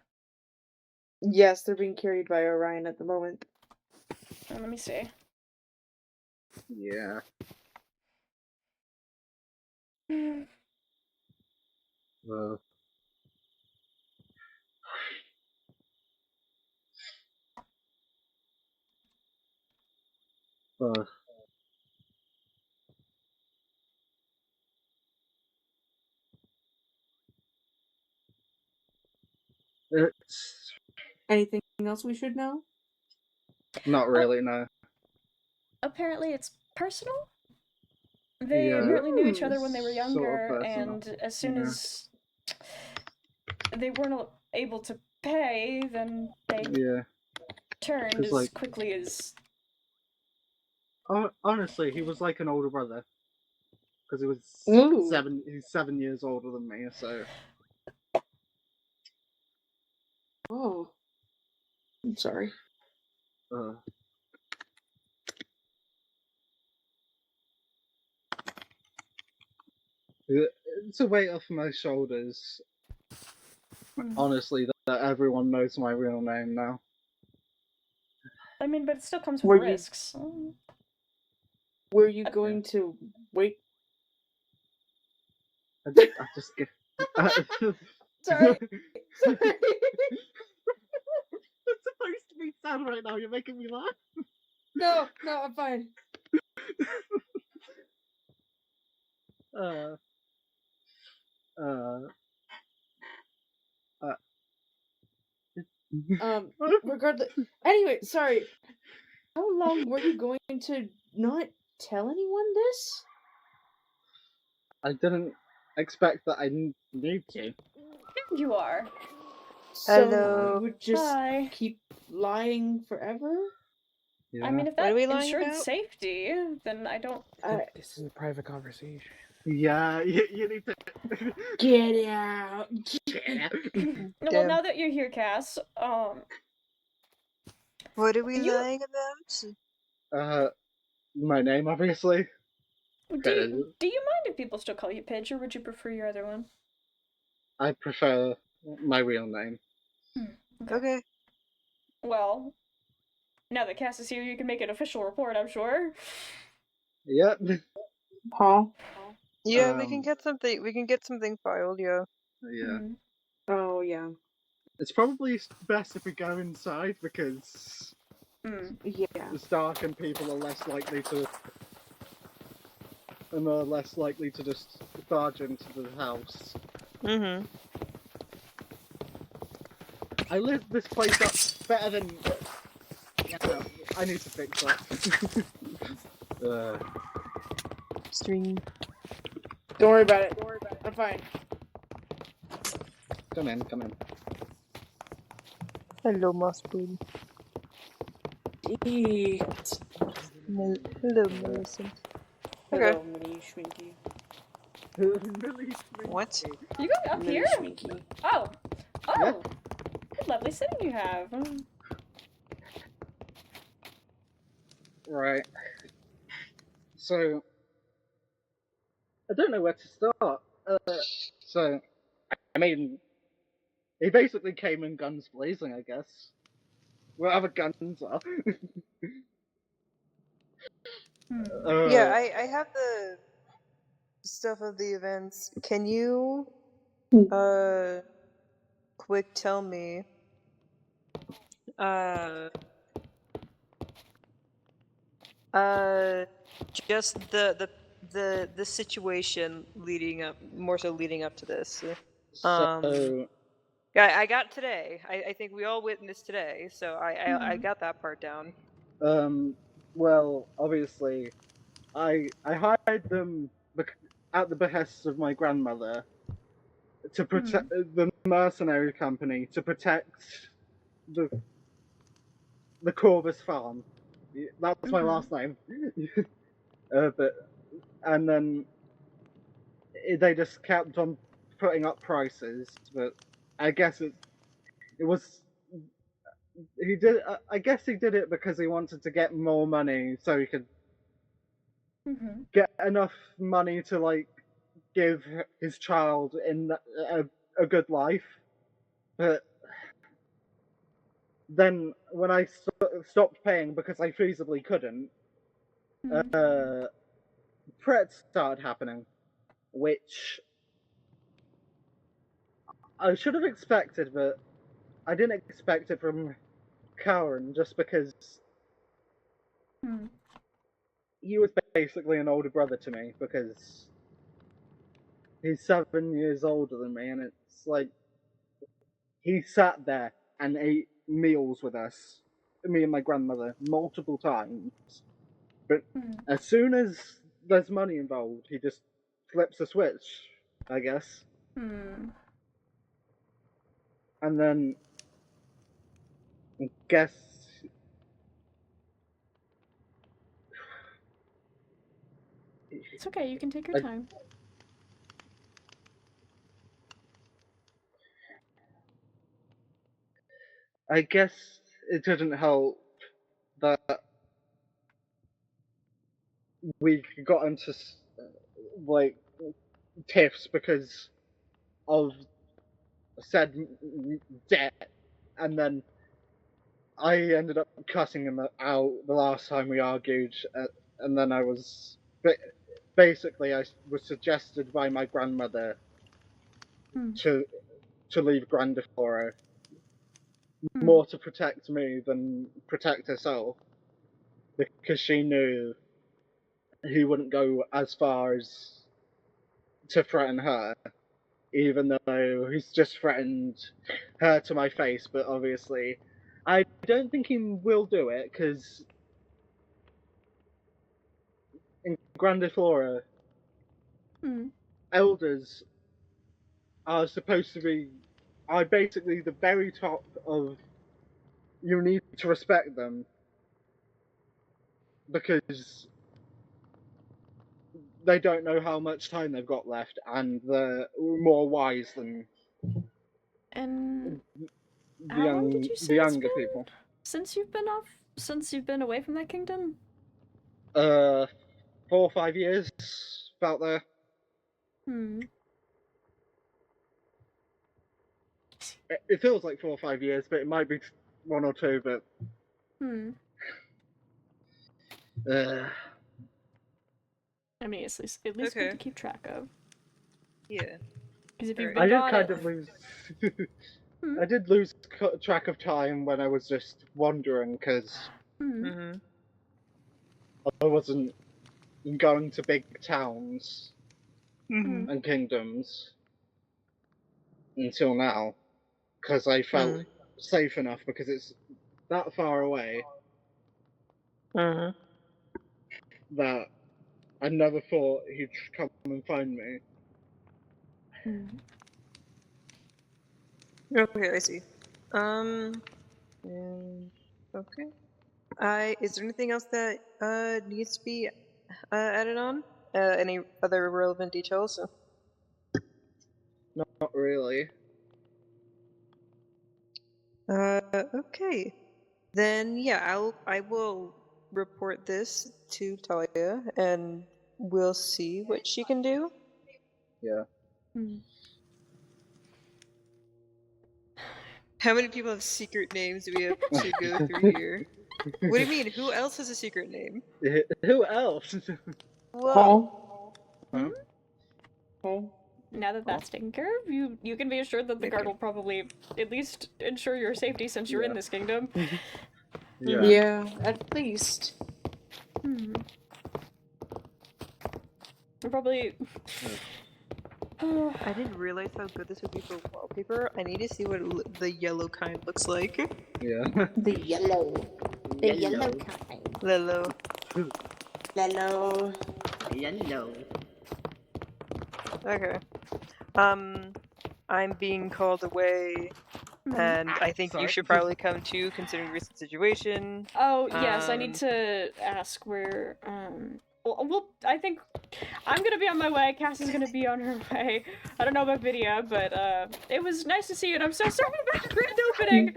[SPEAKER 7] Yes, they're being carried by Orion at the moment.
[SPEAKER 1] Let me see.
[SPEAKER 2] Yeah. It's
[SPEAKER 7] Anything else we should know?
[SPEAKER 2] not really, no.
[SPEAKER 1] Apparently it's personal? They apparently knew each other when they were younger,
[SPEAKER 2] sort of personal.
[SPEAKER 1] and as soon as they weren't able to pay, then they turned as quickly as...
[SPEAKER 2] Honestly, he was like an older brother. because he was
[SPEAKER 3] Ooh.
[SPEAKER 2] He's 7 years older than me, so.
[SPEAKER 3] Oh. I'm sorry.
[SPEAKER 2] It's a weight off my shoulders. Honestly, that everyone knows my real name now.
[SPEAKER 1] I mean, but it still comes with
[SPEAKER 3] Were you-
[SPEAKER 1] risks.
[SPEAKER 3] Were you going to wait?
[SPEAKER 2] I just get.
[SPEAKER 3] Sorry. Sorry.
[SPEAKER 2] It's supposed to be sad right now. You're making me laugh.
[SPEAKER 3] No, I'm fine. Regardless. Anyway, sorry. How long were you going to not tell anyone this?
[SPEAKER 2] I didn't expect that I need to.
[SPEAKER 1] You are.
[SPEAKER 3] So
[SPEAKER 5] Hello.
[SPEAKER 3] you would just
[SPEAKER 1] Hi.
[SPEAKER 3] keep lying forever?
[SPEAKER 2] Yeah.
[SPEAKER 1] I mean, if
[SPEAKER 5] What are
[SPEAKER 1] that
[SPEAKER 5] we lying
[SPEAKER 1] ensured
[SPEAKER 5] about?
[SPEAKER 1] safety, then I don't.
[SPEAKER 6] This is a private conversation.
[SPEAKER 2] Yeah, you need to
[SPEAKER 3] Get out.
[SPEAKER 1] Well,
[SPEAKER 5] Damn.
[SPEAKER 1] now that you're here, Cass,
[SPEAKER 5] What are we
[SPEAKER 1] You-
[SPEAKER 5] lying about?
[SPEAKER 2] My name, obviously.
[SPEAKER 1] do you mind if people still call you Pidge, or would you prefer your other one?
[SPEAKER 2] I prefer my real name.
[SPEAKER 5] Okay.
[SPEAKER 1] Well, now that Cass is here, you can make an official report, I'm sure.
[SPEAKER 2] Yep.
[SPEAKER 3] Huh?
[SPEAKER 5] Yeah, we can get something. We can get something filed. Yeah.
[SPEAKER 2] Yeah.
[SPEAKER 3] Oh, yeah.
[SPEAKER 2] It's probably best if we go inside because
[SPEAKER 3] Yeah.
[SPEAKER 2] it's dark and people are less likely to just barge into the house.
[SPEAKER 5] Mm-hmm.
[SPEAKER 2] I lit this place up better than. Yeah, I need to fix that.
[SPEAKER 5] String.
[SPEAKER 3] Don't worry about it. I'm fine.
[SPEAKER 2] Come in.
[SPEAKER 5] Hello, Mossbrood. Hello, Millicent. Okay.
[SPEAKER 3] Hello, Mini Schminky.
[SPEAKER 5] What?
[SPEAKER 1] You going up
[SPEAKER 3] Mini
[SPEAKER 1] here?
[SPEAKER 3] Schminky.
[SPEAKER 1] Oh.
[SPEAKER 2] Yeah.
[SPEAKER 1] What lovely setting you have.
[SPEAKER 2] Right. So, I don't know where to start. So, I mean, he basically came in guns blazing, I guess. Wherever guns are.
[SPEAKER 5] Yeah, I have the stuff of the events. Can you quick tell me just the situation leading up, more so leading up to this.
[SPEAKER 2] So,
[SPEAKER 5] Yeah, I got today. I think we all witnessed today, so I got that part down.
[SPEAKER 2] well, obviously, I hired them at the behest of my grandmother to protect the mercenary company to protect the Corvus farm. That's my last name. And then they just kept on putting up prices, but I guess it was he did. I guess he did it because he wanted to get more money, so he could get enough money to like give his child in a good life. But then when I stopped paying because I feasibly couldn't, threats started happening, which I should have expected, but I didn't expect it from Karen just because he was basically an older brother to me because he's 7 years older than me, and it's like he sat there and ate meals with us, me and my grandmother, multiple times. But as soon as there's money involved, he just flips a switch, I guess. And then I guess
[SPEAKER 1] It's okay, you can take your time.
[SPEAKER 2] I guess it doesn't help that we got into like tiffs because of said debt, and then I ended up cussing him out the last time we argued, and then I was basically I was suggested by my grandmother to leave Grandiflora, more to protect me than protect herself, because she knew he wouldn't go as far as to threaten her, even though he's just threatened her to my face. But obviously, I don't think he will do it, because in Grandiflora, elders are supposed to be, are basically the very top of, you need to respect them, because they don't know how much time they've got left, and they're more wise than
[SPEAKER 1] And
[SPEAKER 2] the
[SPEAKER 1] how long did you say
[SPEAKER 2] the
[SPEAKER 1] it's
[SPEAKER 2] younger
[SPEAKER 1] been
[SPEAKER 2] people.
[SPEAKER 1] since you've been off? Since you've been away from that kingdom?
[SPEAKER 2] 4 or 5 years, about there. It feels like 4 or 5 years, but it might be 1 or 2. But
[SPEAKER 1] I mean, it's at least good to keep track of.
[SPEAKER 5] Yeah.
[SPEAKER 1] Because if you've
[SPEAKER 2] I
[SPEAKER 1] been
[SPEAKER 2] did
[SPEAKER 1] gone,
[SPEAKER 2] kind of lose. I did lose track of time when I was just wandering, because I wasn't going to big towns and kingdoms until now, because I felt safe enough, because it's that far away that I never thought he'd come and find me.
[SPEAKER 5] Okay, I see. Okay. Is there anything else that needs to be added on? Any other relevant details?
[SPEAKER 2] Not really.
[SPEAKER 5] Okay. Then yeah, I will report this to Talia, and we'll see what she can do.
[SPEAKER 2] Yeah.
[SPEAKER 5] How many people have secret names do we have to go through here? What do you mean? Who else has a secret name?
[SPEAKER 2] Who else?
[SPEAKER 5] Whoa.
[SPEAKER 1] Now that that's taken care of, you can be assured that the guard will probably at least ensure your safety since you're in this kingdom.
[SPEAKER 7] Yeah, at least.
[SPEAKER 1] Probably.
[SPEAKER 5] I didn't realize how good this would be for wallpaper. I need to see what the yellow kind looks like.
[SPEAKER 2] Yeah.
[SPEAKER 7] The yellow. The yellow kind.
[SPEAKER 5] Lello.
[SPEAKER 7] Yellow.
[SPEAKER 2] Yellow.
[SPEAKER 5] Okay. I'm being called away, and I think you should probably come too, considering the recent situation.
[SPEAKER 1] Oh, yes, I need to ask where, well, I think I'm gonna be on my way, Cassie's gonna be on her way. I don't know about Vidya, but, it was nice to see you, and I'm so sorry about the grand opening!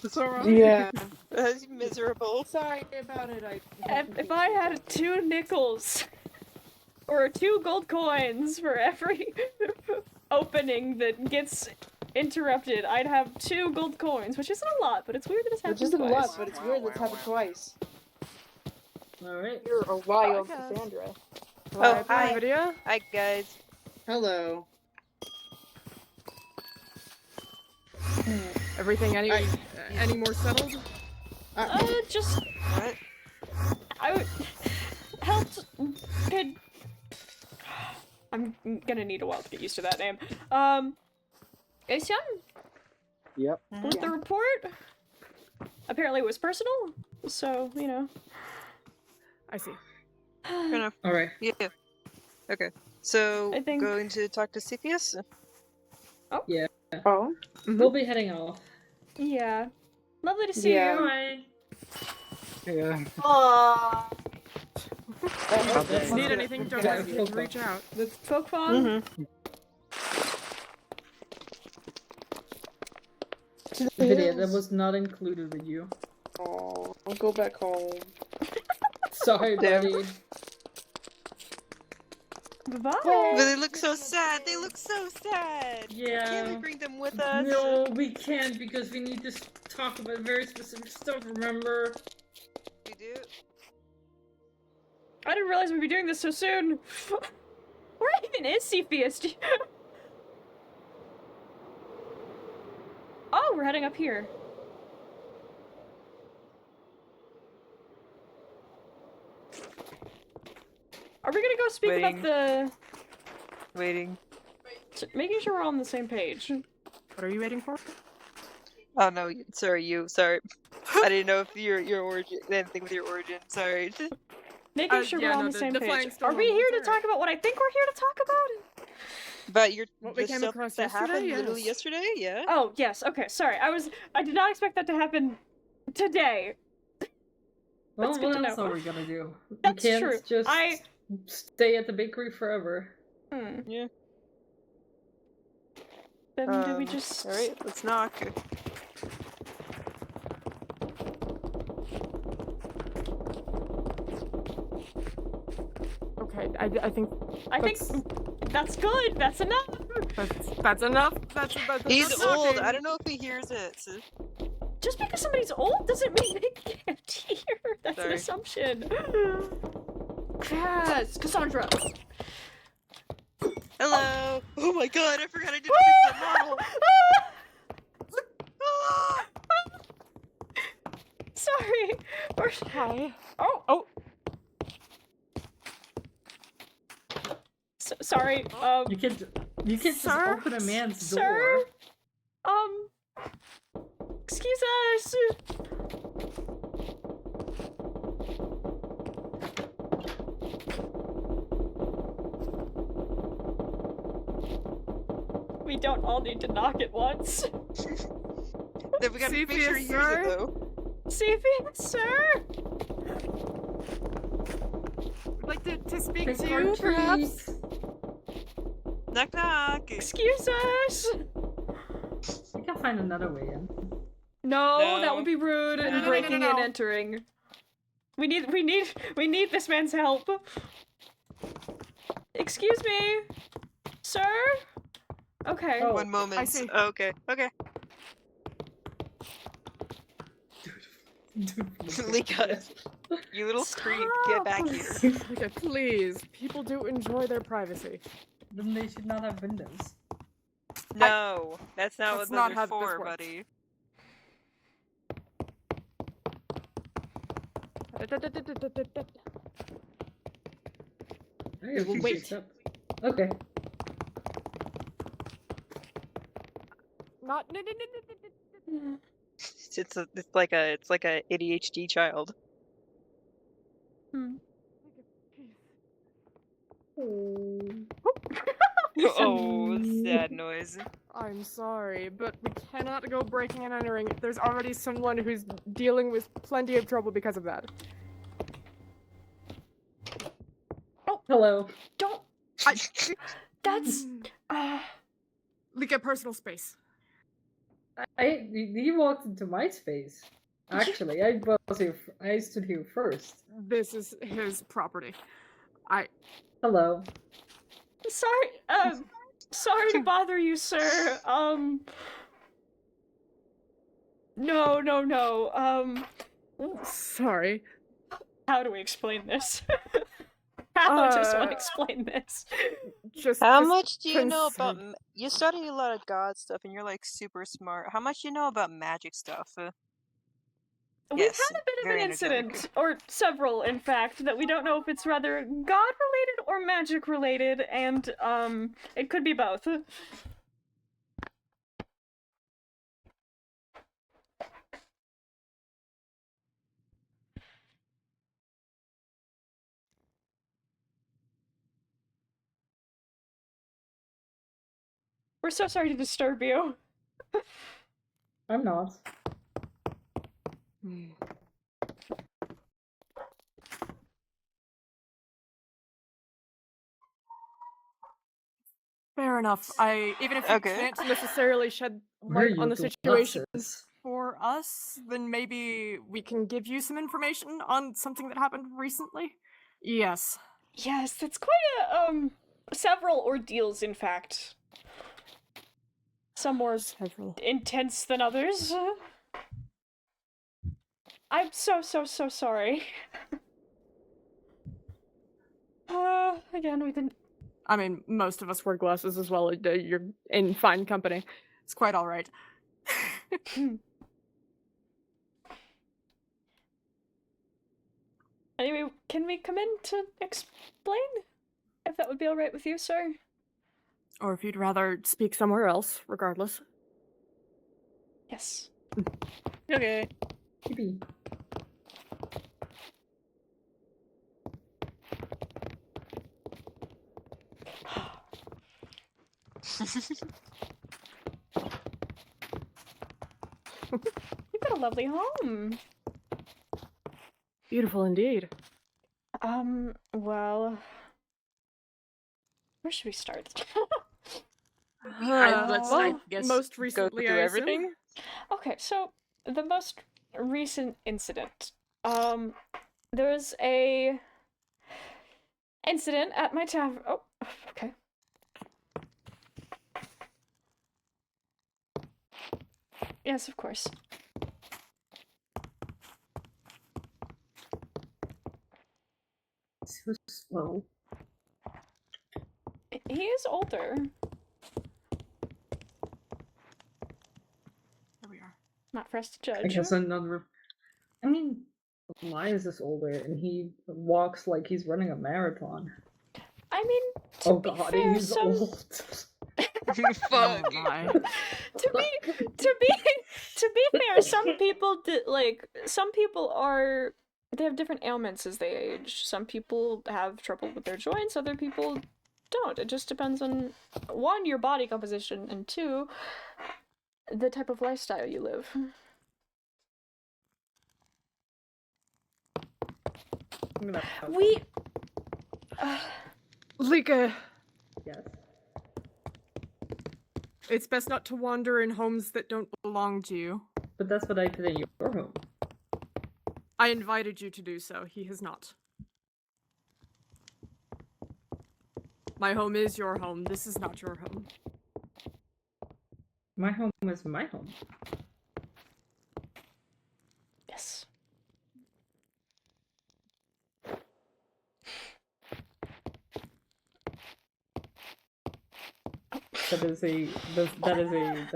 [SPEAKER 2] It's alright.
[SPEAKER 7] Yeah.
[SPEAKER 5] That's miserable.
[SPEAKER 7] Sorry about it.
[SPEAKER 1] If I had 2 nickels, or 2 gold coins for every opening that gets interrupted, I'd have 2 gold coins, which isn't a lot, but it's weird that it's happened twice.
[SPEAKER 7] Which isn't a lot, but it's weird that it's happened twice.
[SPEAKER 4] Alright.
[SPEAKER 7] You're a wild Cassandra.
[SPEAKER 5] Oh, hi.
[SPEAKER 6] Video?
[SPEAKER 5] Hi, guys.
[SPEAKER 7] Hello.
[SPEAKER 6] Everything any more settled?
[SPEAKER 1] Just...
[SPEAKER 5] What?
[SPEAKER 1] I helped... Good... I'm gonna need a while to get used to that name. Aisyan?
[SPEAKER 2] Yep.
[SPEAKER 1] With the report? Apparently it was personal, so, you know.
[SPEAKER 6] I see.
[SPEAKER 5] Fair enough.
[SPEAKER 4] Alright.
[SPEAKER 5] Yeah. Okay. So,
[SPEAKER 1] I think-
[SPEAKER 5] going to talk to Cepheus?
[SPEAKER 4] Yeah.
[SPEAKER 7] Oh?
[SPEAKER 4] We'll be heading off.
[SPEAKER 1] Yeah. Lovely to see
[SPEAKER 7] Yeah.
[SPEAKER 1] you.
[SPEAKER 4] Bye.
[SPEAKER 2] Yeah.
[SPEAKER 7] Aww.
[SPEAKER 2] How dare
[SPEAKER 6] If
[SPEAKER 2] you.
[SPEAKER 6] you need anything, don't hesitate to reach out.
[SPEAKER 1] With Pokemon?
[SPEAKER 4] Video that was not included with you.
[SPEAKER 8] Oh, I'll go back home.
[SPEAKER 4] Sorry, buddy.
[SPEAKER 1] Bye-bye.
[SPEAKER 5] But they look so sad. They look so sad.
[SPEAKER 4] Yeah.
[SPEAKER 5] Can't we bring them with us?
[SPEAKER 4] No, we can't because we need to talk about very specific stuff, remember?
[SPEAKER 5] We do?
[SPEAKER 1] I didn't realize we'd be doing this so soon. Where even is Cepheus? Oh, we're heading up here. Are we gonna go speak
[SPEAKER 5] Waiting.
[SPEAKER 1] about the...
[SPEAKER 5] Waiting.
[SPEAKER 1] Making sure we're all on the same page.
[SPEAKER 6] What are you waiting for?
[SPEAKER 5] Oh no, sorry, you. Sorry. I didn't know if your origin, anything with your origin. Sorry.
[SPEAKER 1] Making sure
[SPEAKER 6] yeah,
[SPEAKER 1] we're on
[SPEAKER 6] no,
[SPEAKER 1] the same
[SPEAKER 6] the
[SPEAKER 1] page.
[SPEAKER 6] flying's still
[SPEAKER 1] Are we
[SPEAKER 6] on,
[SPEAKER 1] here
[SPEAKER 6] it's
[SPEAKER 1] to
[SPEAKER 6] alright.
[SPEAKER 1] talk about what I think we're here to talk about?
[SPEAKER 5] But your
[SPEAKER 6] What we
[SPEAKER 5] the
[SPEAKER 6] came
[SPEAKER 5] stuff
[SPEAKER 6] across
[SPEAKER 5] that
[SPEAKER 6] yesterday,
[SPEAKER 5] happened literally
[SPEAKER 6] yes.
[SPEAKER 5] yesterday, yeah.
[SPEAKER 1] Oh, yes, okay, sorry. I did not expect that to happen today.
[SPEAKER 4] Well,
[SPEAKER 1] That's good
[SPEAKER 4] what
[SPEAKER 1] to
[SPEAKER 4] else
[SPEAKER 1] know.
[SPEAKER 4] are we gonna do?
[SPEAKER 1] That's
[SPEAKER 4] we can't
[SPEAKER 1] true.
[SPEAKER 4] just stay at the bakery forever.
[SPEAKER 5] Yeah.
[SPEAKER 1] Then do we just...
[SPEAKER 5] Alright, let's knock.
[SPEAKER 6] Okay, I think
[SPEAKER 1] I think that's good. That's enough.
[SPEAKER 6] that's enough. That's
[SPEAKER 5] He's
[SPEAKER 6] enough
[SPEAKER 5] old.
[SPEAKER 6] talking.
[SPEAKER 5] I don't know if he hears it.
[SPEAKER 1] Just because somebody's old doesn't mean they can't hear. That's an
[SPEAKER 5] Sorry.
[SPEAKER 1] assumption. Yes, Cassandra.
[SPEAKER 5] Hello. Oh my god, I forgot I didn't pick the model.
[SPEAKER 1] Sorry.
[SPEAKER 6] Hi.
[SPEAKER 1] Oh. Sorry.
[SPEAKER 4] You can just
[SPEAKER 1] Sir?
[SPEAKER 4] open a man's
[SPEAKER 1] Sir?
[SPEAKER 4] door.
[SPEAKER 1] Excuse us. We don't all need to knock at once.
[SPEAKER 5] Then we gotta make sure he hears
[SPEAKER 6] sir?
[SPEAKER 5] it though.
[SPEAKER 1] Cepheus, sir?
[SPEAKER 6] Would like to speak
[SPEAKER 4] Trick
[SPEAKER 6] to
[SPEAKER 4] or
[SPEAKER 6] you,
[SPEAKER 4] treat.
[SPEAKER 6] perhaps?
[SPEAKER 5] Knock knock.
[SPEAKER 1] Excuse us.
[SPEAKER 4] We can find another way in.
[SPEAKER 1] No,
[SPEAKER 5] No.
[SPEAKER 1] that would be rude and
[SPEAKER 6] No.
[SPEAKER 1] breaking and entering. We need this man's help. Excuse me, sir. Okay.
[SPEAKER 4] Oh,
[SPEAKER 5] One moment.
[SPEAKER 6] I see.
[SPEAKER 5] Okay. Okay. Lika, you little creep, get back here.
[SPEAKER 6] Okay, please. People do enjoy their privacy.
[SPEAKER 4] Then they should not have windows.
[SPEAKER 5] No, that's not
[SPEAKER 6] That's
[SPEAKER 5] what
[SPEAKER 6] not
[SPEAKER 5] those
[SPEAKER 6] how
[SPEAKER 5] are
[SPEAKER 6] this
[SPEAKER 5] for,
[SPEAKER 6] works.
[SPEAKER 5] buddy.
[SPEAKER 4] Hey,
[SPEAKER 6] will wait.
[SPEAKER 4] Okay.
[SPEAKER 6] Not.
[SPEAKER 5] It's like a ADHD child. Oh, sad noise.
[SPEAKER 6] I'm sorry, but we cannot go breaking and entering. There's already someone who's dealing with plenty of trouble because of that.
[SPEAKER 4] Hello.
[SPEAKER 1] Don't. That's.
[SPEAKER 6] We get personal space.
[SPEAKER 4] He walked into my space. Actually, I stood here first.
[SPEAKER 6] This is his property.
[SPEAKER 4] Hello.
[SPEAKER 1] Sorry. Sorry to bother you, sir. No.
[SPEAKER 6] Sorry.
[SPEAKER 1] How do we explain this? How does one
[SPEAKER 6] Uh,
[SPEAKER 1] explain this?
[SPEAKER 5] How
[SPEAKER 6] Just
[SPEAKER 5] much do you know
[SPEAKER 6] concern-
[SPEAKER 5] about? You study a lot of God stuff, and you're like super smart. How much do you know about magic stuff?
[SPEAKER 1] We've
[SPEAKER 5] Yes,
[SPEAKER 1] had a bit of
[SPEAKER 5] very
[SPEAKER 1] an
[SPEAKER 5] energetic.
[SPEAKER 1] incident, or several, in fact, that we don't know if it's rather God-related or magic-related, and, it could be both. We're so sorry to disturb you.
[SPEAKER 4] I'm not.
[SPEAKER 6] Fair enough. Even if you
[SPEAKER 5] Okay.
[SPEAKER 6] can't necessarily shed
[SPEAKER 4] Where are
[SPEAKER 6] light on
[SPEAKER 4] your
[SPEAKER 6] the situation
[SPEAKER 4] glasses?
[SPEAKER 6] for us, then maybe we can give you some information on something that happened recently. Yes.
[SPEAKER 1] Yes, it's quite a several ordeals, in fact. Some more
[SPEAKER 6] Several.
[SPEAKER 1] intense than others. I'm so sorry. Again, we didn't.
[SPEAKER 6] I mean, most of us wear glasses as well. You're in fine company. It's quite all right.
[SPEAKER 1] Anyway, can we come in to explain? If that would be alright with you, sir?
[SPEAKER 6] Or if you'd rather speak somewhere else, regardless.
[SPEAKER 1] Yes.
[SPEAKER 5] Okay.
[SPEAKER 4] Yippee.
[SPEAKER 1] You've got a lovely home.
[SPEAKER 6] Beautiful indeed.
[SPEAKER 1] Well... Where should we start?
[SPEAKER 6] I guess most
[SPEAKER 5] go
[SPEAKER 6] recently,
[SPEAKER 5] through
[SPEAKER 6] I
[SPEAKER 5] everything.
[SPEAKER 6] assume?
[SPEAKER 1] Okay, so the most recent incident. There was a incident at my tavern. Oh, okay. Yes, of course.
[SPEAKER 4] So slow.
[SPEAKER 1] He is older.
[SPEAKER 6] There we are.
[SPEAKER 1] Not for us to
[SPEAKER 4] I
[SPEAKER 1] judge.
[SPEAKER 4] guess another. I mean, Elias is older, and he walks like he's running a marathon.
[SPEAKER 1] I mean,
[SPEAKER 4] Oh
[SPEAKER 1] be
[SPEAKER 4] god,
[SPEAKER 1] fair,
[SPEAKER 4] he's
[SPEAKER 1] some...
[SPEAKER 4] old.
[SPEAKER 5] Fuck.
[SPEAKER 6] Oh my.
[SPEAKER 1] to be fair, some people they have different ailments as they age. Some people have trouble with their joints, other people don't. It just depends on, one, your body composition, and two, the type of lifestyle you live.
[SPEAKER 4] I'm gonna help
[SPEAKER 1] We...
[SPEAKER 4] him.
[SPEAKER 6] Lika,
[SPEAKER 4] Yes.
[SPEAKER 6] it's best not to wander in homes that don't belong to you.
[SPEAKER 4] But that's what I did at your home.
[SPEAKER 6] I invited you to do so. He has not. My home is your home. This is not your home.
[SPEAKER 4] My home is my home.
[SPEAKER 1] Yes.
[SPEAKER 4] That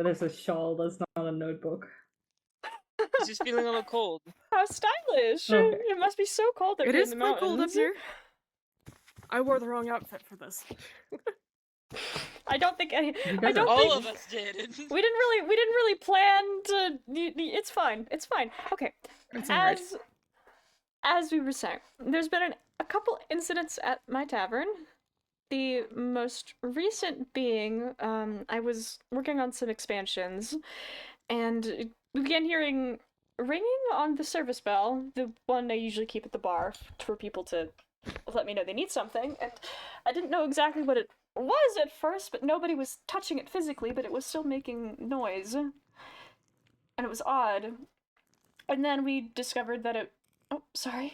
[SPEAKER 4] is a shawl. That's not a notebook.
[SPEAKER 5] He's just feeling a little cold.
[SPEAKER 1] How stylish!
[SPEAKER 4] Okay.
[SPEAKER 1] It must be so cold up
[SPEAKER 6] It
[SPEAKER 1] here
[SPEAKER 6] is
[SPEAKER 1] in the
[SPEAKER 6] quite cold up
[SPEAKER 1] mountains.
[SPEAKER 6] here. I wore the wrong outfit for this.
[SPEAKER 1] I don't think any.
[SPEAKER 4] You
[SPEAKER 1] I
[SPEAKER 4] guys
[SPEAKER 1] don't
[SPEAKER 4] are
[SPEAKER 1] think
[SPEAKER 5] All of us did.
[SPEAKER 1] we didn't really plan to. It's fine. It's fine. Okay.
[SPEAKER 6] It's alright.
[SPEAKER 1] As we were saying, there's been a couple incidents at my tavern. The most recent being, I was working on some expansions, and we began hearing ringing on the service bell, the one I usually keep at the bar for people to let me know they need something, and I didn't know exactly what it was at first, but nobody was touching it physically, but it was still making noise. And it was odd. And then we discovered that it... Oh, sorry.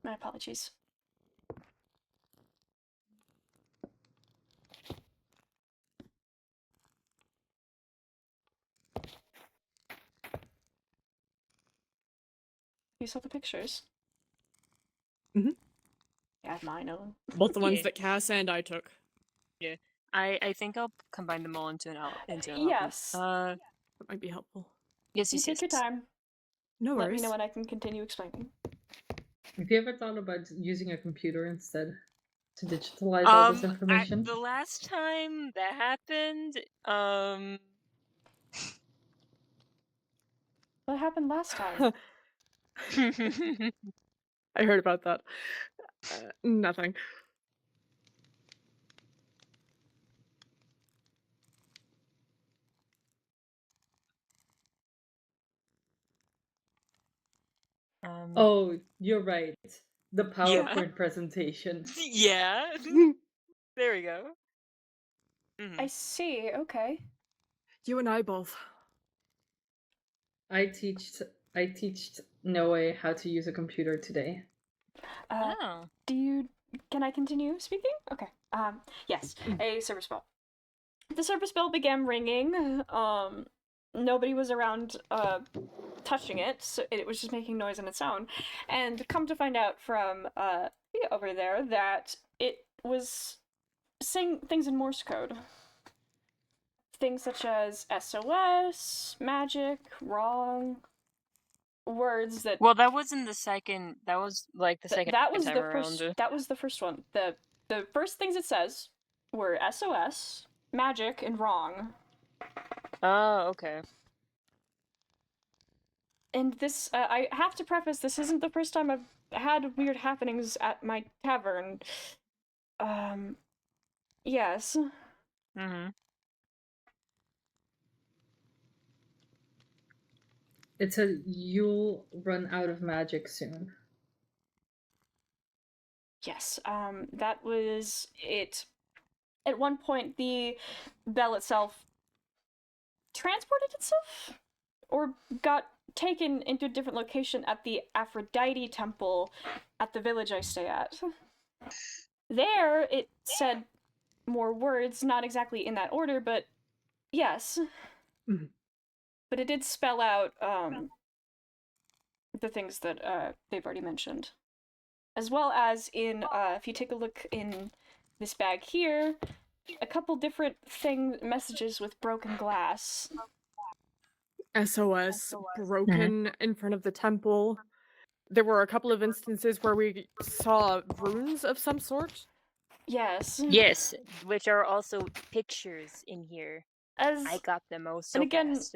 [SPEAKER 1] My apologies. You saw the pictures?
[SPEAKER 6] Mhm.
[SPEAKER 1] I have mine on.
[SPEAKER 6] Both the ones
[SPEAKER 5] Yeah.
[SPEAKER 6] that Cass and I took.
[SPEAKER 5] I think I'll combine them all into an album.
[SPEAKER 1] Yes.
[SPEAKER 6] That might be helpful.
[SPEAKER 5] Yes,
[SPEAKER 1] You
[SPEAKER 5] yes,
[SPEAKER 1] take
[SPEAKER 5] yes.
[SPEAKER 1] your time.
[SPEAKER 6] No
[SPEAKER 1] Let
[SPEAKER 6] worries.
[SPEAKER 1] me know when I can continue explaining.
[SPEAKER 4] Have you ever thought about using a computer instead to digitalize all this information?
[SPEAKER 5] The last time that happened,
[SPEAKER 1] What happened last time?
[SPEAKER 6] I heard about that. Nothing.
[SPEAKER 4] Oh, you're right. The PowerPoint presentation.
[SPEAKER 5] Yeah. There we go.
[SPEAKER 1] I see. Okay.
[SPEAKER 6] You and I both.
[SPEAKER 4] I teached Noe how to use a computer today.
[SPEAKER 5] Oh.
[SPEAKER 1] Can I continue speaking? Okay. Yes. A service bell. The service bell began ringing. Nobody was around touching it, so it was just making noise on its own. And come to find out from over there that it was saying things in Morse code. Things such as SOS, magic, wrong, words that.
[SPEAKER 5] Well, that was in the second. That was like the second
[SPEAKER 1] That was
[SPEAKER 5] time
[SPEAKER 1] the
[SPEAKER 5] around.
[SPEAKER 1] first. That was the first one. The first things it says were SOS, magic, and wrong.
[SPEAKER 5] Oh, okay.
[SPEAKER 1] And this, I have to preface, this isn't the first time I've had weird happenings at my tavern. Yes.
[SPEAKER 5] Mm-hmm.
[SPEAKER 4] It said you'll run out of magic soon.
[SPEAKER 1] Yes, that was it. At one point, the bell itself transported itself? Or got taken into a different location at the Aphrodite temple at the village I stay at. There, it said more words, not exactly in that order, but yes. But it did spell out the things that they've already mentioned. As well as in, if you take a look in this bag here, a couple different messages with broken glass.
[SPEAKER 6] SOS, broken in front of the temple. There were a couple of instances where we saw runes of some sort.
[SPEAKER 1] Yes.
[SPEAKER 5] Yes, which are also pictures in here. I got them all so
[SPEAKER 1] and again,
[SPEAKER 5] fast.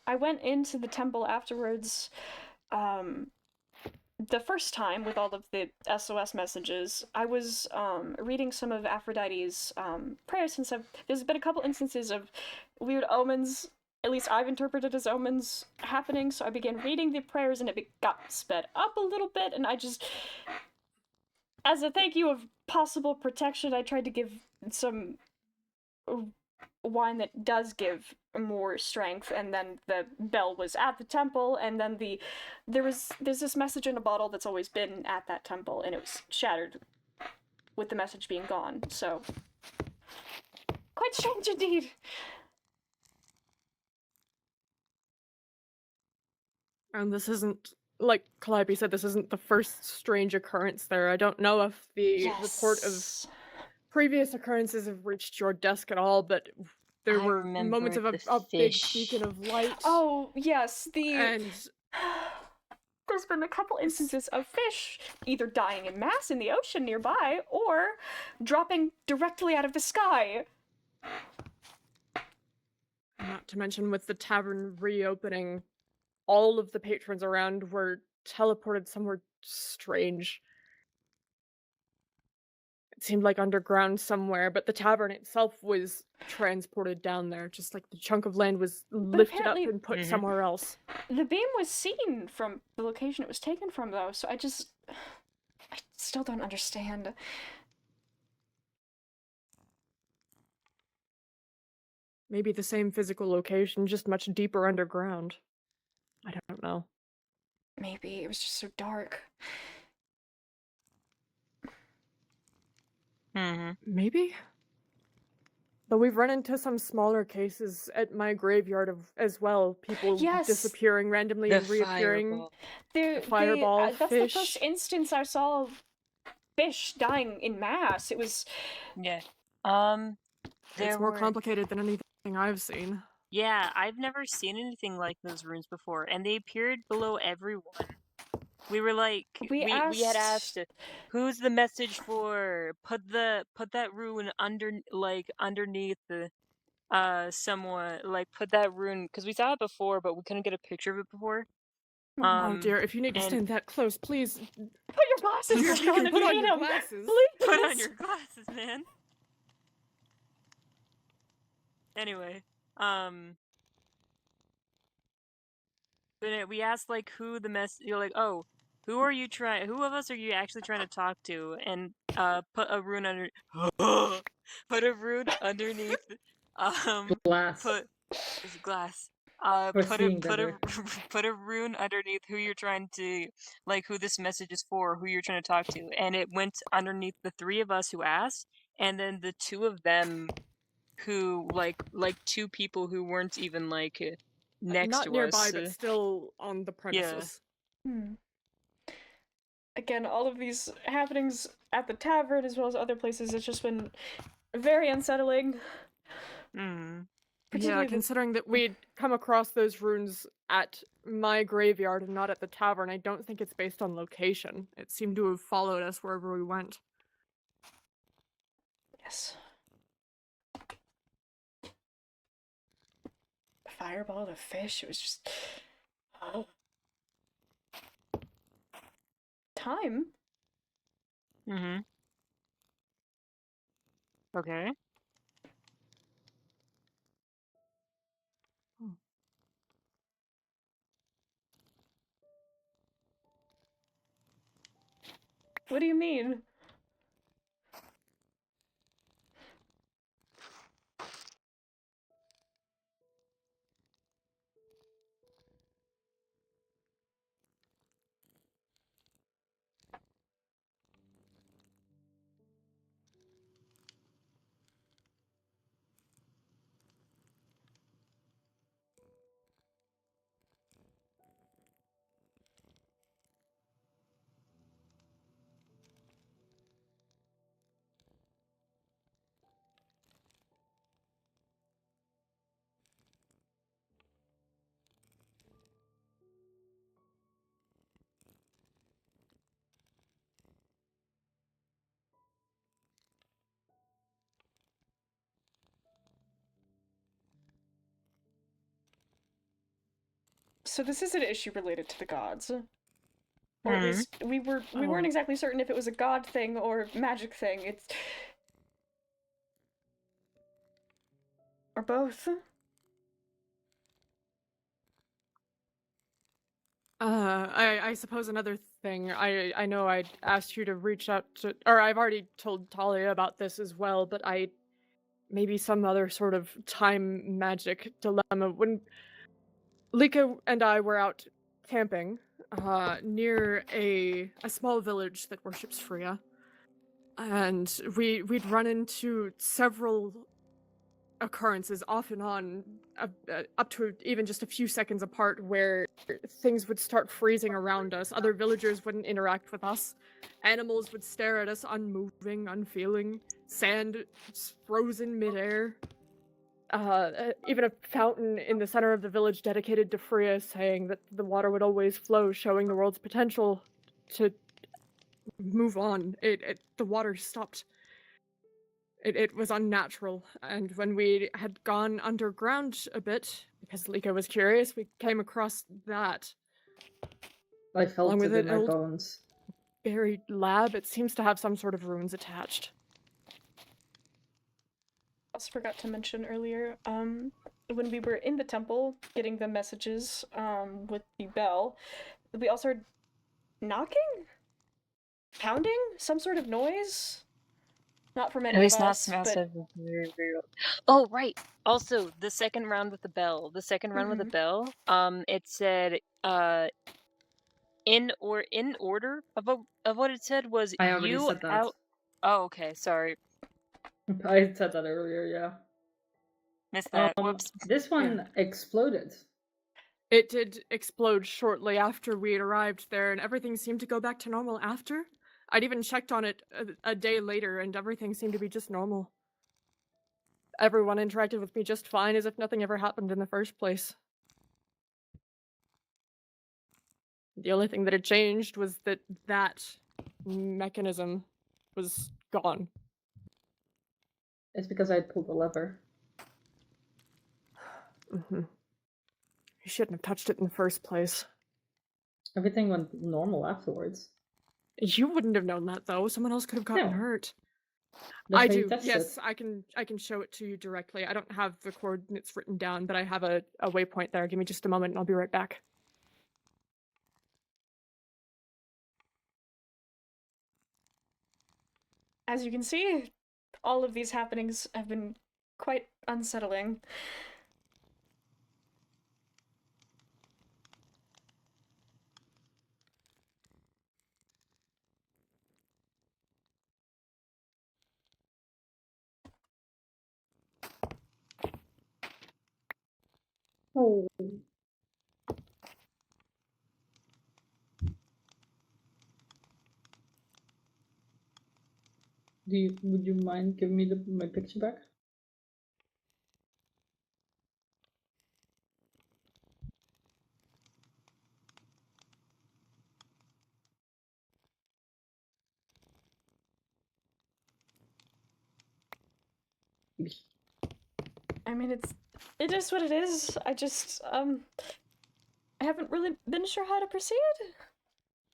[SPEAKER 1] I went into the temple afterwards, the first time with all of the SOS messages. I was reading some of Aphrodite's prayers, since there's been a couple instances of weird omens, at least I've interpreted as omens, happening, so I began reading the prayers and it got sped up a little bit, and I just, as a thank you of possible protection, I tried to give some wine that does give more strength, and then the bell was at the temple, and then there's this message in a bottle that's always been at that temple, and it was shattered with the message being gone, so quite strange indeed.
[SPEAKER 6] And this isn't, like Calliope said, this isn't the first strange occurrence there. I don't know if the report of previous occurrences have reached your desk at all, but there were moments of a big beacon of light.
[SPEAKER 1] Oh, yes, there's been a couple instances of fish either dying in mass in the ocean nearby, or dropping directly out of the sky.
[SPEAKER 6] Not to mention, with the tavern reopening, all of the patrons around were teleported somewhere strange. It seemed like underground somewhere, but the tavern itself was transported down there, just like the chunk of land was lifted up and put somewhere else.
[SPEAKER 1] The beam was seen from the location it was taken from, though, so I still don't understand.
[SPEAKER 6] Maybe the same physical location, just much deeper underground. I don't know.
[SPEAKER 1] Maybe it was just so dark.
[SPEAKER 6] Maybe? But we've run into some smaller cases at my graveyard as well. People disappearing randomly and reappearing.
[SPEAKER 1] Fireball, that's the first instance I saw of fish dying in mass. It was...
[SPEAKER 5] Yeah.
[SPEAKER 6] It's more complicated than anything I've seen.
[SPEAKER 5] Yeah, I've never seen anything like those runes before, and they appeared below everyone. We were like, we had asked, who's the message for? Put that rune underneath the someone, like put that rune, because we saw it before, but we couldn't get a picture of it before.
[SPEAKER 6] Oh dear, if you need to stand that close, please
[SPEAKER 1] put your glasses on.
[SPEAKER 6] Put on your glasses.
[SPEAKER 1] Please.
[SPEAKER 5] Put on your glasses, man. Anyway,
[SPEAKER 9] we asked like who the you're like, oh, who are you trying? Who of us are you actually trying to talk to? And put a rune under. Put a rune underneath.
[SPEAKER 4] Glass.
[SPEAKER 9] Put glass.
[SPEAKER 4] For
[SPEAKER 9] Put
[SPEAKER 4] seeing
[SPEAKER 9] put
[SPEAKER 4] better.
[SPEAKER 9] put a rune underneath who you're trying to, like, who this message is for, who you're trying to talk to, and it went underneath the 3 of us who asked, and then the 2 of them who like 2 people who weren't even like next
[SPEAKER 6] Not
[SPEAKER 9] to
[SPEAKER 6] nearby,
[SPEAKER 9] us.
[SPEAKER 6] but still on the premises.
[SPEAKER 1] Again, all of these happenings at the tavern as well as other places, it's just been very unsettling.
[SPEAKER 9] Mm.
[SPEAKER 6] Yeah, considering that we'd come across those runes at my graveyard and not at the tavern, I don't think it's based on location. It seemed to have followed us wherever we went.
[SPEAKER 1] Yes. Fireball the fish, it was just... Oh. Time?
[SPEAKER 9] Mm-hmm. Okay.
[SPEAKER 1] What do you mean? So this is an issue related to the gods. Or at least we weren't exactly certain if it was a god thing or magic thing. It's or both.
[SPEAKER 6] I suppose another thing, I know I'd asked you to reach out to, or I've already told Talia about this as well, but maybe some other sort of time magic dilemma. When Lika and I were out camping, near a small village that worships Freya, and we'd run into several occurrences off and on, up to even just a few seconds apart, where things would start freezing around us. Other villagers wouldn't interact with us. Animals would stare at us unmoving, unfeeling. Sand frozen midair. Even a fountain in the center of the village dedicated to Freya, saying that the water would always flow, showing the world's potential to move on. The water stopped. It was unnatural, and when we had gone underground a bit, because Lika was curious, we came across that.
[SPEAKER 4] I felt
[SPEAKER 6] Along
[SPEAKER 4] it
[SPEAKER 6] with
[SPEAKER 4] in
[SPEAKER 6] an
[SPEAKER 4] my
[SPEAKER 6] old
[SPEAKER 4] bones.
[SPEAKER 6] buried lab. It seems to have some sort of runes attached.
[SPEAKER 1] Also forgot to mention earlier, when we were in the temple getting the messages, with the bell, we also heard knocking? Pounding? Some sort of noise? Not from any
[SPEAKER 9] At least
[SPEAKER 1] of
[SPEAKER 9] not
[SPEAKER 1] us,
[SPEAKER 9] massive. Oh, right. Also, the second round with the bell. The second round with the bell. It said, in order of what it said was
[SPEAKER 4] I already
[SPEAKER 9] you
[SPEAKER 4] said that.
[SPEAKER 9] out. Oh, okay. Sorry,
[SPEAKER 4] I said that earlier, yeah.
[SPEAKER 9] missed that. Whoops.
[SPEAKER 4] This one exploded.
[SPEAKER 6] It did explode shortly after we had arrived there, and everything seemed to go back to normal after. I'd even checked on it a day later, and everything seemed to be just normal. Everyone interacted with me just fine, as if nothing ever happened in the first place. The only thing that had changed was that mechanism was gone.
[SPEAKER 4] It's because I pulled the lever.
[SPEAKER 6] You shouldn't have touched it in the first place.
[SPEAKER 4] Everything went normal afterwards.
[SPEAKER 6] You wouldn't have known that, though. Someone else could have gotten
[SPEAKER 4] No.
[SPEAKER 6] hurt.
[SPEAKER 4] That's
[SPEAKER 6] I
[SPEAKER 4] how you
[SPEAKER 6] do.
[SPEAKER 4] test
[SPEAKER 6] Yes,
[SPEAKER 4] it.
[SPEAKER 6] I can show it to you directly. I don't have the coordinates written down, but I have a waypoint there. Give me just a moment and I'll be right back.
[SPEAKER 1] as you can see, all of these happenings have been quite unsettling.
[SPEAKER 4] Oh. Would you mind giving me my picture back?
[SPEAKER 1] I mean, it is what it is. I just, I haven't really been sure how to proceed.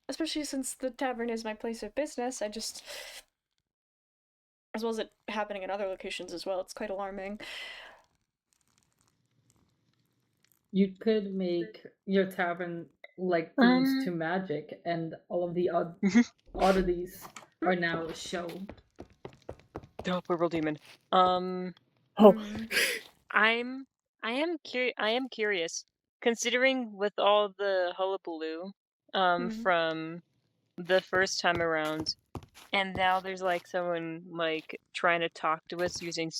[SPEAKER 1] Especially since the tavern is my place of business, I just... As well as it happening in other locations as well, it's quite alarming.
[SPEAKER 4] You could make your tavern like themes to magic, and all of the oddities are now a show.
[SPEAKER 9] Oh, purple demon.
[SPEAKER 6] Oh.
[SPEAKER 9] I am curious, considering with all the hullabaloo, from the first time around, and now there's like someone like trying to talk to us using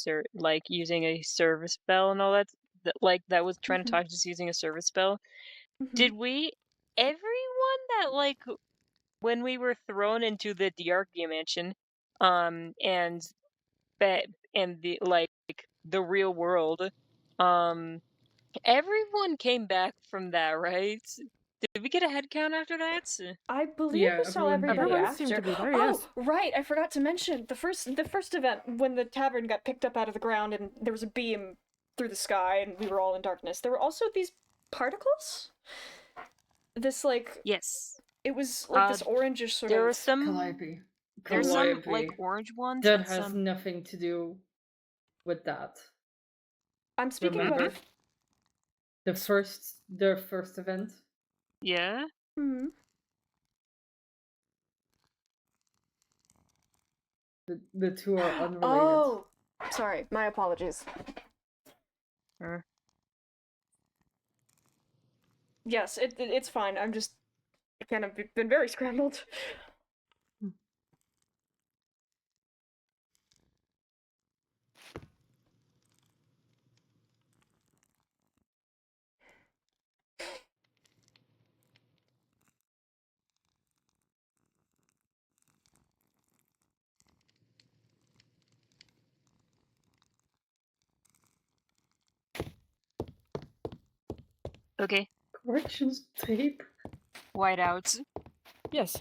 [SPEAKER 9] using a service bell and all that, that was trying to talk to us using a service bell. Did everyone that like when we were thrown into the Diarchia mansion, and the the real world, everyone came back from that, right? Did we get a head count after that?
[SPEAKER 1] I believe we saw everybody
[SPEAKER 6] Everyone
[SPEAKER 1] after.
[SPEAKER 6] seemed to be there,
[SPEAKER 1] Oh,
[SPEAKER 6] yes.
[SPEAKER 1] right, I forgot to mention the first event when the tavern got picked up out of the ground and there was a beam through the sky and we were all in darkness. There were also these particles. This like
[SPEAKER 9] yes,
[SPEAKER 1] it was like this orangish sort of.
[SPEAKER 9] There were some.
[SPEAKER 4] Calliope.
[SPEAKER 9] There's some like
[SPEAKER 4] Calliope.
[SPEAKER 9] orange ones.
[SPEAKER 4] That
[SPEAKER 9] and
[SPEAKER 4] has
[SPEAKER 9] some...
[SPEAKER 4] nothing to do with that.
[SPEAKER 1] I'm speaking
[SPEAKER 4] Remember?
[SPEAKER 1] about
[SPEAKER 4] the first event.
[SPEAKER 9] Yeah.
[SPEAKER 4] The two are unrelated.
[SPEAKER 1] Oh, sorry. My apologies. Yes, it's fine. I'm just kind of been very scrambled.
[SPEAKER 9] Okay.
[SPEAKER 4] Corrections tape.
[SPEAKER 9] Whiteouts.
[SPEAKER 6] Yes.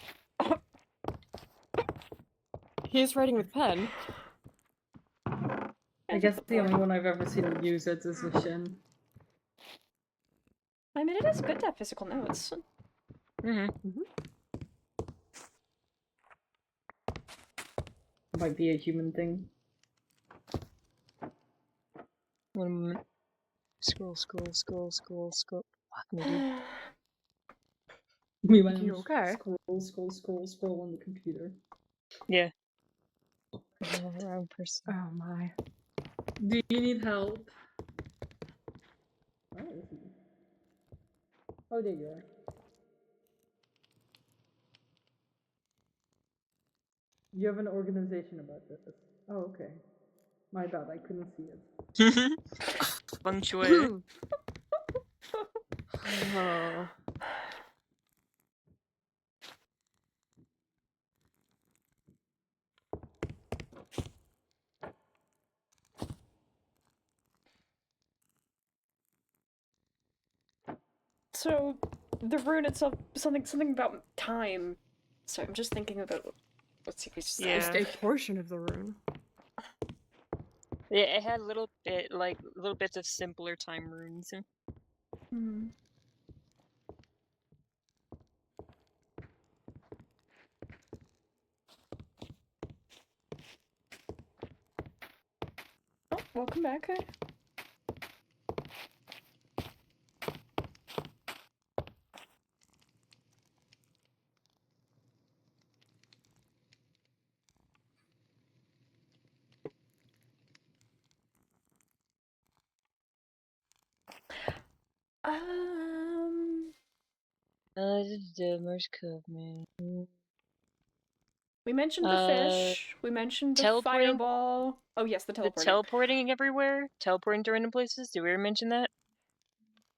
[SPEAKER 6] He's writing with pen.
[SPEAKER 4] I guess the only one I've ever seen use it is a Shin.
[SPEAKER 1] I mean, it is good to have physical notes.
[SPEAKER 4] Might be a human thing.
[SPEAKER 9] 1 moment. Scroll. Fuck me, dude.
[SPEAKER 4] We went
[SPEAKER 6] You okay?
[SPEAKER 4] scroll on the computer.
[SPEAKER 9] Yeah. Wrong person.
[SPEAKER 6] Oh my.
[SPEAKER 4] Do you need help? Oh, there you are. You have an organization about this. Oh, okay. My bad, I couldn't see it.
[SPEAKER 9] Feng shui.
[SPEAKER 6] Oh.
[SPEAKER 1] So, the rune itself, something about time. So I'm just thinking about let's see.
[SPEAKER 9] Yeah.
[SPEAKER 6] Just a portion of the rune.
[SPEAKER 9] Yeah, it had little bits of simpler time runes.
[SPEAKER 1] Oh, welcome back.
[SPEAKER 5] Morse code, man.
[SPEAKER 1] We mentioned the fish. We mentioned the
[SPEAKER 5] teleporting-
[SPEAKER 1] fireball. Oh yes, the
[SPEAKER 5] The
[SPEAKER 1] teleporting.
[SPEAKER 5] teleporting everywhere? Teleporting to random places? Did we ever mention that?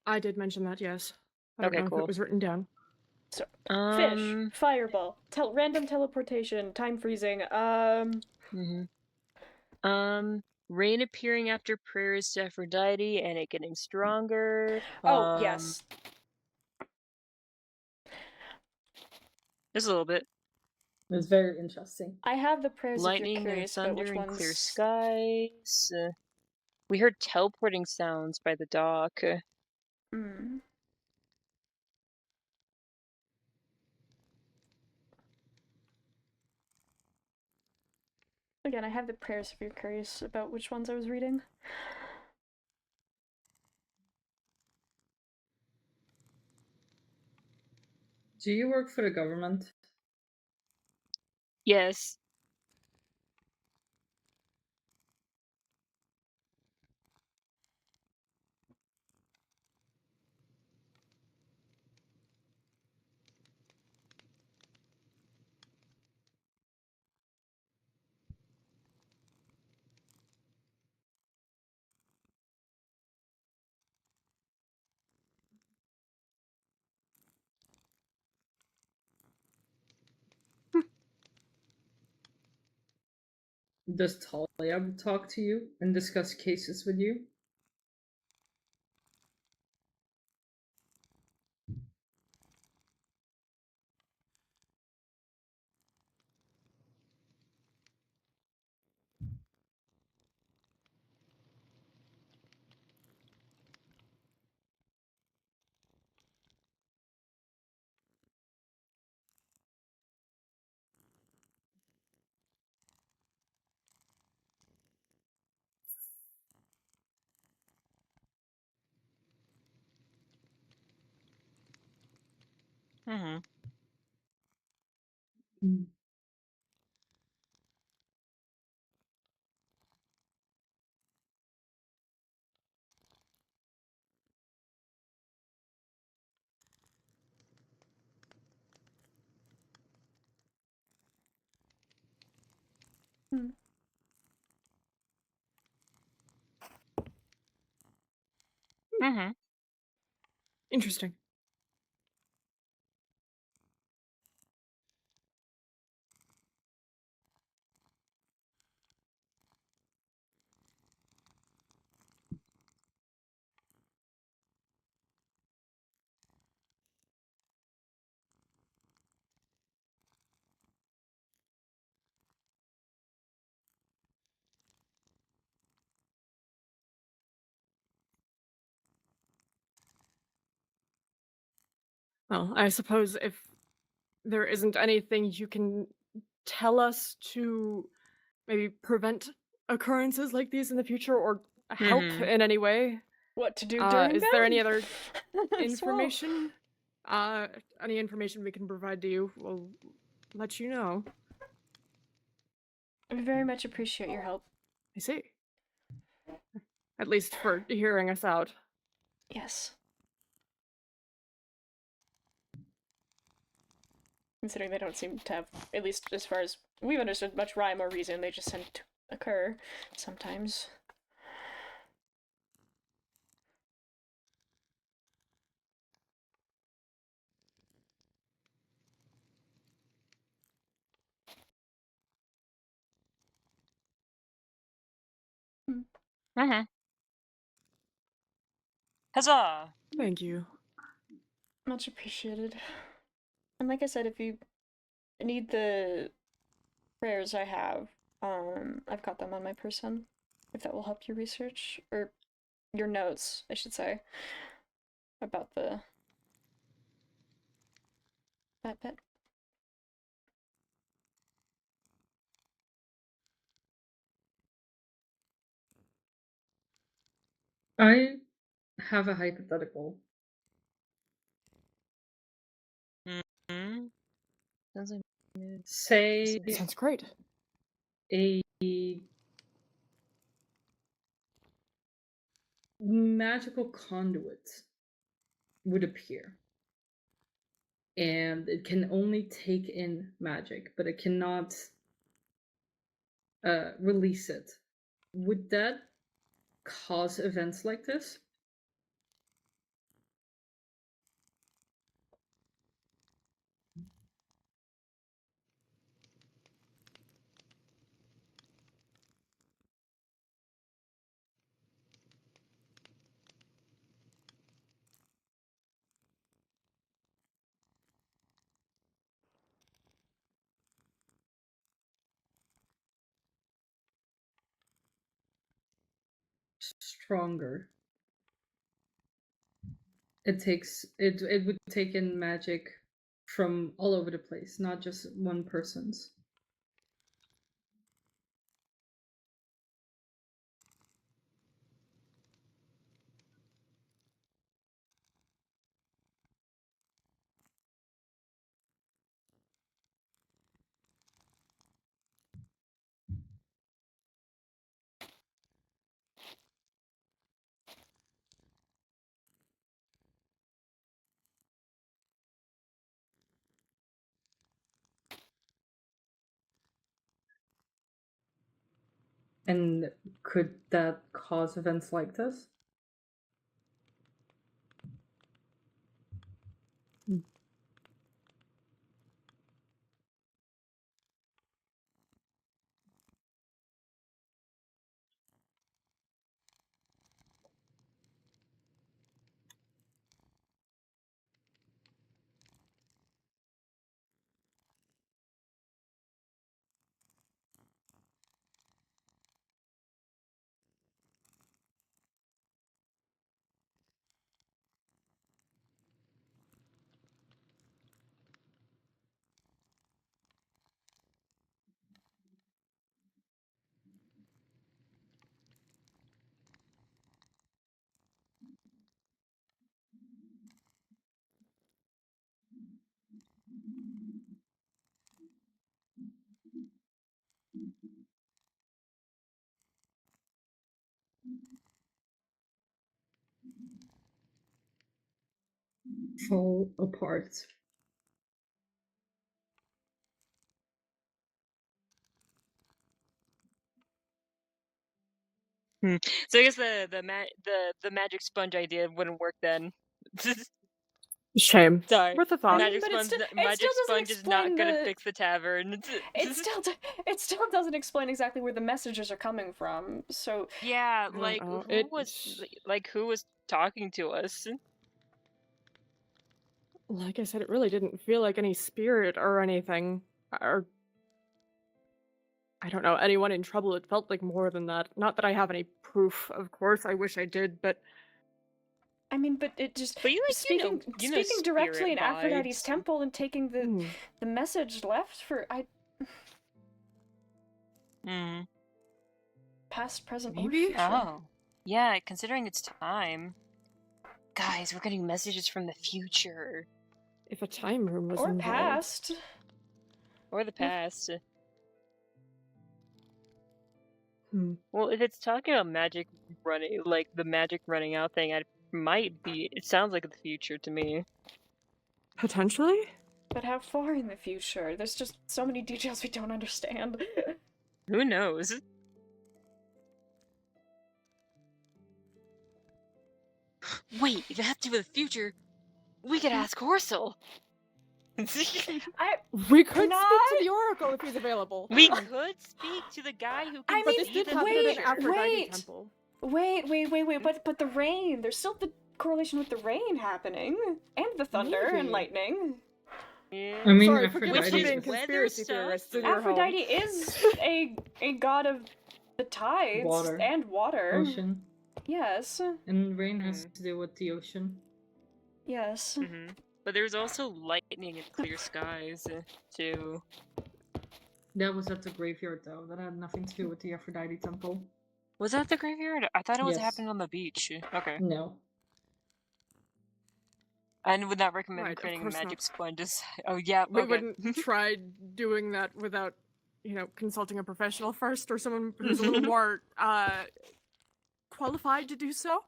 [SPEAKER 6] I did mention that, yes. I don't
[SPEAKER 5] Okay,
[SPEAKER 6] know if
[SPEAKER 5] cool.
[SPEAKER 6] it was written down.
[SPEAKER 1] So, fish, fireball, random teleportation, time freezing.
[SPEAKER 5] Rain appearing after prayers to Aphrodite and it getting stronger.
[SPEAKER 1] Oh yes.
[SPEAKER 5] Just a little bit.
[SPEAKER 4] It's very interesting.
[SPEAKER 1] I have the prayers
[SPEAKER 5] Lightning
[SPEAKER 1] if you're
[SPEAKER 5] and
[SPEAKER 1] curious about which
[SPEAKER 5] thunder and
[SPEAKER 1] ones.
[SPEAKER 5] clear skies. We heard teleporting sounds by the dock.
[SPEAKER 1] Mm. Again, I have the prayers if you're curious about which ones I was reading.
[SPEAKER 4] Do you work for the government?
[SPEAKER 5] Yes.
[SPEAKER 4] Does Talia talk to you and discuss cases with you?
[SPEAKER 5] Mm-hmm.
[SPEAKER 4] Mm.
[SPEAKER 1] Mm.
[SPEAKER 5] Mm-hmm.
[SPEAKER 6] Interesting. Well, I suppose if there isn't anything you can tell us to maybe prevent occurrences like these in the future or help in any way.
[SPEAKER 1] What to do during
[SPEAKER 6] Is there any
[SPEAKER 1] them?
[SPEAKER 6] other
[SPEAKER 1] Well,
[SPEAKER 6] information? Any information we can provide to you, we'll let you know.
[SPEAKER 1] I very much appreciate your help.
[SPEAKER 6] I see. At least for hearing us out.
[SPEAKER 1] Yes. Considering they don't seem to have, at least as far as we've understood, much rhyme or reason, they just tend to occur sometimes.
[SPEAKER 5] Mm-hmm. Huzzah!
[SPEAKER 6] Thank you.
[SPEAKER 1] Much appreciated. And like I said, if you need the prayers I have, I've got them on my person. If that will help your research, or your notes, I should say, about that bit.
[SPEAKER 4] I have a hypothetical.
[SPEAKER 5] Mm-hmm. Sounds like
[SPEAKER 4] Say
[SPEAKER 6] Sounds great.
[SPEAKER 4] a magical conduit would appear. And it can only take in magic, but it cannot release it. Would that cause events like this? Stronger. It would take in magic from all over the place, not just one person's. And could that cause events like this? Fall apart.
[SPEAKER 9] So I guess the magic sponge idea wouldn't work then.
[SPEAKER 6] Shame.
[SPEAKER 9] Sorry.
[SPEAKER 6] Worth a thought.
[SPEAKER 9] Magic
[SPEAKER 1] but
[SPEAKER 9] sponge,
[SPEAKER 1] still
[SPEAKER 9] magic
[SPEAKER 1] doesn't
[SPEAKER 9] sponge is not
[SPEAKER 1] explain
[SPEAKER 9] gonna
[SPEAKER 1] the-
[SPEAKER 9] fix the tavern.
[SPEAKER 1] It still doesn't explain exactly where the messages are coming from. So
[SPEAKER 9] Yeah,
[SPEAKER 6] don't
[SPEAKER 9] like
[SPEAKER 6] know.
[SPEAKER 9] who was talking to us?
[SPEAKER 6] Like I said, it really didn't feel like any spirit or anything. Or I don't know, anyone in trouble. It felt like more than that. Not that I have any proof, of course. I wish I did, but
[SPEAKER 1] I mean, but it just
[SPEAKER 9] But you
[SPEAKER 1] speaking directly
[SPEAKER 9] spirit
[SPEAKER 1] in Aphrodite's
[SPEAKER 9] vibes.
[SPEAKER 1] temple and taking the message left for past, present, or
[SPEAKER 6] Maybe?
[SPEAKER 1] future.
[SPEAKER 9] Oh, yeah. Considering it's time, guys, we're getting messages from the future
[SPEAKER 6] if a time room was
[SPEAKER 1] Or
[SPEAKER 6] involved.
[SPEAKER 1] past.
[SPEAKER 9] or the past.
[SPEAKER 6] Well,
[SPEAKER 9] if it's talking about magic running, like the magic running out thing, it might be. It sounds like the future to me.
[SPEAKER 6] Potentially?
[SPEAKER 1] But how far in the future? There's just so many details we don't understand.
[SPEAKER 9] Who knows? Wait, if it has to do with the future, we could ask Horsel.
[SPEAKER 6] We could speak to the Oracle if he's available.
[SPEAKER 9] We could speak to the guy who can
[SPEAKER 6] but this
[SPEAKER 9] see
[SPEAKER 6] did
[SPEAKER 9] the
[SPEAKER 6] happen at an
[SPEAKER 9] future.
[SPEAKER 6] Aphrodite temple.
[SPEAKER 1] Wait, but the rain. There's still the correlation with the rain happening. And the thunder and
[SPEAKER 6] Maybe.
[SPEAKER 1] lightning.
[SPEAKER 9] Yeah.
[SPEAKER 4] I mean,
[SPEAKER 6] Sorry, forgive us for
[SPEAKER 4] Aphrodite
[SPEAKER 6] being
[SPEAKER 4] is
[SPEAKER 6] conspiracy theorists in your home.
[SPEAKER 1] Aphrodite is a god of the tides
[SPEAKER 4] Water.
[SPEAKER 1] and water.
[SPEAKER 4] ocean,
[SPEAKER 1] Yes.
[SPEAKER 4] and rain has to do with the ocean.
[SPEAKER 1] Yes.
[SPEAKER 9] But there's also lightning and clear skies, too.
[SPEAKER 4] That was at the graveyard, though. That had nothing to do with the Aphrodite temple.
[SPEAKER 9] Was that the graveyard? I thought it was
[SPEAKER 4] Yes.
[SPEAKER 9] happening on the beach. Okay.
[SPEAKER 4] No.
[SPEAKER 9] I would not recommend
[SPEAKER 6] Right, of
[SPEAKER 9] creating a
[SPEAKER 6] course
[SPEAKER 9] magic
[SPEAKER 6] not.
[SPEAKER 9] sponges. Oh, yeah,
[SPEAKER 6] We
[SPEAKER 9] okay.
[SPEAKER 6] wouldn't try doing that without, consulting a professional first, or someone who's a little more qualified to do so.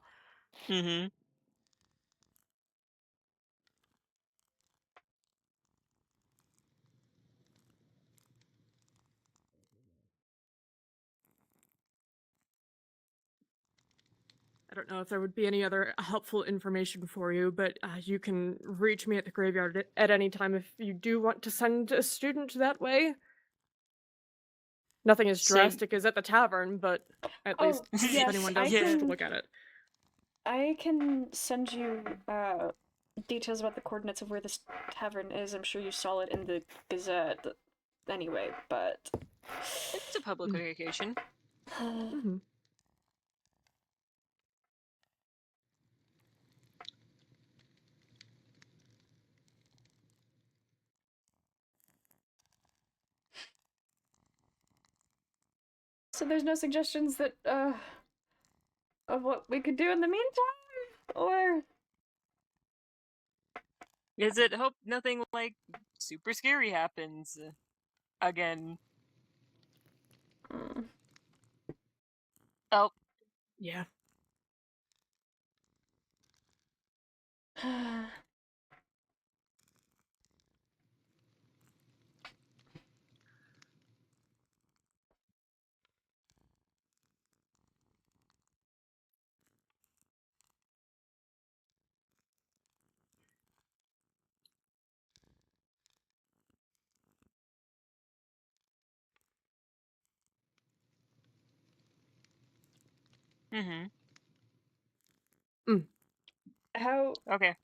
[SPEAKER 6] don't know if there would be any other helpful information for you, but you can reach me at the graveyard at any time if you do want to send a student that way. Nothing as
[SPEAKER 9] So-
[SPEAKER 6] drastic as at the tavern, but at
[SPEAKER 1] Oh,
[SPEAKER 6] least if
[SPEAKER 1] yes,
[SPEAKER 6] anyone
[SPEAKER 1] I
[SPEAKER 6] does wish to
[SPEAKER 1] can-
[SPEAKER 6] look at it.
[SPEAKER 1] I can send you details about the coordinates of where this tavern is. I'm sure you saw it in the Gazette anyway, but
[SPEAKER 9] It's a public location.
[SPEAKER 6] Mm-hmm.
[SPEAKER 1] So there's no suggestions that of what we could do in the meantime, or
[SPEAKER 9] Is it hope nothing like super scary happens again?
[SPEAKER 1] Mm.
[SPEAKER 9] Oh,
[SPEAKER 6] Yeah.
[SPEAKER 9] mm-hmm.
[SPEAKER 1] how
[SPEAKER 9] Okay.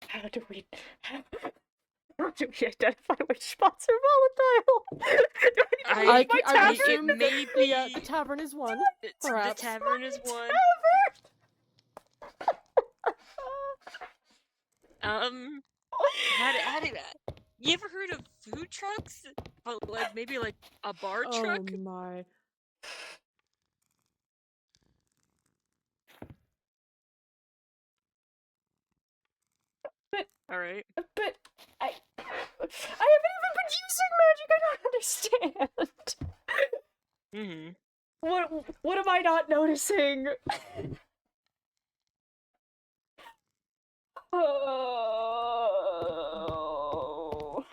[SPEAKER 1] how do we identify which spots are volatile? Do I
[SPEAKER 6] I,
[SPEAKER 1] need to
[SPEAKER 6] c-
[SPEAKER 1] use my
[SPEAKER 6] I would
[SPEAKER 9] it
[SPEAKER 1] tavern?
[SPEAKER 6] assume that
[SPEAKER 9] may
[SPEAKER 6] the
[SPEAKER 9] be-
[SPEAKER 6] tavern is one.
[SPEAKER 9] The
[SPEAKER 6] Perhaps.
[SPEAKER 9] tavern is one. How do you ever heard of food trucks? But like maybe like a bar truck?
[SPEAKER 6] Oh my.
[SPEAKER 9] All right.
[SPEAKER 1] But I haven't even been using magic. I don't understand.
[SPEAKER 9] Mm-hmm.
[SPEAKER 1] What am I not noticing? Oh.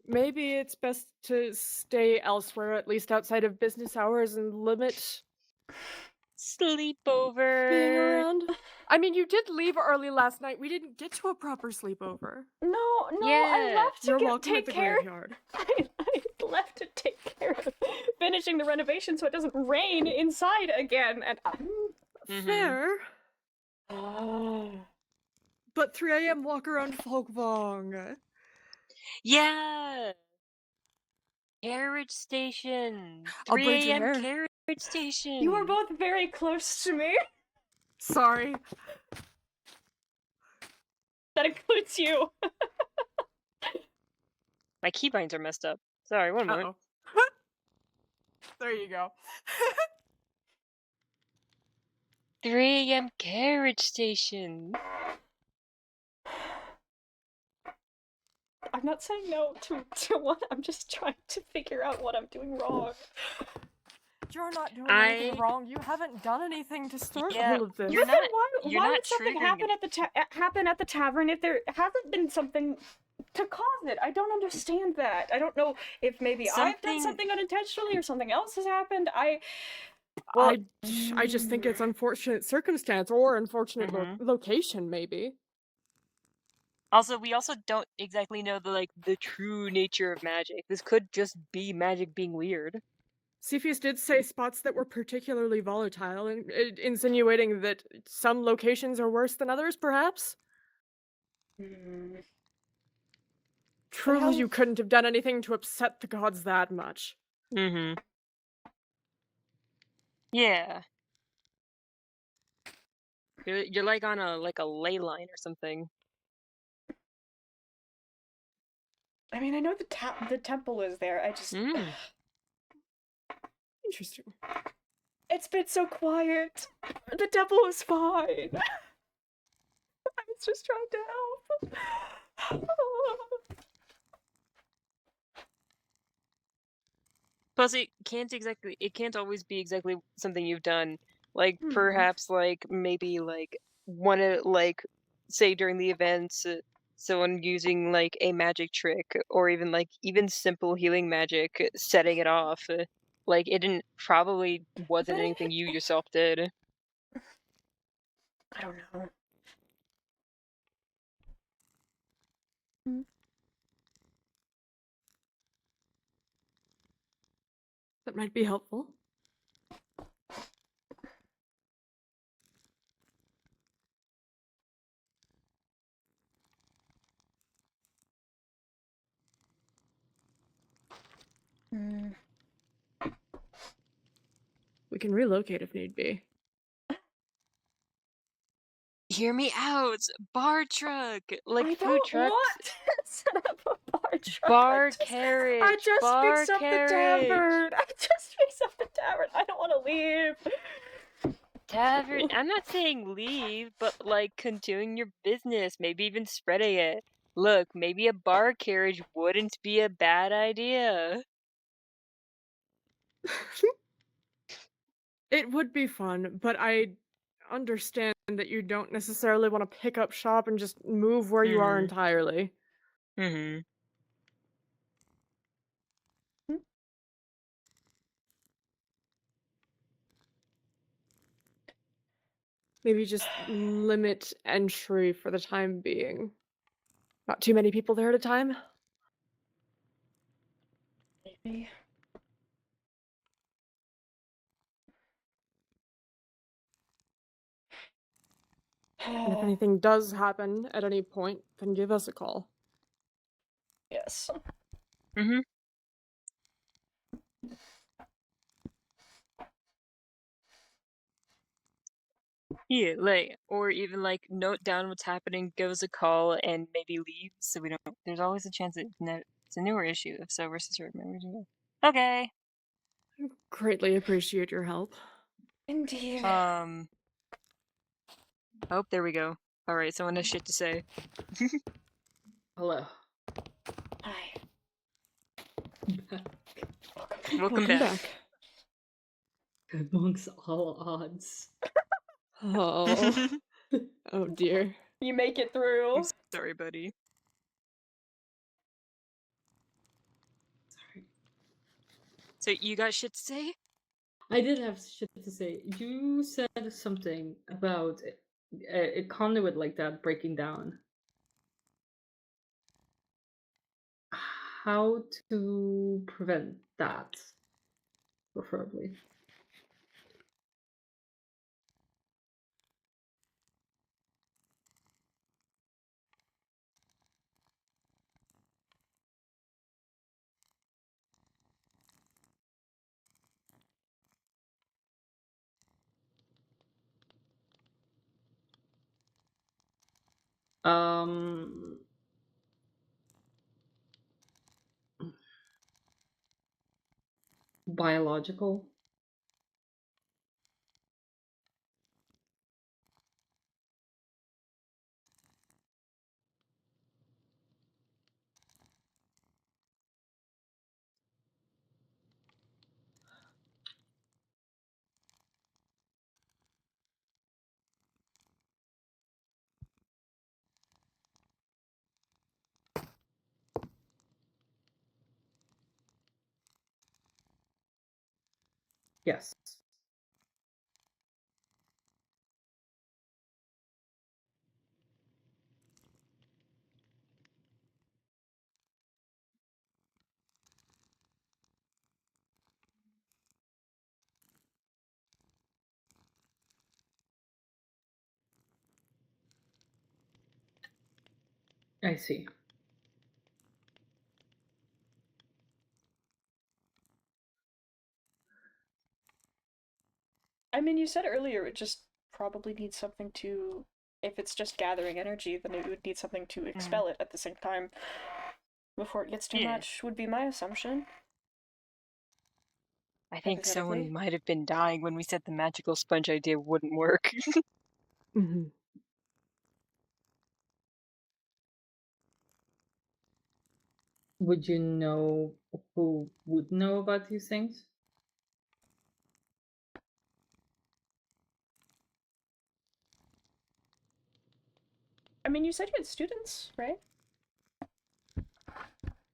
[SPEAKER 6] Maybe it's best to stay elsewhere, at least outside of business hours, and limit
[SPEAKER 9] Sleepover.
[SPEAKER 6] being around. I mean, you did leave early last night. We didn't get to a proper sleepover.
[SPEAKER 1] No, I
[SPEAKER 9] Yeah.
[SPEAKER 1] left to
[SPEAKER 6] You're welcome
[SPEAKER 1] take
[SPEAKER 6] at the
[SPEAKER 1] care.
[SPEAKER 6] graveyard.
[SPEAKER 1] I left to take care of finishing the renovation so it doesn't rain inside again. And
[SPEAKER 9] Mhm.
[SPEAKER 6] Fair.
[SPEAKER 1] oh.
[SPEAKER 6] But 3 a.m. walk around Folkvong.
[SPEAKER 9] Yeah. Carriage station.
[SPEAKER 6] I'll
[SPEAKER 9] 3
[SPEAKER 6] braid your
[SPEAKER 9] a.m.
[SPEAKER 6] hair.
[SPEAKER 9] carriage station.
[SPEAKER 1] You are both very close to me.
[SPEAKER 6] Sorry.
[SPEAKER 1] That includes you.
[SPEAKER 9] My keybinds are messed up. Sorry, one moment.
[SPEAKER 6] Uh-oh. There you go.
[SPEAKER 9] 3 a.m. carriage station.
[SPEAKER 1] I'm not saying no to one. I'm just trying to figure out what I'm doing wrong.
[SPEAKER 6] You're not doing
[SPEAKER 9] I-
[SPEAKER 6] anything wrong. You haven't done anything to start
[SPEAKER 9] Yeah,
[SPEAKER 6] all of this.
[SPEAKER 9] you're
[SPEAKER 1] Listen,
[SPEAKER 9] not-
[SPEAKER 1] why
[SPEAKER 9] not
[SPEAKER 1] would something
[SPEAKER 9] triggering
[SPEAKER 1] happen at the tavern if there hasn't been something to cause it? I don't understand that. I don't know if maybe I've done
[SPEAKER 9] Something-
[SPEAKER 1] something unintentionally or something else has happened.
[SPEAKER 6] I just think it's unfortunate circumstance or unfortunate location, maybe.
[SPEAKER 9] Also, we also don't exactly know the true nature of magic. This could just be magic being weird.
[SPEAKER 6] Cepheus did say spots that were particularly volatile, insinuating that some locations are worse than others, perhaps? Truly,
[SPEAKER 1] how-
[SPEAKER 6] you couldn't have done anything to upset the gods that much.
[SPEAKER 9] Mm-hmm. Yeah. You're like on a ley line or something.
[SPEAKER 1] I mean, I know the temple is there. I just
[SPEAKER 6] Interesting.
[SPEAKER 1] it's been so quiet. The temple was fine. I was just trying to help.
[SPEAKER 9] Plus, it can't always be exactly something you've done. Like,
[SPEAKER 1] Hmm.
[SPEAKER 9] perhaps, maybe, one of, say during the events, someone using, a magic trick, or even simple healing magic, setting it off. It probably wasn't
[SPEAKER 1] But
[SPEAKER 9] anything you yourself did.
[SPEAKER 1] I don't know. Hmm.
[SPEAKER 6] That might be helpful.
[SPEAKER 1] Hmm.
[SPEAKER 6] We can relocate if need be.
[SPEAKER 9] Hear me out. Bar truck, like
[SPEAKER 1] I
[SPEAKER 9] food
[SPEAKER 1] don't
[SPEAKER 9] trucks.
[SPEAKER 1] want to set up a bar truck.
[SPEAKER 9] Bar
[SPEAKER 1] I
[SPEAKER 9] carriage.
[SPEAKER 1] just
[SPEAKER 9] Bar
[SPEAKER 1] fixed up
[SPEAKER 9] carriage.
[SPEAKER 1] the tavern. I just fixed up the tavern. I don't want to leave.
[SPEAKER 9] Tavern. I'm not saying leave, but like continuing your business, maybe even spreading it. Look, maybe a bar carriage wouldn't be a bad idea.
[SPEAKER 6] It would be fun, but I understand that you don't necessarily want to pick up shop and just move where you are entirely.
[SPEAKER 9] Mm-hmm.
[SPEAKER 6] Maybe just limit entry for the time being. Not too many people there at a time.
[SPEAKER 1] Maybe.
[SPEAKER 6] And if anything does happen at any point, then give us a call.
[SPEAKER 1] Yes.
[SPEAKER 9] Mm-hmm. Yeah, like, or even like note down what's happening, give us a call, and maybe leave, so we don't. There's always a chance that it's a newer issue. If so, versus your members. Okay.
[SPEAKER 6] Greatly appreciate your help.
[SPEAKER 1] Indeed.
[SPEAKER 9] Oh, there we go. All right, someone has shit to say.
[SPEAKER 4] Hello.
[SPEAKER 1] Hi.
[SPEAKER 9] Welcome back.
[SPEAKER 4] Amongst all odds.
[SPEAKER 6] Oh. Oh dear.
[SPEAKER 1] You make it through.
[SPEAKER 9] I'm sorry, buddy.
[SPEAKER 4] Sorry.
[SPEAKER 9] So you got shit to say?
[SPEAKER 4] I did have shit to say. You said something about a conduit like that breaking down. How to prevent that, preferably. Um, biological. Yes. I see.
[SPEAKER 1] I mean, you said earlier it just probably needs something to. If it's just gathering energy, then it would need something to expel it at the same time before it gets too much, would be my assumption.
[SPEAKER 9] I think someone might have been dying when we said the magical sponge idea wouldn't work.
[SPEAKER 6] Mm-hmm.
[SPEAKER 4] Would you know who would know about these things?
[SPEAKER 1] I mean, you said you had students, right?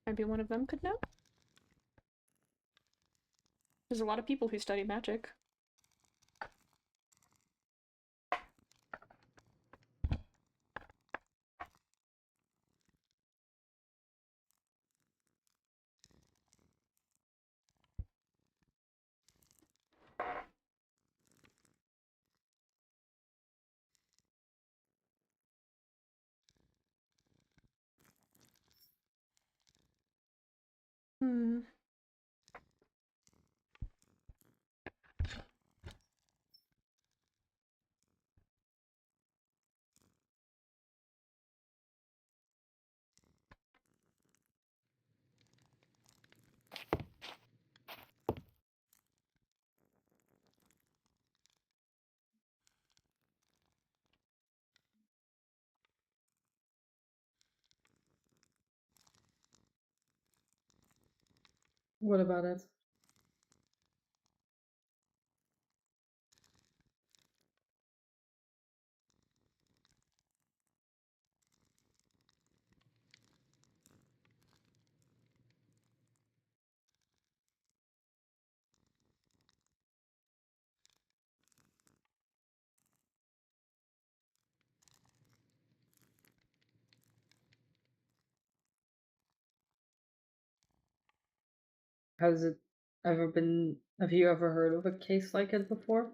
[SPEAKER 1] Maybe one of them could know? There's a lot of people who study magic.
[SPEAKER 4] What about it? Has it ever been? Have you ever heard of a case like it before?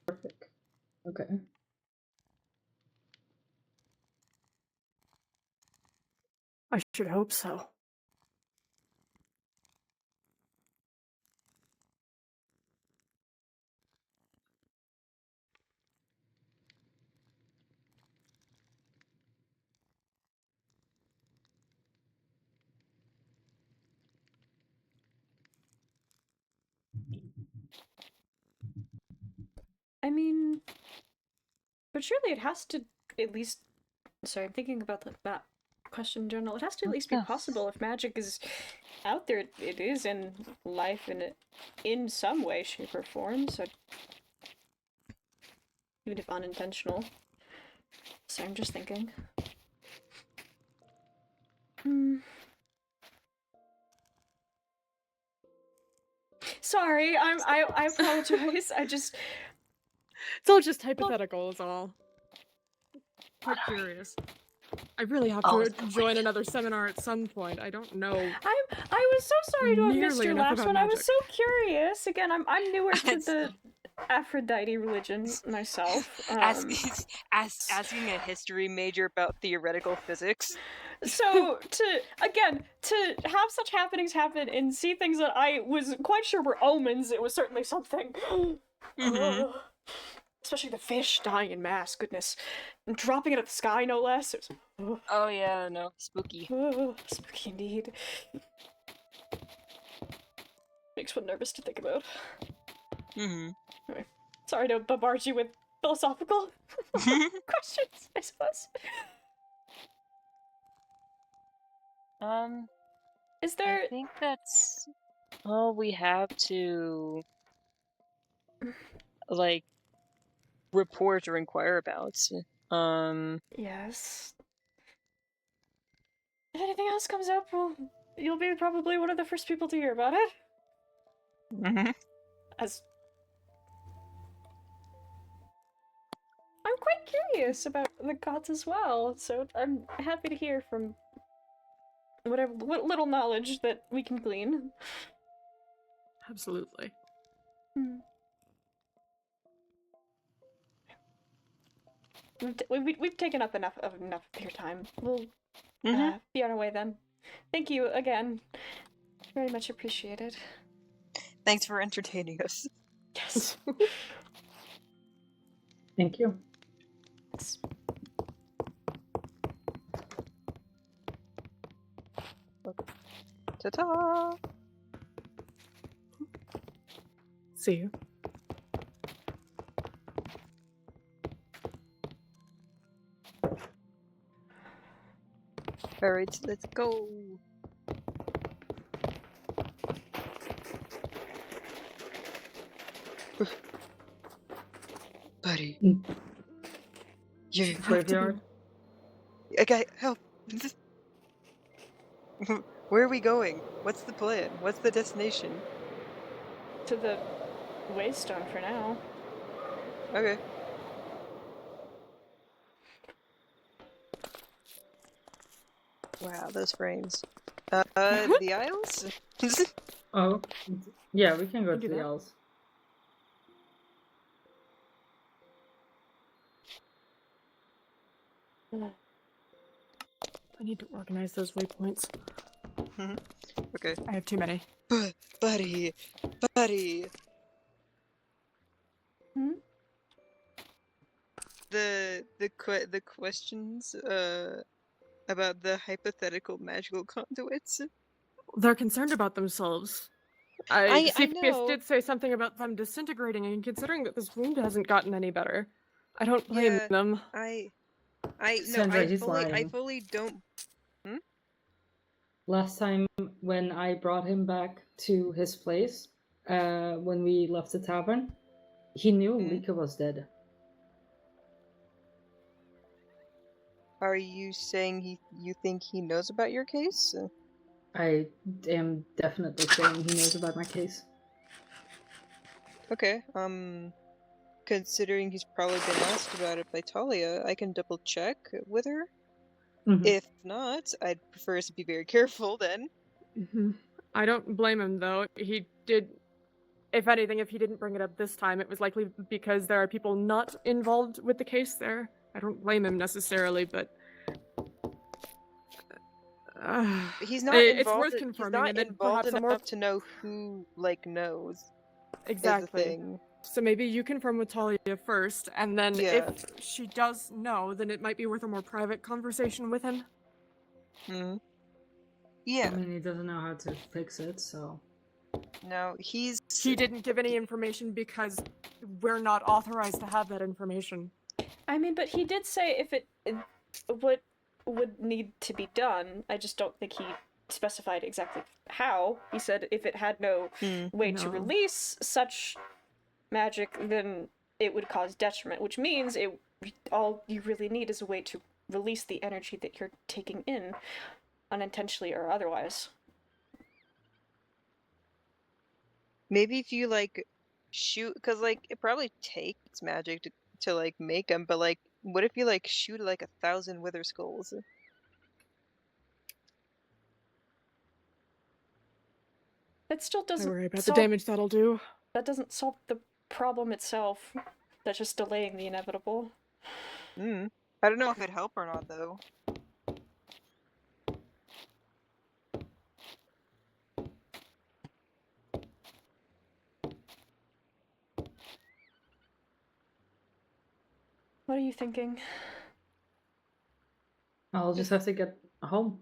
[SPEAKER 4] Terrific. Okay.
[SPEAKER 6] I should hope so.
[SPEAKER 1] I mean, but surely it has to at least. Sorry, I'm thinking about that question in general. It has to at least be possible if magic is out there. It is in life in some way, shape, or form. So even if unintentional. So I'm just thinking. Sorry, I apologize. I just.
[SPEAKER 6] It's all just hypothetical, is all. Quite curious. I really have to join another seminar at some point. I don't know.
[SPEAKER 1] I was so sorry to have missed
[SPEAKER 6] nearly
[SPEAKER 1] your
[SPEAKER 6] enough
[SPEAKER 1] last
[SPEAKER 6] about
[SPEAKER 1] one. I was
[SPEAKER 6] magic.
[SPEAKER 1] so curious. Again, I'm newer to the Aphrodite religion myself.
[SPEAKER 5] Asking a history major about theoretical physics.
[SPEAKER 1] So to have such happenings happen and see things that I was quite sure were omens, it was certainly something. Especially the fish dying in mass, goodness. And dropping it at the sky, no less. It was,
[SPEAKER 5] Oh yeah, no, spooky.
[SPEAKER 1] Spooky indeed. Makes one nervous to think about. Anyway, sorry to bombard you with philosophical questions, I suppose. Is there...
[SPEAKER 5] I think that's all we have to, like, report or inquire about.
[SPEAKER 1] Yes. If anything else comes up, you'll be probably one of the first people to hear about it. As... I'm quite curious about the gods as well, so I'm happy to hear from what little knowledge that we can glean.
[SPEAKER 6] Absolutely.
[SPEAKER 1] We've taken up enough of your time. We'll be on our way then. Thank you again. Very much appreciated.
[SPEAKER 5] Thanks for entertaining us.
[SPEAKER 1] Yes.
[SPEAKER 4] Thank you.
[SPEAKER 1] Yes.
[SPEAKER 5] Ta-ta!
[SPEAKER 6] See you.
[SPEAKER 5] Alright, let's go. Buddy. You
[SPEAKER 4] Graveyard.
[SPEAKER 5] Okay, help. Where are we going? What's the plan? What's the destination?
[SPEAKER 1] To the Waystone for now.
[SPEAKER 5] Okay. Wow, those frames. The Isles?
[SPEAKER 4] Oh, yeah, we can go
[SPEAKER 6] Can
[SPEAKER 4] to
[SPEAKER 6] do
[SPEAKER 4] the
[SPEAKER 6] that.
[SPEAKER 4] Isles.
[SPEAKER 6] I need to organize those waypoints.
[SPEAKER 5] Okay.
[SPEAKER 6] I have too many.
[SPEAKER 5] Buddy!
[SPEAKER 1] Hmm?
[SPEAKER 5] The questions about the hypothetical magical conduits.
[SPEAKER 6] They're concerned about themselves.
[SPEAKER 5] I
[SPEAKER 6] CPS
[SPEAKER 5] know.
[SPEAKER 6] did say something about them disintegrating, and considering that this wound hasn't gotten any better, I don't blame them.
[SPEAKER 4] Sandra,
[SPEAKER 5] I
[SPEAKER 4] he's lying.
[SPEAKER 5] fully don't.
[SPEAKER 4] Last time when I brought him back to his place, when we left the tavern, he knew Lika was dead.
[SPEAKER 5] Are you saying you think he knows about your case?
[SPEAKER 4] I am definitely saying he knows about my case.
[SPEAKER 5] Okay. Considering he's probably been asked about it by Talia, I can double check with her.
[SPEAKER 4] Mhm.
[SPEAKER 5] If not, I'd prefer us to be very careful then.
[SPEAKER 6] I don't blame him, though. He did. If anything, if he didn't bring it up this time, it was likely because there are people not involved with the case there. I don't blame him necessarily, but
[SPEAKER 5] He's not
[SPEAKER 6] it's
[SPEAKER 5] involved.
[SPEAKER 6] worth
[SPEAKER 5] He's
[SPEAKER 6] confirming,
[SPEAKER 5] not
[SPEAKER 6] and then
[SPEAKER 5] involved
[SPEAKER 6] perhaps a
[SPEAKER 5] enough
[SPEAKER 6] more
[SPEAKER 5] to know who knows.
[SPEAKER 6] exactly.
[SPEAKER 5] Is the thing.
[SPEAKER 6] So maybe you confirm with Talia first, and then
[SPEAKER 5] Yeah.
[SPEAKER 6] if she does know, then it might be worth a more private conversation with him.
[SPEAKER 5] Yeah.
[SPEAKER 4] I mean, he doesn't know how to fix it, so.
[SPEAKER 5] No,
[SPEAKER 6] He didn't give any information because we're not authorized to have that information.
[SPEAKER 1] I mean, but he did say if what would need to be done. I just don't think he specified exactly how. He said if it had no way to release such magic, then it would cause detriment, which means all you really need is a way to release the energy that you're taking in, unintentionally or otherwise.
[SPEAKER 5] Maybe if you shoot, because it probably takes magic to make them, but what if you shoot 1,000 wither skulls?
[SPEAKER 1] That still doesn't.
[SPEAKER 6] I worry about the damage that'll do.
[SPEAKER 1] That doesn't solve the problem itself. That's just delaying the inevitable.
[SPEAKER 5] I don't know if it'd help or not, though.
[SPEAKER 1] What are you thinking?
[SPEAKER 4] I'll just have to get home.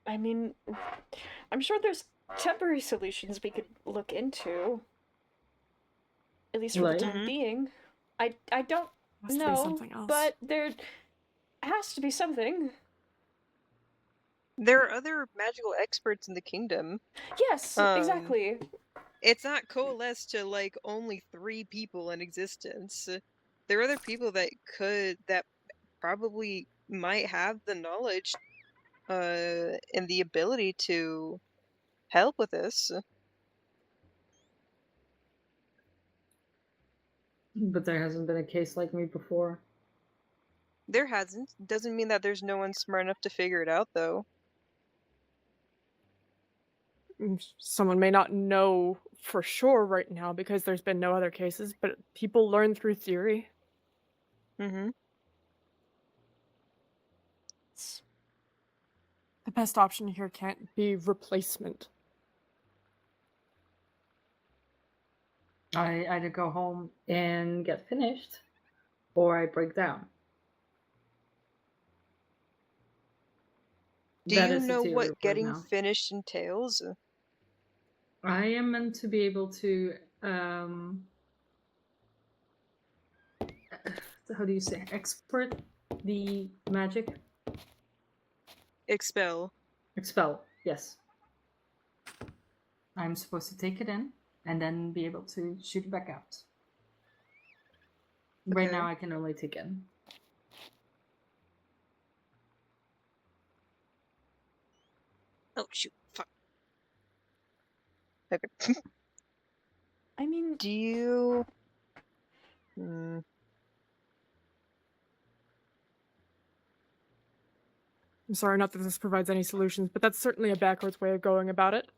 [SPEAKER 1] I mean, I'm sure there's temporary solutions we could look into. At least for the time being. I don't know, but there has to be something.
[SPEAKER 5] There are other magical experts in the kingdom.
[SPEAKER 1] Yes, exactly.
[SPEAKER 5] It's not coalesced to only 3 people in existence. There are other people that probably might have the knowledge and the ability to help with this.
[SPEAKER 4] But there hasn't been a case like me before.
[SPEAKER 5] There hasn't. Doesn't mean that there's no one smart enough to figure it out, though.
[SPEAKER 6] Someone may not know for sure right now because there's been no other cases, but people learn through theory.
[SPEAKER 5] Mm-hmm.
[SPEAKER 6] The best option here can't be replacement.
[SPEAKER 4] I either go home and get finished, or I break down.
[SPEAKER 5] Do
[SPEAKER 4] That
[SPEAKER 5] you
[SPEAKER 4] is the
[SPEAKER 5] know
[SPEAKER 4] theory
[SPEAKER 5] what
[SPEAKER 4] right
[SPEAKER 5] getting
[SPEAKER 4] now.
[SPEAKER 5] finished entails?
[SPEAKER 4] I am meant to be able to, how do you say, export the magic?
[SPEAKER 5] Expel.
[SPEAKER 4] Expel, yes. I'm supposed to take it in and then be able to shoot it back out. Right
[SPEAKER 5] Okay.
[SPEAKER 4] now I can only take in.
[SPEAKER 5] Oh shoot! Fuck. Okay.
[SPEAKER 1] I mean,
[SPEAKER 5] Do you? Hmm.
[SPEAKER 6] I'm sorry, not that this provides any solutions, but that's certainly a backwards way of going about it.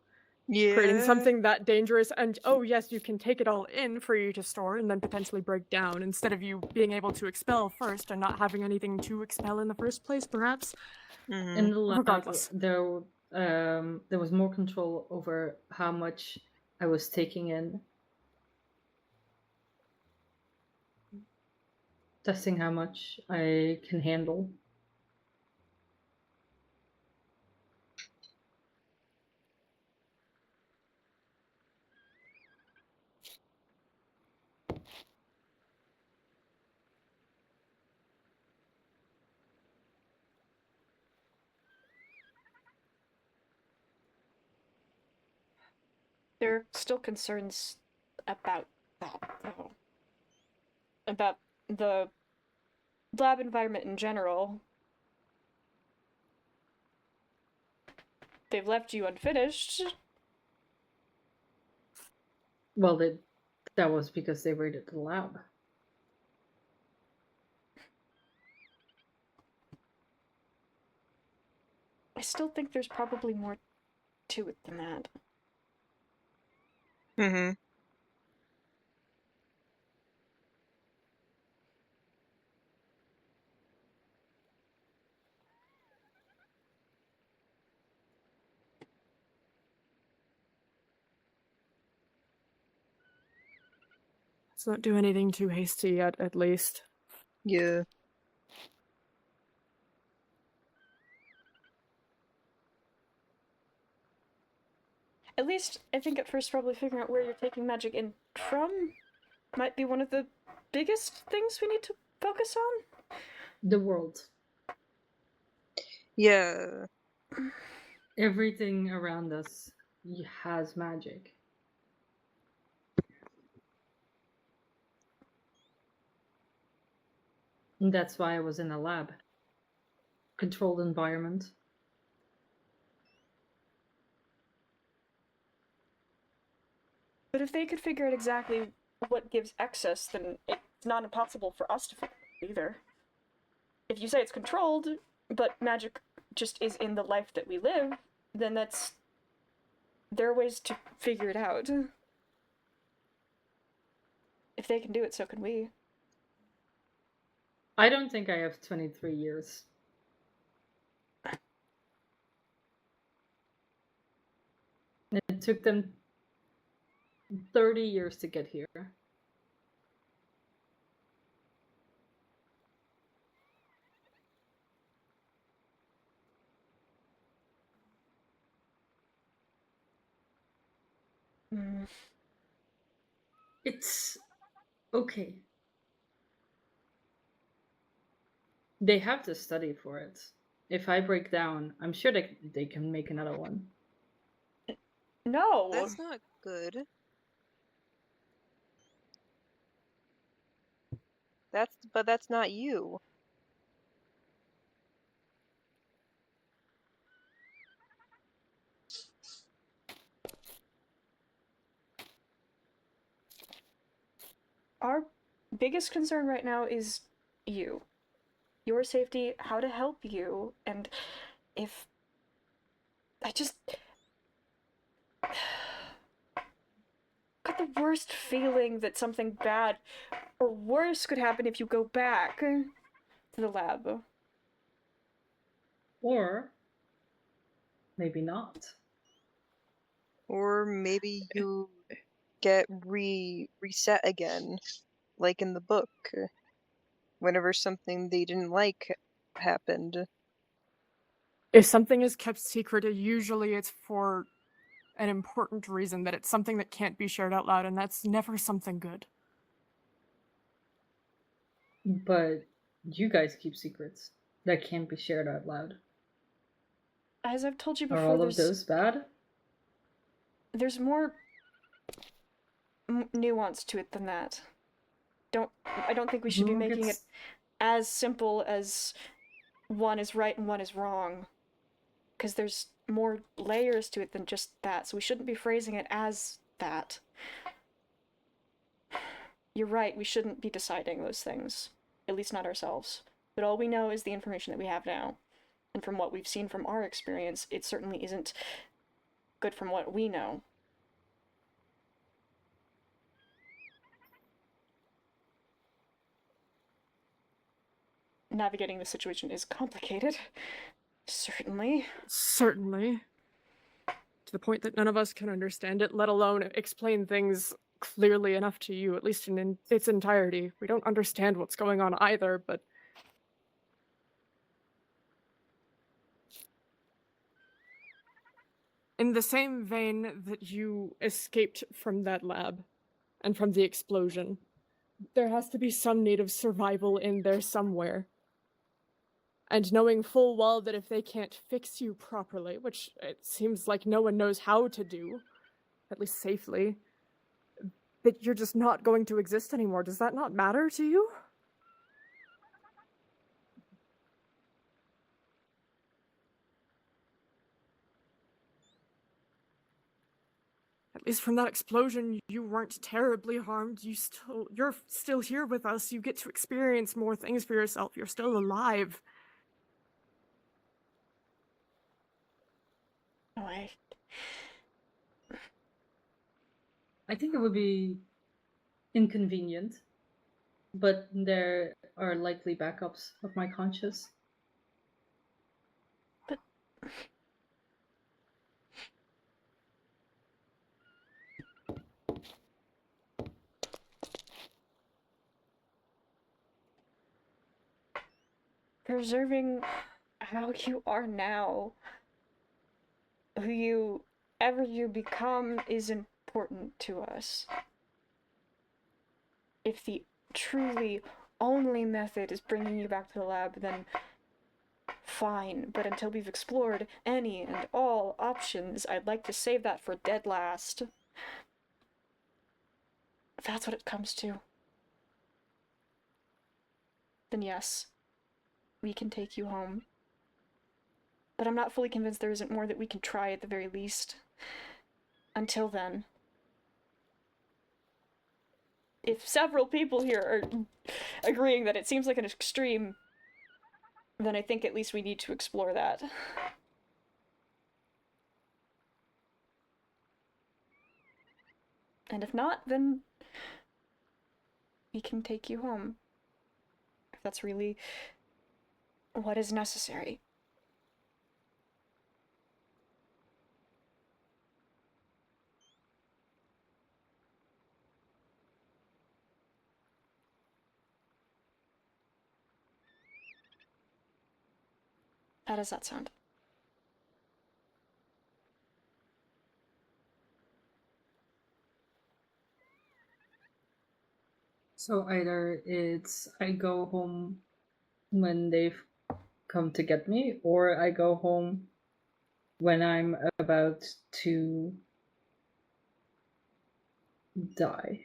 [SPEAKER 6] Creating
[SPEAKER 5] Yeah.
[SPEAKER 6] something that dangerous and, oh yes, you can take it all in for you to store and then potentially break down, instead of you being able to expel first and not having anything to expel in the first place, perhaps.
[SPEAKER 5] Mm-hmm.
[SPEAKER 4] In the lab,
[SPEAKER 6] Regardless.
[SPEAKER 4] there was more control over how much I was taking in. Testing how much I can handle.
[SPEAKER 1] there are still concerns about that, though. About the lab environment in general. They've left you unfinished.
[SPEAKER 4] Well, that was because they raided the lab.
[SPEAKER 1] I still think there's probably more to it than that.
[SPEAKER 5] Mm-hmm.
[SPEAKER 6] Let's not do anything too hasty yet, at least.
[SPEAKER 5] Yeah.
[SPEAKER 1] At least, I think at first probably figuring out where you're taking magic in from might be one of the biggest things we need to focus on.
[SPEAKER 4] The world.
[SPEAKER 5] Yeah.
[SPEAKER 4] Everything around us has magic. And that's why I was in a lab. Controlled environment.
[SPEAKER 1] But if they could figure out exactly what gives access, then it's not impossible for us to figure it out either. If you say it's controlled, but magic just is in the life that we live, then there are ways to figure it out. If they can do it, so can we.
[SPEAKER 4] I don't think I have 23 years. It took them 30 years to get here. It's okay. They have to study for it. If I break down, I'm sure they can make another one.
[SPEAKER 1] No!
[SPEAKER 5] That's not good. But that's not you.
[SPEAKER 1] Our biggest concern right now is you. Your safety, how to help you, and if... I just... got the worst feeling that something bad or worse could happen if you go back to the lab.
[SPEAKER 4] Or maybe not.
[SPEAKER 5] Or maybe you get reset again, like in the book, whenever something they didn't like happened.
[SPEAKER 6] If something is kept secret, usually it's for an important reason, that it's something that can't be shared out loud, and that's never something good.
[SPEAKER 4] But you guys keep secrets that can't be shared out loud.
[SPEAKER 1] As I've told you
[SPEAKER 4] Are
[SPEAKER 1] before,
[SPEAKER 4] all of those bad?
[SPEAKER 1] there's more nuance to it than that. I don't think we should be
[SPEAKER 4] Who
[SPEAKER 1] making
[SPEAKER 4] gets-
[SPEAKER 1] it as simple as one is right and one is wrong. Because there's more layers to it than just that, so we shouldn't be phrasing it as that. You're right, we shouldn't be deciding those things. At least not ourselves. But all we know is the information that we have now. And from what we've seen from our experience, it certainly isn't good from what we know. Navigating the situation is complicated. Certainly.
[SPEAKER 6] Certainly. To the point that none of us can understand it, let alone explain things clearly enough to you, at least in its entirety. We don't understand what's going on either, but... In the same vein that you escaped from that lab, and from the explosion, there has to be some need of survival in there somewhere. And knowing full well that if they can't fix you properly, which it seems like no one knows how to do, at least safely, that you're just not going to exist anymore. Does that not matter to you? At least from that explosion, you weren't terribly harmed. You're still here with us. You get to experience more things for yourself. You're still alive.
[SPEAKER 1] Oh,
[SPEAKER 4] I think it would be inconvenient, but there are likely backups of my conscious.
[SPEAKER 1] But... preserving how you are now, whoever you become, is important to us. If the truly only method is bringing you back to the lab, then fine. But until we've explored any and all options, I'd like to save that for dead last. If that's what it comes to, then yes, we can take you home. But I'm not fully convinced there isn't more that we can try at the very least. Until then. If several people here are agreeing that it seems like an extreme, then I think at least we need to explore that. And if not, then we can take you home. If that's really what is necessary. How does that sound?
[SPEAKER 4] So either it's I go home when they've come to get me, or I go home when I'm about to die.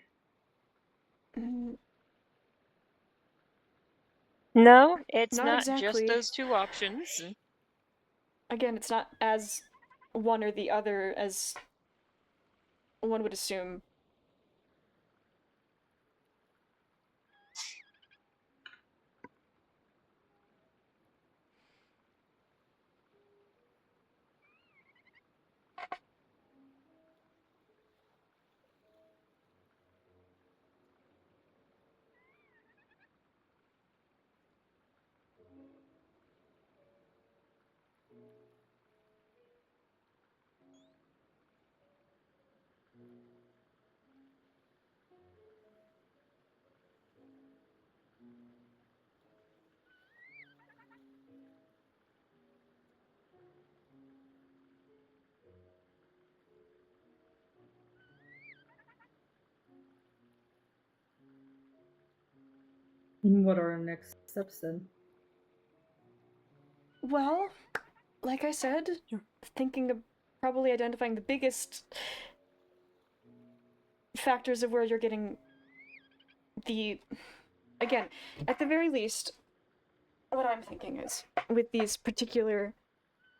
[SPEAKER 5] No, it's
[SPEAKER 1] Not
[SPEAKER 5] not
[SPEAKER 1] exactly.
[SPEAKER 5] just those two options.
[SPEAKER 1] Again, it's not as one or the other as one would assume.
[SPEAKER 4] What are our next steps then?
[SPEAKER 1] Well, like I said, thinking of probably identifying the biggest factors of where you're getting the... Again, at the very least, what I'm thinking is, with these particular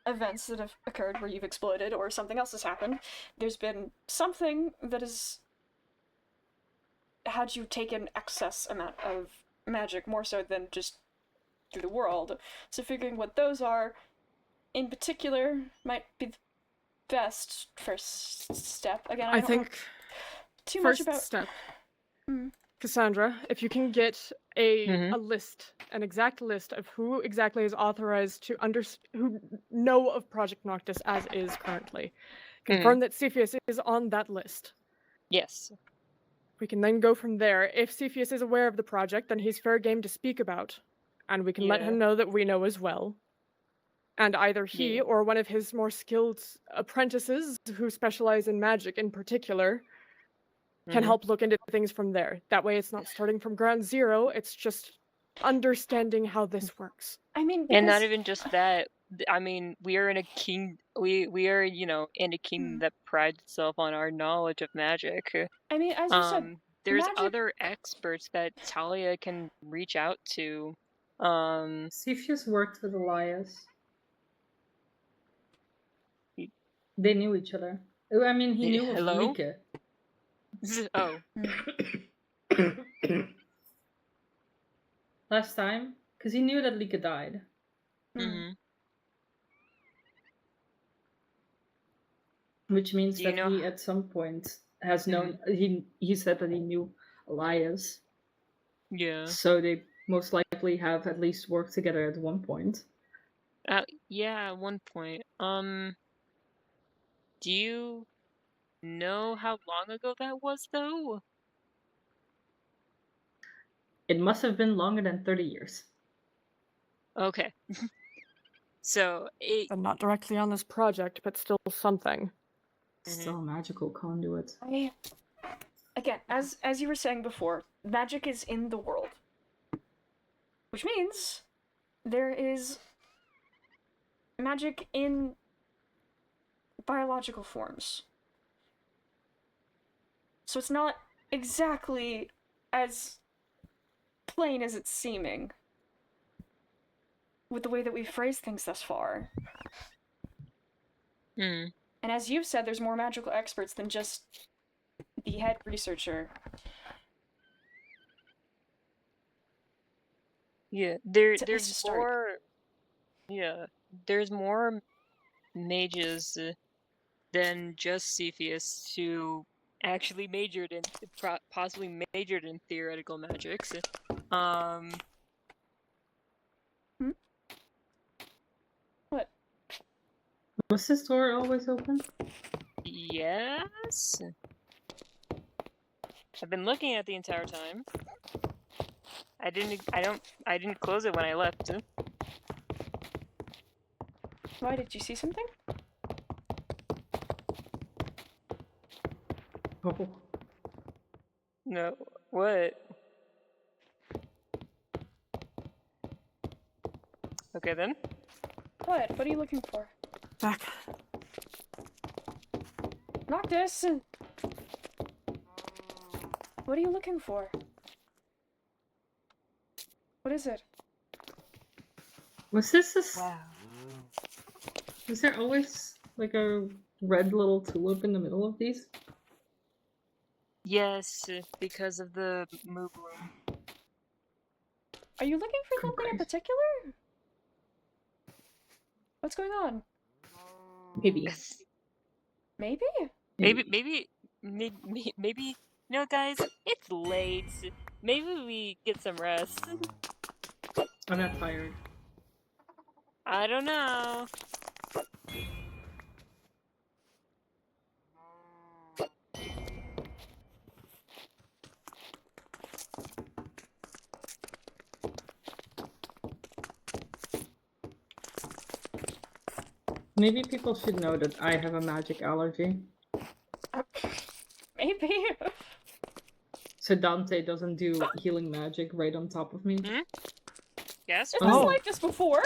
[SPEAKER 1] events that have occurred where you've exploded or something else has happened, there's been something that has had you take an excess amount of magic, more so than just through the world. So figuring what those are, in particular, might be the best first step. Again, I don't know
[SPEAKER 6] think
[SPEAKER 1] too much
[SPEAKER 6] first
[SPEAKER 1] about...
[SPEAKER 6] step,
[SPEAKER 1] Mm.
[SPEAKER 6] Cassandra, if you can get a list, an exact list of who exactly is authorized to who know of Project Noctis as is currently. Confirm that Cepheus is on that list.
[SPEAKER 9] Yes.
[SPEAKER 6] We can then go from there. If Cepheus is aware of the project, then he's fair game to speak about. And we can let him know that we know as well. And either he or one of his more skilled apprentices who specialize in magic in particular can help look into things from there. That way it's not starting from ground zero, it's just understanding how this works.
[SPEAKER 1] I mean,
[SPEAKER 9] And not even just that. I mean, we are in a we are, you know, in a kingdom that prides itself on our knowledge of magic.
[SPEAKER 1] I mean, as you said,
[SPEAKER 9] there's
[SPEAKER 1] magic...
[SPEAKER 9] other experts that Talia can reach out to.
[SPEAKER 4] Cepheus worked with Elias. They knew each other. I mean, he knew of Lieke.
[SPEAKER 9] Oh.
[SPEAKER 4] Last time, because he knew that Lieke died. Which means that he, at some point, has known. He said that he knew Elias.
[SPEAKER 9] Yeah.
[SPEAKER 4] So they most likely have at least worked together at one point.
[SPEAKER 9] Yeah, at one point. Do you know how long ago that was, though?
[SPEAKER 4] It must have been longer than 30 years.
[SPEAKER 9] Okay. So
[SPEAKER 6] I'm not directly on this project, but still something.
[SPEAKER 4] Still a magical conduit.
[SPEAKER 1] Again, as you were saying before, magic is in the world. Which means there is magic in biological forms. So it's not exactly as plain as it's seeming with the way that we've phrased things thus far. And as you've said, there's more magical experts than just the head researcher.
[SPEAKER 9] Yeah, there's more. Yeah, there's more mages than just Cepheus who actually majored in, possibly majored in theoretical magics.
[SPEAKER 1] What?
[SPEAKER 4] Was this door always open?
[SPEAKER 9] Yes. I've been looking at it the entire time. I didn't close it when I left.
[SPEAKER 1] Why, did you see something?
[SPEAKER 4] Oh.
[SPEAKER 9] No. What? Okay then.
[SPEAKER 1] What? What are you looking for?
[SPEAKER 6] Back.
[SPEAKER 1] Noctis! What are you looking for? What is it?
[SPEAKER 4] Was this
[SPEAKER 1] Wow.
[SPEAKER 4] Was there always like a red little tulip in the middle of these?
[SPEAKER 9] Yes, because of the move room.
[SPEAKER 1] Are you looking for something in particular? What's going on?
[SPEAKER 4] Maybe.
[SPEAKER 1] Maybe?
[SPEAKER 9] Maybe. No, guys, it's late. Maybe we get some rest.
[SPEAKER 4] I'm not tired.
[SPEAKER 9] I don't know.
[SPEAKER 4] Maybe people should know that I have a magic allergy.
[SPEAKER 1] Maybe.
[SPEAKER 4] So Dante doesn't do healing magic right on top of me?
[SPEAKER 9] Yes?
[SPEAKER 1] It
[SPEAKER 4] Oh.
[SPEAKER 1] was like this before.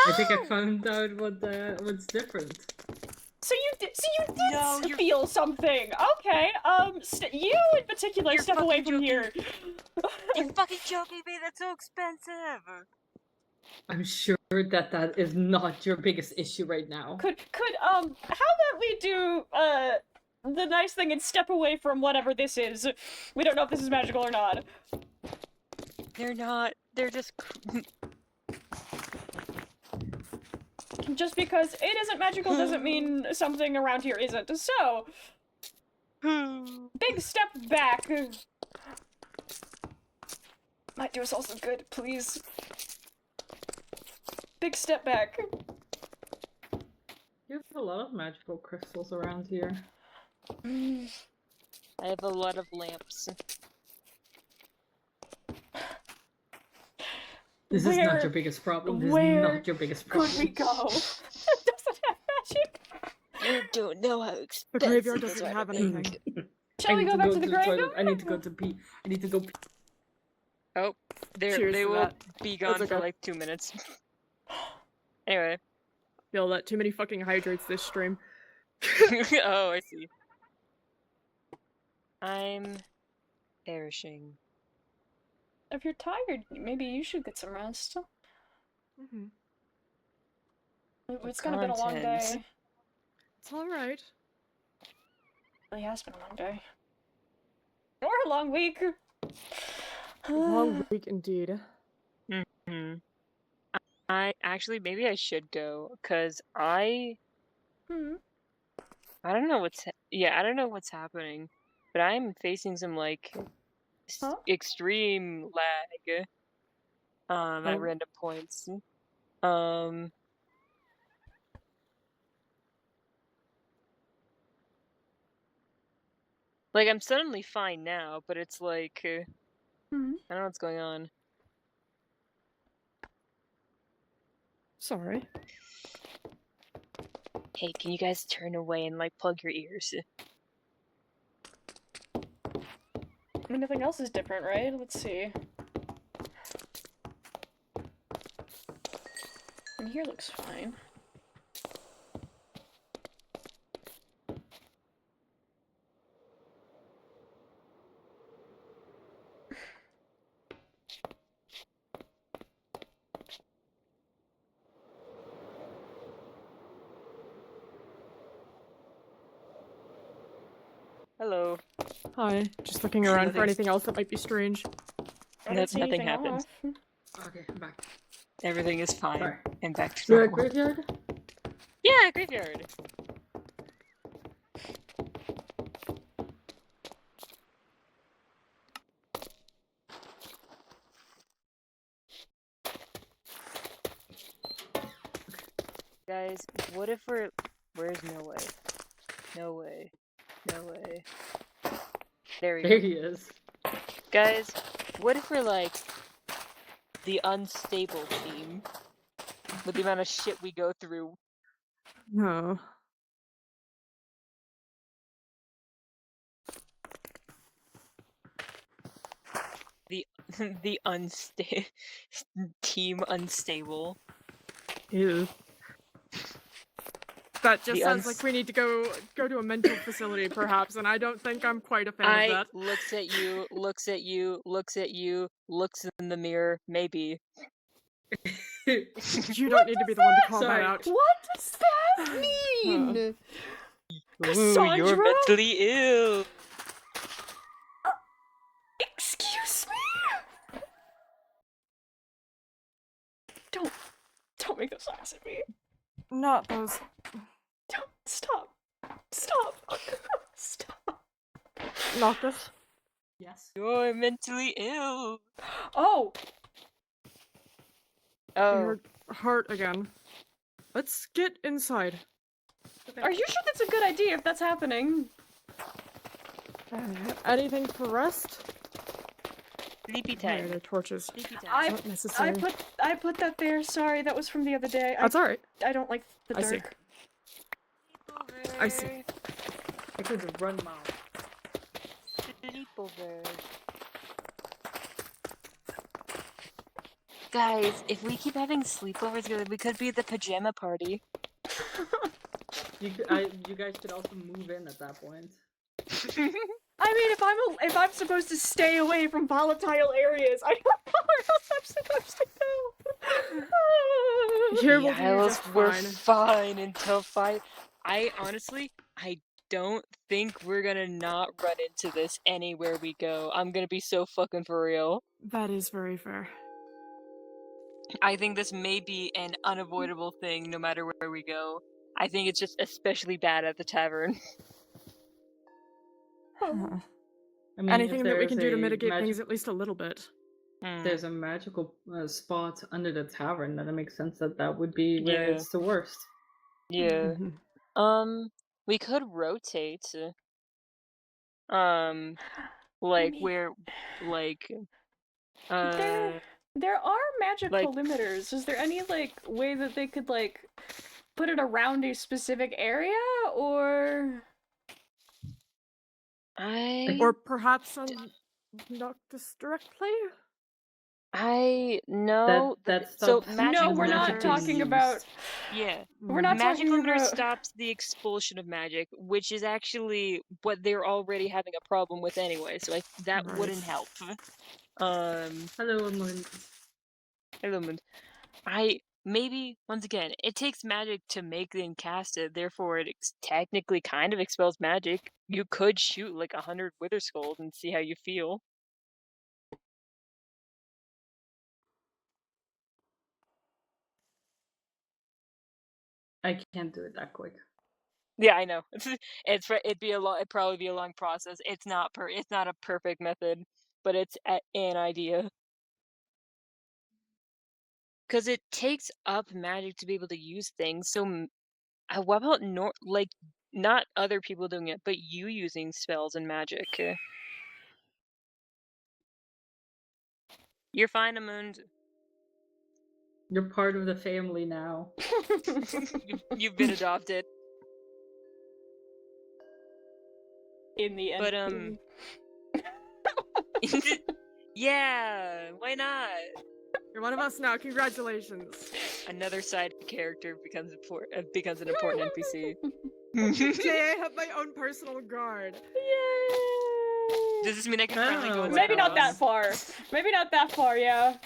[SPEAKER 4] I think I found out what's different.
[SPEAKER 1] So you did
[SPEAKER 9] No, you're-
[SPEAKER 1] feel something. Okay. You in particular,
[SPEAKER 9] You're
[SPEAKER 1] step away
[SPEAKER 9] fucking
[SPEAKER 1] from here.
[SPEAKER 9] You're fucking joking me, that's so expensive!
[SPEAKER 4] I'm sure that is not your biggest issue right now.
[SPEAKER 1] Could how about we do the nice thing and step away from whatever this is. We don't know if this is magical or not.
[SPEAKER 9] They're not, they're just...
[SPEAKER 1] Just because it isn't magical doesn't mean something around here isn't. So, big step back. Might do us all some good, please. Big step back.
[SPEAKER 4] You have a lot of magical crystals around here.
[SPEAKER 9] I have a lot of lamps.
[SPEAKER 4] This is not your biggest problem. This is not your biggest problem.
[SPEAKER 1] Could we go? It doesn't have magic.
[SPEAKER 9] You don't know how expensive
[SPEAKER 6] The graveyard
[SPEAKER 9] this
[SPEAKER 6] doesn't
[SPEAKER 9] ought
[SPEAKER 6] have
[SPEAKER 9] to be.
[SPEAKER 6] anything.
[SPEAKER 1] Shall we go back to the graveyard?
[SPEAKER 4] toilet. I need to go to pee. I need to go pee.
[SPEAKER 9] Oh,
[SPEAKER 6] Cheers
[SPEAKER 9] they
[SPEAKER 6] to
[SPEAKER 9] will
[SPEAKER 6] that.
[SPEAKER 9] be gone
[SPEAKER 6] That's
[SPEAKER 9] for
[SPEAKER 6] okay.
[SPEAKER 9] like 2 minutes. Anyway.
[SPEAKER 6] Feel that too many fucking hydrates this stream.
[SPEAKER 9] Oh, I see. I'm perishing.
[SPEAKER 1] If you're tired, maybe you should get some rest. It's gonna been a long
[SPEAKER 9] Contents.
[SPEAKER 1] day.
[SPEAKER 6] It's alright.
[SPEAKER 1] It really has been a long day. Or a long week.
[SPEAKER 6] Long week indeed.
[SPEAKER 9] I actually, maybe I should go, cause I don't know what's I don't know what's happening, but I'm facing some like extreme lag at random points. Like I'm suddenly fine now, but it's like I don't know what's going on.
[SPEAKER 6] Sorry.
[SPEAKER 9] Hey, can you guys turn away and like plug your ears?
[SPEAKER 1] I mean, nothing else is different, right? Let's see. And here looks fine.
[SPEAKER 9] Hello.
[SPEAKER 6] Hi. Just looking around for anything else that might be strange.
[SPEAKER 1] I don't see
[SPEAKER 9] Nothing
[SPEAKER 1] anything
[SPEAKER 9] happened.
[SPEAKER 1] off.
[SPEAKER 4] Okay, I'm back.
[SPEAKER 9] Everything is fine.
[SPEAKER 4] Sorry.
[SPEAKER 9] And back to
[SPEAKER 4] You're at
[SPEAKER 9] normal.
[SPEAKER 4] graveyard?
[SPEAKER 9] Yeah, graveyard. Guys, what if we're... Where's no way? No way. No way. There we
[SPEAKER 4] There
[SPEAKER 9] go.
[SPEAKER 4] he is.
[SPEAKER 9] Guys, what if we're like the unstable team? With the amount of shit we go through.
[SPEAKER 6] No.
[SPEAKER 9] The team unstable.
[SPEAKER 6] Ew. That just
[SPEAKER 9] The
[SPEAKER 6] sounds like we need to go to a mental facility, perhaps, and I don't think I'm quite a fan of that.
[SPEAKER 9] Looks at you, looks at you, looks at you, looks in the mirror, maybe.
[SPEAKER 6] You don't need to be the one to call that
[SPEAKER 4] Sorry.
[SPEAKER 6] out.
[SPEAKER 1] What does that mean?
[SPEAKER 9] Ooh,
[SPEAKER 1] Cassandra?
[SPEAKER 9] you're mentally ill.
[SPEAKER 1] Excuse me? Don't make those eyes at me.
[SPEAKER 6] Not those.
[SPEAKER 1] Don't stop. Stop. Stop.
[SPEAKER 6] Noctis.
[SPEAKER 4] Yes.
[SPEAKER 9] You're mentally ill.
[SPEAKER 1] Oh,
[SPEAKER 9] Oh,
[SPEAKER 6] Your heart again. Let's get inside.
[SPEAKER 1] are you sure that's a good idea if that's happening?
[SPEAKER 6] Anything for rest?
[SPEAKER 9] sleepy
[SPEAKER 6] There,
[SPEAKER 9] time.
[SPEAKER 6] they're torches.
[SPEAKER 9] Sleepy time.
[SPEAKER 6] Not necessary.
[SPEAKER 1] I put that there. Sorry, that was from the other day.
[SPEAKER 6] That's alright.
[SPEAKER 1] I don't like the
[SPEAKER 6] I see.
[SPEAKER 1] dark.
[SPEAKER 6] I see.
[SPEAKER 4] I could run mouth.
[SPEAKER 9] sleepover. Guys, if we keep having sleepovers together, we could be the pajama party.
[SPEAKER 4] You guys could also move in at that point.
[SPEAKER 6] I mean, if I'm supposed to stay away from volatile areas, I don't know where else I'm supposed to go. Here we'll
[SPEAKER 9] The
[SPEAKER 6] do
[SPEAKER 9] Isles
[SPEAKER 6] just
[SPEAKER 9] were
[SPEAKER 6] fine.
[SPEAKER 9] fine until 5. I don't think we're gonna not run into this anywhere we go. I'm gonna be so fucking for real.
[SPEAKER 6] That is very fair.
[SPEAKER 9] I think this may be an unavoidable thing no matter where we go. I think it's just especially bad at the tavern.
[SPEAKER 4] I mean,
[SPEAKER 6] Anything
[SPEAKER 4] if
[SPEAKER 6] that we
[SPEAKER 4] there's
[SPEAKER 6] can do to
[SPEAKER 4] a
[SPEAKER 6] mitigate
[SPEAKER 4] magic-
[SPEAKER 6] things at least a little bit.
[SPEAKER 4] there's a magical spot under the tavern, then it makes sense that that would be where
[SPEAKER 9] Yeah.
[SPEAKER 4] it's the worst.
[SPEAKER 9] Yeah. We could rotate. Like
[SPEAKER 1] mean,
[SPEAKER 9] where, like,
[SPEAKER 1] There are magical
[SPEAKER 9] like-
[SPEAKER 1] limiters. Is there any like way that they could like put it around a specific area, or
[SPEAKER 6] Or perhaps unlock this directly?
[SPEAKER 9] I know
[SPEAKER 4] That
[SPEAKER 9] so
[SPEAKER 4] stops
[SPEAKER 9] magic
[SPEAKER 1] No, we're not
[SPEAKER 9] limiters-
[SPEAKER 1] talking about.
[SPEAKER 9] Yeah.
[SPEAKER 1] We're not
[SPEAKER 9] Magic
[SPEAKER 1] talking
[SPEAKER 9] limiter
[SPEAKER 1] about.
[SPEAKER 9] stops the expulsion of magic, which is actually what they're already having a problem with anyway, so that
[SPEAKER 6] Right.
[SPEAKER 9] wouldn't help.
[SPEAKER 4] Hello, Amund.
[SPEAKER 9] Element. Maybe, once again, it takes magic to make and cast it, therefore it technically kind of expels magic. You could shoot like 100 Wither Skulls and see how you feel.
[SPEAKER 4] I can't do it that quick.
[SPEAKER 9] Yeah, I know. It'd probably be a long process. It's not a perfect method, but it's an idea. Because it takes up magic to be able to use things. So, what about not other people doing it, but you using spells and magic? You're fine, Amund.
[SPEAKER 4] You're part of the family now.
[SPEAKER 9] You've been adopted.
[SPEAKER 1] In the end.
[SPEAKER 9] But yeah, why not?
[SPEAKER 6] You're one of us now. Congratulations.
[SPEAKER 9] Another side character becomes an important NPC.
[SPEAKER 6] Okay, I have my own personal guard.
[SPEAKER 1] Yay!
[SPEAKER 9] Does this mean I can finally go?
[SPEAKER 4] Oh.
[SPEAKER 9] into
[SPEAKER 1] Maybe not that
[SPEAKER 9] house?
[SPEAKER 1] far. Maybe not that far. Yeah.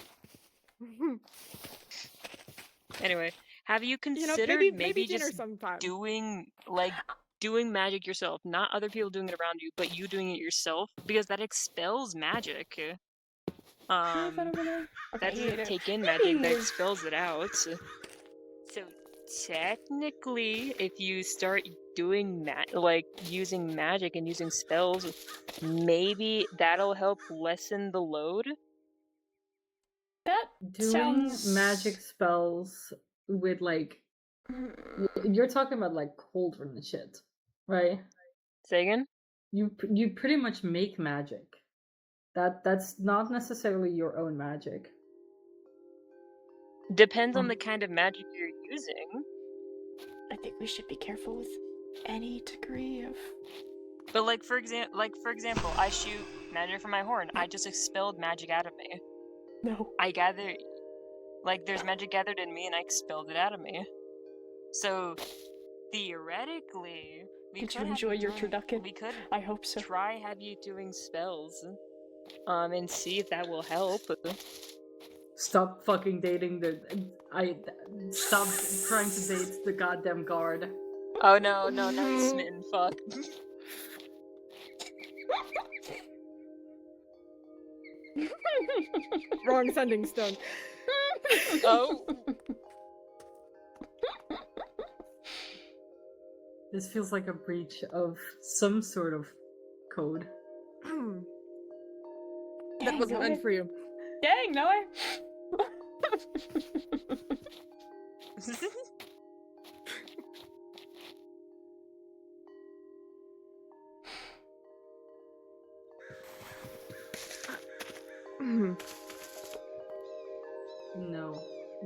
[SPEAKER 9] Anyway, have you
[SPEAKER 6] You know,
[SPEAKER 9] considered
[SPEAKER 6] maybe dinner
[SPEAKER 9] just
[SPEAKER 6] sometime.
[SPEAKER 9] doing magic yourself, not other people doing it around you, but you doing it yourself, because that expels magic.
[SPEAKER 1] Is that over there?
[SPEAKER 9] That
[SPEAKER 1] Okay,
[SPEAKER 9] doesn't take in magic, that expels it out. So technically, if you start doing using magic and using spells, maybe that'll help lessen the load.
[SPEAKER 1] That
[SPEAKER 4] Doing
[SPEAKER 1] sounds
[SPEAKER 4] magic spells with you're talking about like cauldron and shit, right?
[SPEAKER 9] Say again?
[SPEAKER 4] You pretty much make magic. That's not necessarily your own magic.
[SPEAKER 9] Depends on the kind of magic you're using.
[SPEAKER 1] I think we should be careful with any degree of.
[SPEAKER 9] But for example, I shoot magic from my horn. I just expelled magic out of me.
[SPEAKER 1] No.
[SPEAKER 9] There's magic gathered in me, and I expelled it out of me. So theoretically,
[SPEAKER 1] Did you enjoy your turducken?
[SPEAKER 9] We could
[SPEAKER 1] I hope so.
[SPEAKER 9] try have you doing spells, and see if that will help.
[SPEAKER 4] Stop fucking dating stop trying to date the goddamn guard.
[SPEAKER 9] Oh no, now he's smitten. Fuck.
[SPEAKER 6] Wrong sending stone.
[SPEAKER 9] Oh.
[SPEAKER 4] This feels like a breach of some sort of code.
[SPEAKER 6] That wasn't meant for you.
[SPEAKER 1] Dang, no way.
[SPEAKER 4] No,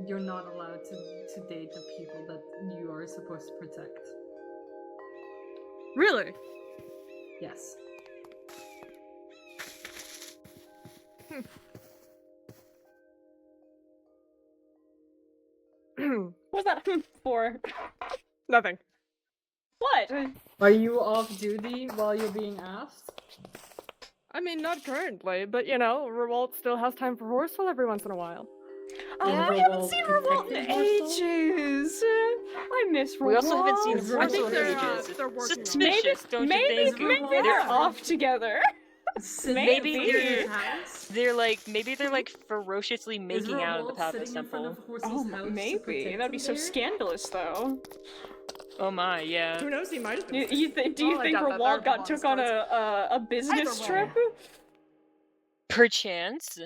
[SPEAKER 4] you're not allowed to date the people that you are supposed to protect.
[SPEAKER 6] Really?
[SPEAKER 4] Yes.
[SPEAKER 1] What's that for?
[SPEAKER 6] Nothing.
[SPEAKER 1] What?
[SPEAKER 4] Are you off duty while you're being asked?
[SPEAKER 6] I mean, not currently, but you know, Revolt still has time for Horseful every once in a while.
[SPEAKER 1] Oh,
[SPEAKER 4] Is
[SPEAKER 1] I haven't
[SPEAKER 4] Revolt
[SPEAKER 1] seen Revolt in
[SPEAKER 4] protecting Horseful?
[SPEAKER 1] ages. I miss Revolt.
[SPEAKER 9] We also haven't seen
[SPEAKER 4] Is
[SPEAKER 6] I
[SPEAKER 9] Horseful
[SPEAKER 6] think
[SPEAKER 9] in
[SPEAKER 6] they're
[SPEAKER 9] ages.
[SPEAKER 6] they're working on it.
[SPEAKER 9] Suspicious, don't you
[SPEAKER 1] maybe
[SPEAKER 9] think?
[SPEAKER 1] maybe they're off together.
[SPEAKER 9] Maybe
[SPEAKER 1] Maybe.
[SPEAKER 9] they're like ferociously making out in the path of
[SPEAKER 4] sitting in front of
[SPEAKER 9] Temple.
[SPEAKER 4] Horse's house to
[SPEAKER 1] Maybe.
[SPEAKER 4] protect
[SPEAKER 1] That'd be
[SPEAKER 4] him
[SPEAKER 1] so
[SPEAKER 4] there?
[SPEAKER 1] scandalous, though.
[SPEAKER 9] Oh my, yeah.
[SPEAKER 6] Who knows? He might have been.
[SPEAKER 1] Do you think
[SPEAKER 6] Well, I doubt that.
[SPEAKER 1] Revolt
[SPEAKER 6] There's a lot
[SPEAKER 1] got
[SPEAKER 6] of
[SPEAKER 1] took on
[SPEAKER 6] stories.
[SPEAKER 1] a business
[SPEAKER 6] Either
[SPEAKER 1] trip?
[SPEAKER 6] way.
[SPEAKER 9] Perchance.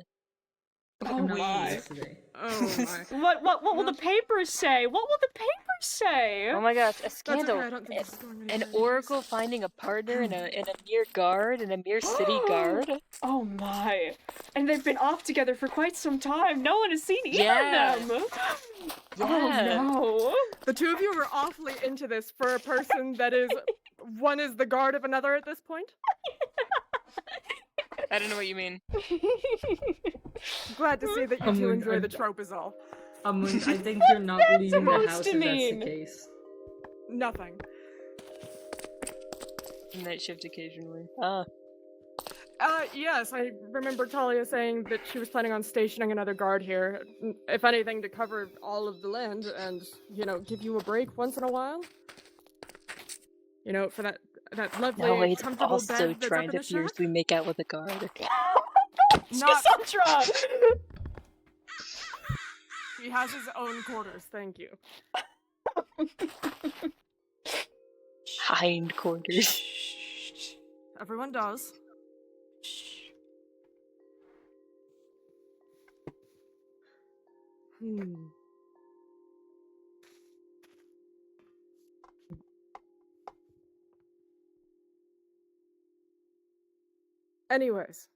[SPEAKER 1] Oh
[SPEAKER 4] Not
[SPEAKER 1] my.
[SPEAKER 4] yesterday.
[SPEAKER 6] Oh my.
[SPEAKER 1] What will the papers say? What will the papers say?
[SPEAKER 9] Oh my gosh, a
[SPEAKER 6] That's
[SPEAKER 9] scandal.
[SPEAKER 6] okay, I don't think this is going
[SPEAKER 9] An
[SPEAKER 6] anywhere.
[SPEAKER 9] oracle finding a partner in a mere guard, in a mere city guard.
[SPEAKER 1] Oh my. And they've been off together for quite some time. No one has seen either
[SPEAKER 9] Yeah.
[SPEAKER 1] of them.
[SPEAKER 9] Yeah.
[SPEAKER 1] Oh
[SPEAKER 6] The two of you are awfully into this for a person that is one is the guard of another at this point.
[SPEAKER 9] I don't know what you mean.
[SPEAKER 1] no.
[SPEAKER 6] Glad to see that you
[SPEAKER 4] I'm
[SPEAKER 6] two
[SPEAKER 4] with-
[SPEAKER 6] enjoy the trope is all.
[SPEAKER 4] I think you're not leaving the
[SPEAKER 1] supposed
[SPEAKER 4] house
[SPEAKER 1] to
[SPEAKER 4] if that's
[SPEAKER 1] mean?
[SPEAKER 4] the case.
[SPEAKER 6] Nothing.
[SPEAKER 9] Night shift occasionally.
[SPEAKER 6] Yes, I remember Talia saying that she was planning on stationing another guard here, if anything, to cover all of the land and, you know, give you a break once in a while. You know, for that lovely,
[SPEAKER 9] No, he's
[SPEAKER 6] comfortable
[SPEAKER 9] also
[SPEAKER 6] bed that's
[SPEAKER 9] trying
[SPEAKER 6] up
[SPEAKER 9] to
[SPEAKER 6] in the shack.
[SPEAKER 9] fiercely make out with a guard.
[SPEAKER 6] Not-
[SPEAKER 1] Cassandra!
[SPEAKER 6] He has his own quarters, thank you.
[SPEAKER 9] Hindquarters.
[SPEAKER 6] Everyone does. Hmm. Anyways.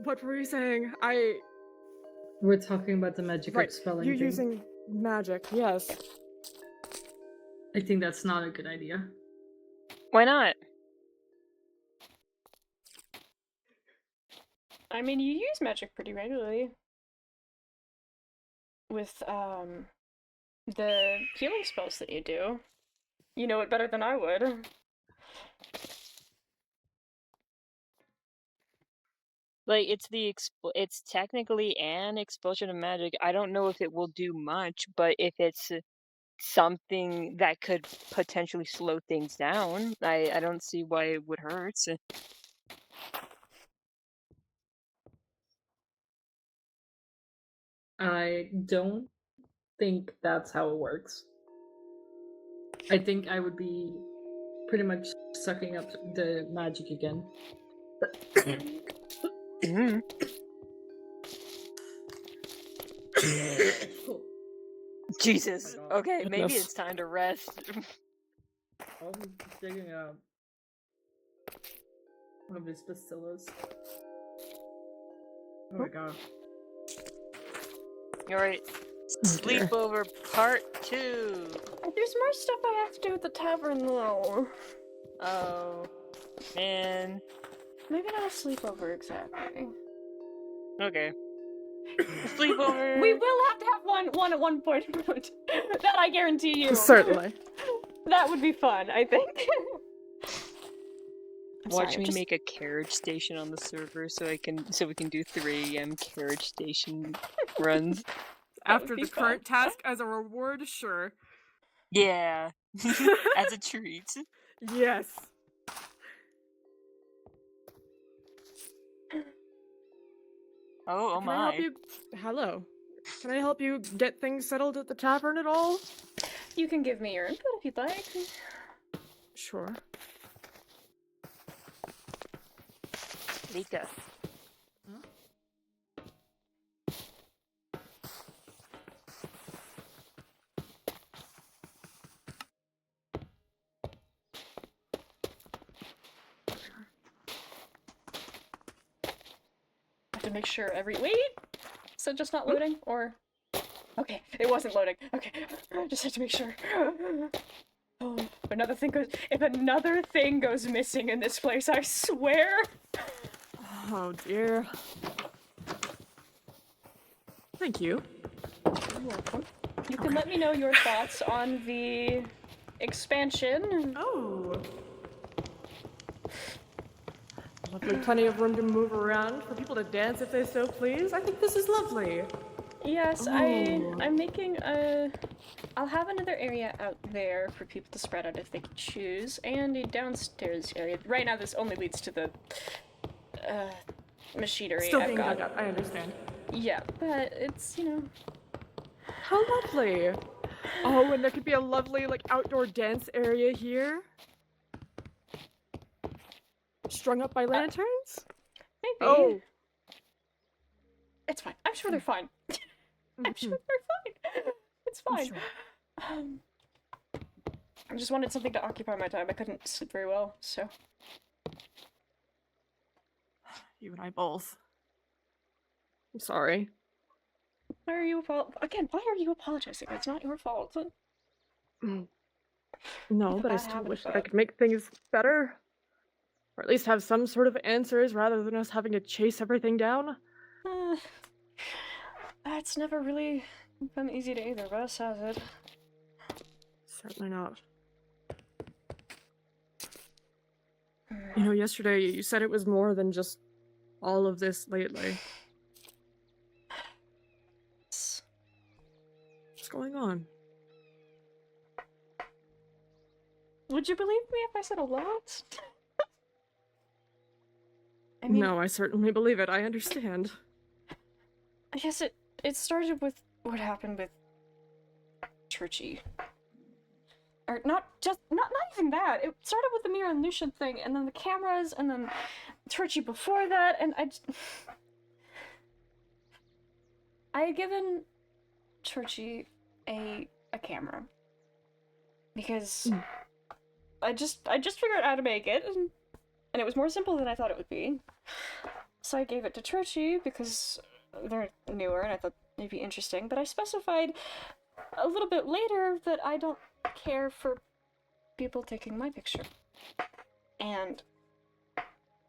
[SPEAKER 6] What were you saying?
[SPEAKER 4] We're talking about the magic
[SPEAKER 6] Right,
[SPEAKER 4] expelling
[SPEAKER 6] you're
[SPEAKER 4] thing.
[SPEAKER 6] using magic, yes.
[SPEAKER 4] I think that's not a good idea.
[SPEAKER 9] Why not?
[SPEAKER 1] I mean, you use magic pretty regularly. With, the healing spells that you do. You know it better than I would.
[SPEAKER 9] Like, it's technically an expulsion of magic. I don't know if it will do much, but if it's something that could potentially slow things down, I don't see why it would hurt.
[SPEAKER 4] I don't think that's how it works. I think I would be pretty much sucking up the magic again.
[SPEAKER 9] Mhm. Jesus.
[SPEAKER 4] Oh my God.
[SPEAKER 9] Okay, maybe
[SPEAKER 6] Goodness.
[SPEAKER 9] it's time to rest.
[SPEAKER 4] I'm digging out one of these bacillus. Oh my god.
[SPEAKER 9] Alright.
[SPEAKER 6] dear.
[SPEAKER 9] Sleepover part 2.
[SPEAKER 1] There's more stuff I have to do at the tavern, though.
[SPEAKER 9] Oh, man.
[SPEAKER 1] Maybe not a sleepover exactly.
[SPEAKER 9] Okay. Sleepover.
[SPEAKER 1] We will have to have one at one point. That I guarantee you.
[SPEAKER 6] Certainly.
[SPEAKER 1] That would be fun, I think. I'm
[SPEAKER 9] Watch
[SPEAKER 1] sorry,
[SPEAKER 9] me
[SPEAKER 1] just-
[SPEAKER 9] make a carriage station on the server so we can do 3 AM carriage station runs.
[SPEAKER 6] After
[SPEAKER 1] be
[SPEAKER 6] the
[SPEAKER 1] fun.
[SPEAKER 6] current task as a reward, sure.
[SPEAKER 9] Yeah. As a treat.
[SPEAKER 6] Yes.
[SPEAKER 9] Oh
[SPEAKER 6] Can I help
[SPEAKER 9] my.
[SPEAKER 6] you? Hello. Can I help you get things settled at the tavern at all?
[SPEAKER 1] You can give me your input if you'd like.
[SPEAKER 6] Sure.
[SPEAKER 9] Lika.
[SPEAKER 1] I have to make sure wait! So just not loading? Or... Okay, it wasn't loading. Okay, just have to make sure. Oh, if another thing goes missing in this place, I swear.
[SPEAKER 6] Oh dear. Thank you.
[SPEAKER 1] You're welcome. You can let me know your thoughts on the expansion.
[SPEAKER 6] Oh. Lovely, plenty of room to move around for people to dance if they so please. I think this is lovely.
[SPEAKER 1] Yes,
[SPEAKER 6] Ooh.
[SPEAKER 1] I'm making I'll have another area out there for people to spread out if they can choose, and a downstairs area. Right now this only leads to the machinery
[SPEAKER 6] Still
[SPEAKER 1] I've
[SPEAKER 6] being
[SPEAKER 1] got.
[SPEAKER 6] dug up, I understand.
[SPEAKER 1] Yeah, but it's, you know...
[SPEAKER 6] How lovely! Oh, and there could be a lovely, like, outdoor dance area here. Strung up by lanterns?
[SPEAKER 1] Maybe.
[SPEAKER 6] Oh!
[SPEAKER 1] It's fine. I'm sure they're fine. I'm sure they're fine. It's fine. Sure. I just wanted something to occupy my time. I couldn't sleep very well, so...
[SPEAKER 6] You and I both. I'm sorry.
[SPEAKER 1] Why are you apologizing? It's not your fault.
[SPEAKER 6] No, but I still wish that I could make things better. Or at least have some sort of answers rather than us having to chase everything down.
[SPEAKER 1] That's never really been easy to either of us, has it?
[SPEAKER 6] Certainly not. You know, yesterday you said it was more than just all of this lately. What's going on?
[SPEAKER 1] Would you believe me if I said a lot? I mean,
[SPEAKER 6] no, I certainly believe it. I understand.
[SPEAKER 1] I guess it started with what happened with Churchy. Or not even that. It started with the Mira and Lucian thing, and then the cameras, and then Churchy before that, and I had given Churchy a camera. Because I just figured out how to make it, and it was more simple than I thought it would be. So I gave it to Churchy because they're newer and I thought they'd be interesting, but I specified a little bit later that I don't care for people taking my picture. And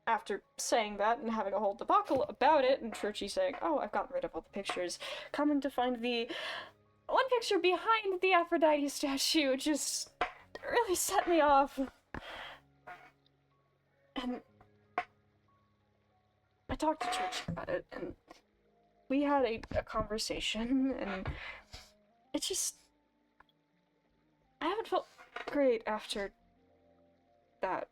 [SPEAKER 1] after saying that and having a whole debacle about it, and Churchy saying, oh, I've gotten rid of all the pictures, coming to find the one picture behind the Aphrodite statue just really set me off. And I talked to Church about it, and we had a conversation, and it just... I haven't felt great after that.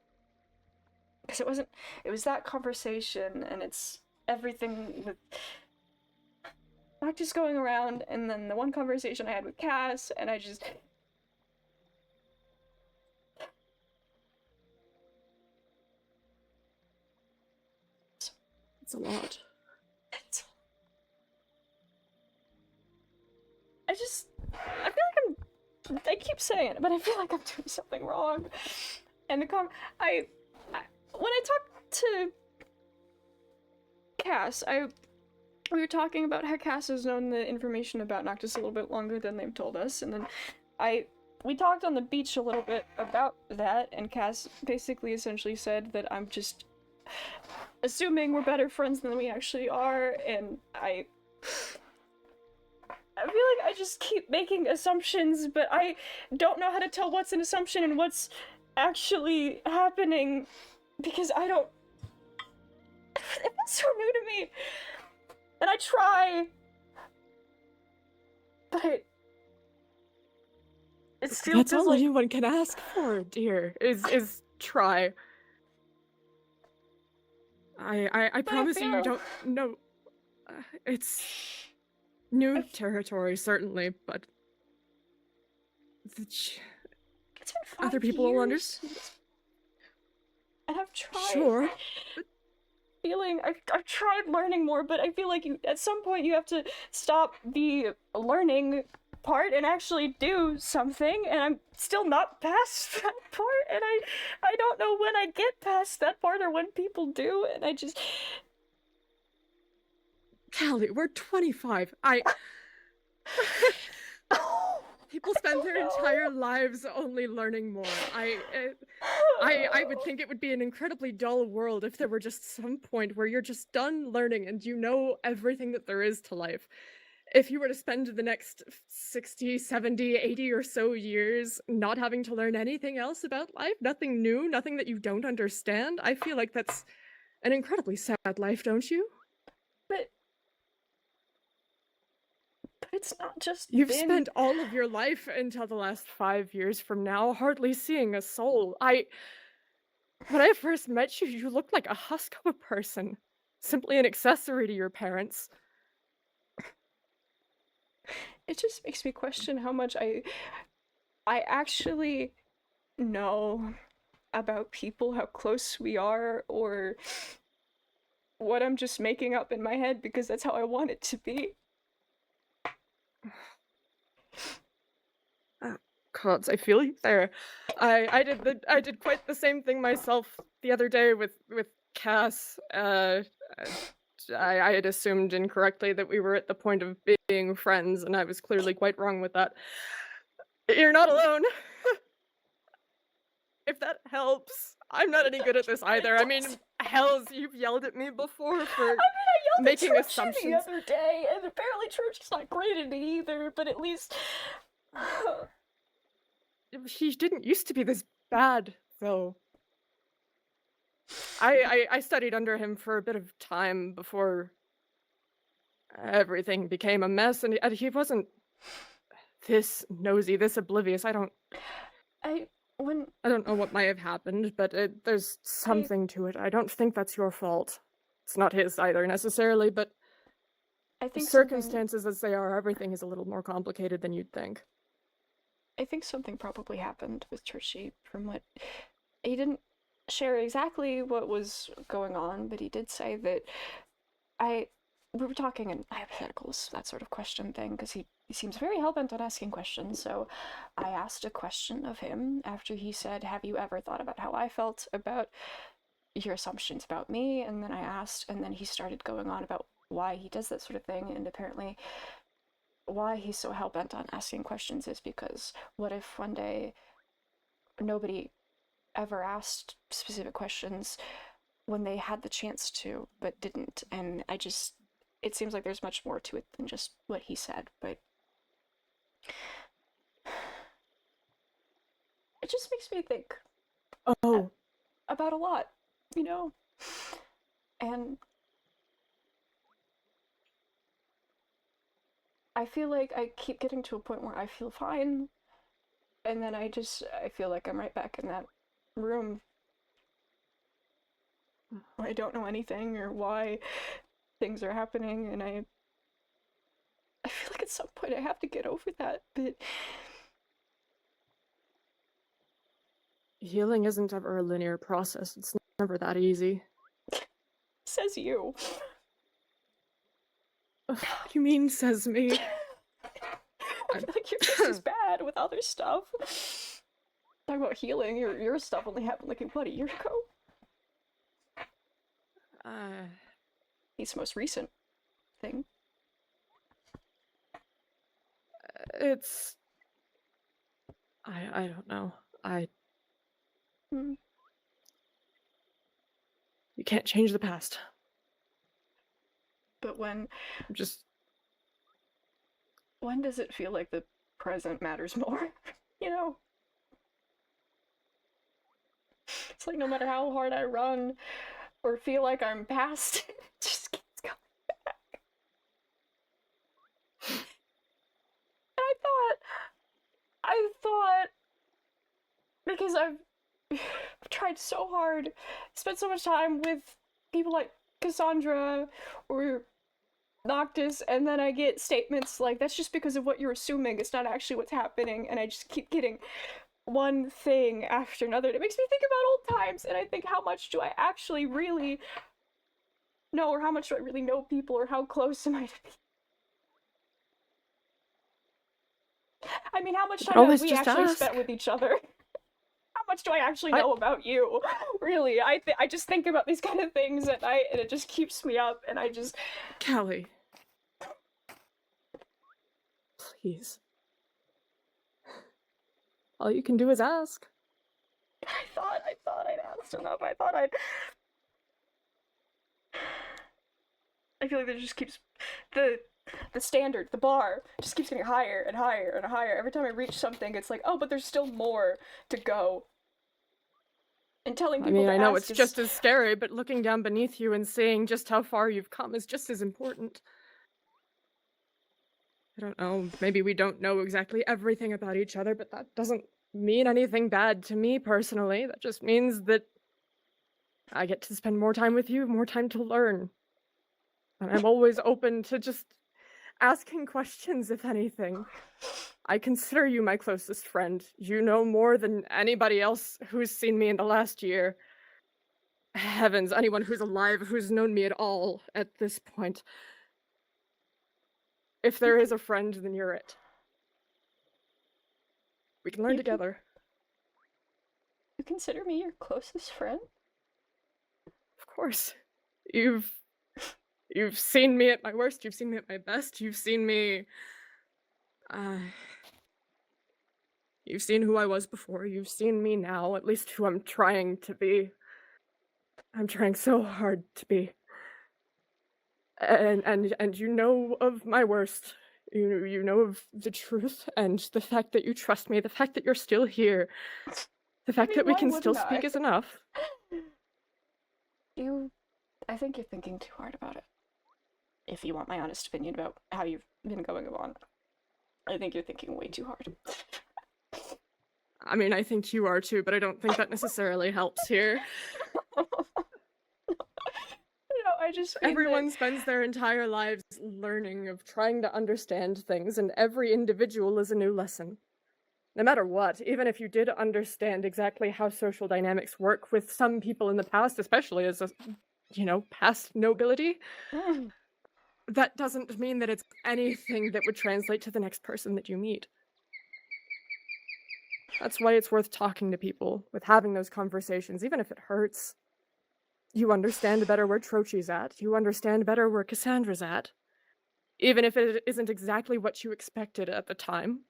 [SPEAKER 1] Because it was that conversation, and it's everything with... not just going around, and then the one conversation I had with Cass, and I just...
[SPEAKER 6] It's a lot.
[SPEAKER 1] I feel like I keep saying it, but I feel like I'm doing something wrong. And when I talked to Cass, we were talking about how Cass has known the information about Noctis a little bit longer than they've told us, and then we talked on the beach a little bit about that, and Cass basically essentially said that I'm just assuming we're better friends than we actually are, and I feel like I just keep making assumptions, but I don't know how to tell what's an assumption and what's actually happening, because I don't... It feels so new to me, and I try, but it still
[SPEAKER 6] That's
[SPEAKER 1] feels
[SPEAKER 6] all
[SPEAKER 1] like...
[SPEAKER 6] anyone can ask for, dear, is try. I promise you don't know. It's new territory, certainly, but
[SPEAKER 1] It's been 5
[SPEAKER 6] other people will understand.
[SPEAKER 1] And I've tried.
[SPEAKER 6] Sure.
[SPEAKER 1] I've tried learning more, but I feel like at some point you have to stop the learning part and actually do something, and I'm still not past that part, and I don't know when I get past that part or when people do, and I just...
[SPEAKER 6] Callie, we're 25. People spend their entire lives only learning more. I would think it would be an incredibly dull world if there were just some point where you're just done learning and you know everything that there is to life. If you were to spend the next 60, 70, 80 or so years not having to learn anything else about life, nothing new, nothing that you don't understand, I feel like that's an incredibly sad life, don't you?
[SPEAKER 1] But it's not just
[SPEAKER 6] You've
[SPEAKER 1] been...
[SPEAKER 6] spent all of your life until the last 5 years from now hardly seeing a soul. When I first met you, you looked like a husk of a person. Simply an accessory to your parents.
[SPEAKER 1] It just makes me question how much I actually know about people, how close we are, or what I'm just making up in my head because that's how I want it to be.
[SPEAKER 6] Gods, I feel you there. I did quite the same thing myself the other day with Cass. I had assumed incorrectly that we were at the point of being friends, and I was clearly quite wrong with that. You're not alone. If that helps. I'm not any good at this either. I mean, hells, you've yelled at me before for
[SPEAKER 1] I yelled
[SPEAKER 6] making
[SPEAKER 1] at Churchy
[SPEAKER 6] assumptions.
[SPEAKER 1] the other day, and apparently Churchy's not great at it either, but at least...
[SPEAKER 6] He didn't used to be this bad, though. I studied under him for a bit of time before everything became a mess, and he wasn't this nosy, this oblivious. I don't know what might have happened, but there's something to it. I don't think that's your fault. It's not his either, necessarily, but
[SPEAKER 1] I think
[SPEAKER 6] circumstances as they are, everything is a little more complicated than you'd think.
[SPEAKER 1] I think something probably happened with Churchy from what... He didn't share exactly what was going on, but he did say that we were talking in hypotheticals, that sort of question thing, because he seems very hell-bent on asking questions, so I asked a question of him after he said, have you ever thought about how I felt about your assumptions about me? And then I asked, and then he started going on about why he does that sort of thing, and apparently why he's so hell-bent on asking questions is because what if one day nobody ever asked specific questions when they had the chance to, but didn't, and it seems like there's much more to it than just what he said, but it just makes me think about a lot, you know? And I feel like I keep getting to a point where I feel fine, and then I feel like I'm right back in that room. I don't know anything or why things are happening, and I feel like at some point I have to get over that, but...
[SPEAKER 6] Healing isn't ever a linear process. It's never that easy.
[SPEAKER 1] Says you.
[SPEAKER 6] What do you mean, says me?
[SPEAKER 1] I feel like you're just as bad with other stuff. Talking about healing, your stuff only happened like, what, a year ago? His most recent thing.
[SPEAKER 6] It's... I don't know. You can't change the past.
[SPEAKER 1] But when does it feel like the present matters more? You know? It's like no matter how hard I run or feel like I'm past, it just keeps coming back. And I thought, because I've tried so hard, spent so much time with people like Cassandra or Noctis, and then I get statements like, that's just because of what you're assuming, it's not actually what's happening, and I just keep getting one thing after another. It makes me think about old times, and I think, how much do I actually really know, or how much do I really know people, or how close am I to people? I mean, how much time have we actually spent with each other? How much do I actually know about you? Really, I just think about these kind of things at night, and it just keeps me up, and I just...
[SPEAKER 6] Callie. Please. All you can do is ask.
[SPEAKER 1] I thought I'd asked enough. I thought I'd... I feel like there just keeps... The standard, the bar, just keeps getting higher and higher and higher. Every time I reach something, it's like, oh, but there's still more to go. And telling people to
[SPEAKER 6] I know
[SPEAKER 1] ask
[SPEAKER 6] it's
[SPEAKER 1] is...
[SPEAKER 6] just as scary, but looking down beneath you and seeing just how far you've come is just as important. I don't know, maybe we don't know exactly everything about each other, but that doesn't mean anything bad to me personally. That just means that I get to spend more time with you, more time to learn. And I'm always open to just asking questions, if anything. I consider you my closest friend. You know more than anybody else who's seen me in the last year. Heavens, anyone who's alive who's known me at all at this point. If there is a friend, then you're it. We can learn together.
[SPEAKER 1] You consider me your closest friend?
[SPEAKER 6] Of course. You've seen me at my worst, you've seen me at my best, you've seen me... You've seen who I was before, you've seen me now, at least who I'm trying to be. I'm trying so hard to be. And you know of my worst. You know of the truth, and the fact that you trust me, the fact that you're still here, the fact that we can still speak is enough.
[SPEAKER 1] I think you're thinking too hard about it. If you want my honest opinion about how you've been going on, I think you're thinking way too hard.
[SPEAKER 6] I mean, I think you are too, but I don't think that necessarily helps here.
[SPEAKER 1] No, I just
[SPEAKER 6] Everyone spends their entire lives learning, of trying to understand things, and every individual is a new lesson. No matter what, even if you did understand exactly how social dynamics work with some people in the past, especially as a, past nobility, that doesn't mean that it's anything that would translate to the next person that you meet. That's why it's worth talking to people, with having those conversations, even if it hurts. You understand better where Trochi's at, you understand better where Cassandra's at, even if it isn't exactly what you expected at the time.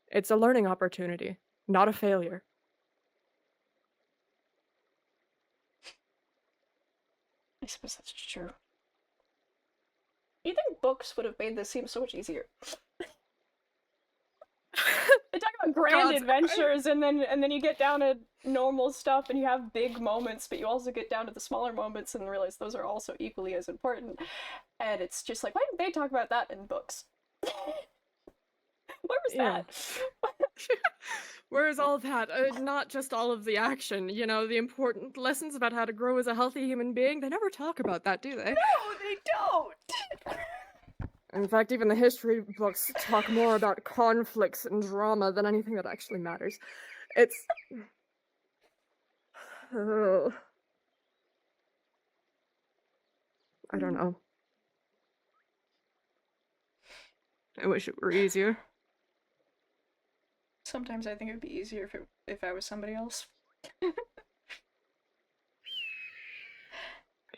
[SPEAKER 6] It's a learning opportunity, not a failure.
[SPEAKER 1] I suppose that's true. You think books would have made this seem so much easier? They talk about grand adventures, and then you get down to normal stuff, and you have big moments, but you also get down to the smaller moments and realize those are also equally as important. And it's just like, why didn't they talk about that in books? Where was that?
[SPEAKER 6] Where is all that? Not just all of the action, the important lessons about how to grow as a healthy human being. They never talk about that, do they?
[SPEAKER 1] No, they don't!
[SPEAKER 6] In fact, even the history books talk more about conflicts and drama than anything that actually matters. It's... I don't know. I wish it were easier.
[SPEAKER 1] Sometimes I think it would be easier if I was somebody else.
[SPEAKER 6] You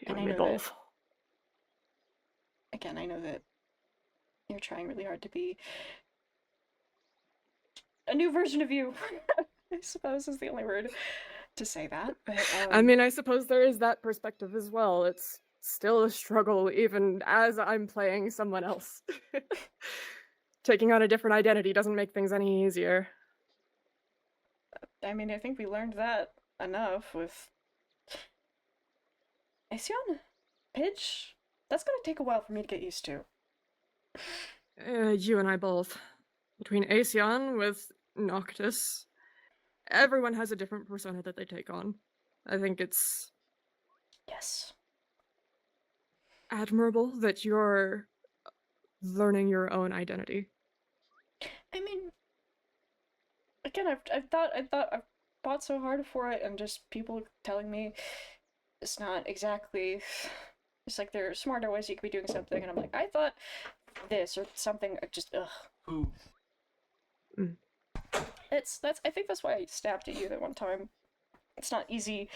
[SPEAKER 6] and me both.
[SPEAKER 1] Again, I know that you're trying really hard to be a new version of you. I suppose is the only word to say that. But
[SPEAKER 6] I mean, I suppose there is that perspective as well. It's still a struggle, even as I'm playing someone else. Taking on a different identity doesn't make things any easier.
[SPEAKER 1] I mean, I think we learned that enough with Aesion? Pidge? That's gonna take a while for me to get used to.
[SPEAKER 6] You and I both. Between Aesion with Noctis, everyone has a different persona that they take on. I think it's...
[SPEAKER 1] Yes.
[SPEAKER 6] admirable that you're learning your own identity.
[SPEAKER 1] I mean, again, I've fought so hard for it, and just people telling me it's not exactly... It's like there are smarter ways you could be doing something, and I'm like, I thought this or something, just ugh. I think that's why I snapped at you that one time. It's not easy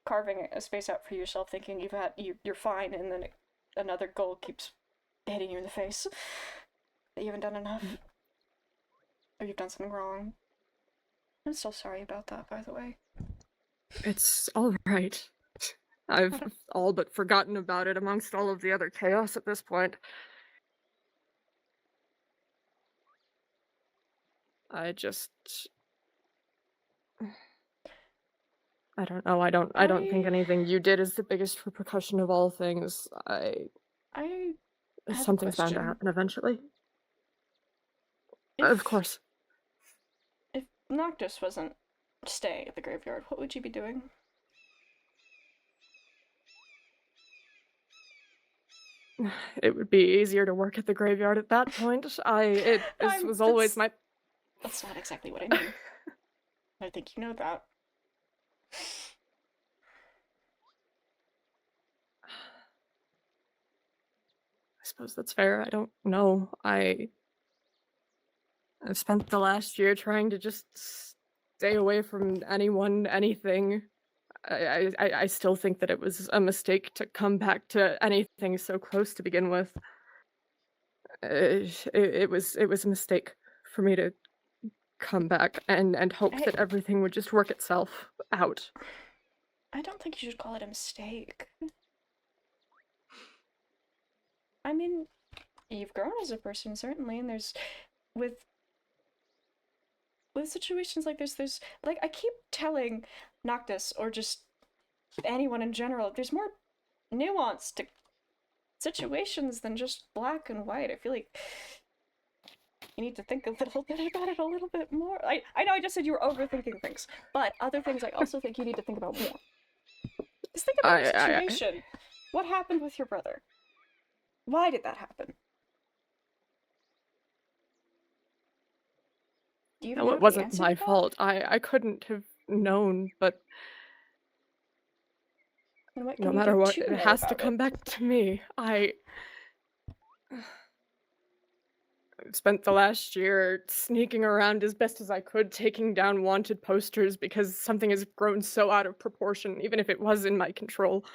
[SPEAKER 1] carving a space out for yourself, thinking you're fine, and then another goal keeps hitting you in the face. That you haven't done enough, or you've done something wrong. I'm so sorry about that, by the way.
[SPEAKER 6] It's all right. I've all but forgotten about it amongst all of the other chaos at this point. I just... I don't know. I don't think anything you did is the biggest repercussion of all things.
[SPEAKER 1] I have a
[SPEAKER 6] Something's bound to
[SPEAKER 1] question.
[SPEAKER 6] happen eventually.
[SPEAKER 1] If,
[SPEAKER 6] Of course.
[SPEAKER 1] If Noctis wasn't staying at the graveyard, what would you be doing?
[SPEAKER 6] It would be easier to work at the graveyard at that point. This was always my...
[SPEAKER 1] That's not exactly what I mean. I think you know that.
[SPEAKER 6] I suppose that's fair. I don't know. I've spent the last year trying to just stay away from anyone, anything. I still think that it was a mistake to come back to anything so close to begin with. It was a mistake for me to come back and hope that everything would just work itself out.
[SPEAKER 1] I don't think you should call it a mistake. I mean, you've grown as a person, certainly, and there's... With situations like this, there's... Like, I keep telling Noctis, or just anyone in general, there's more nuance to situations than just black and white. I feel like you need to think a little bit about it a little bit more. I know I just said you were overthinking things, but other things I also think you need to think about more. Just think about the situation. What happened with your brother? Why did that happen? Do you
[SPEAKER 6] No, it wasn't my fault. I couldn't have known, but no matter what, it has to come back to me. I spent the last year sneaking around as best as I could, taking down wanted posters because something has grown so out of proportion, even if it was in my control.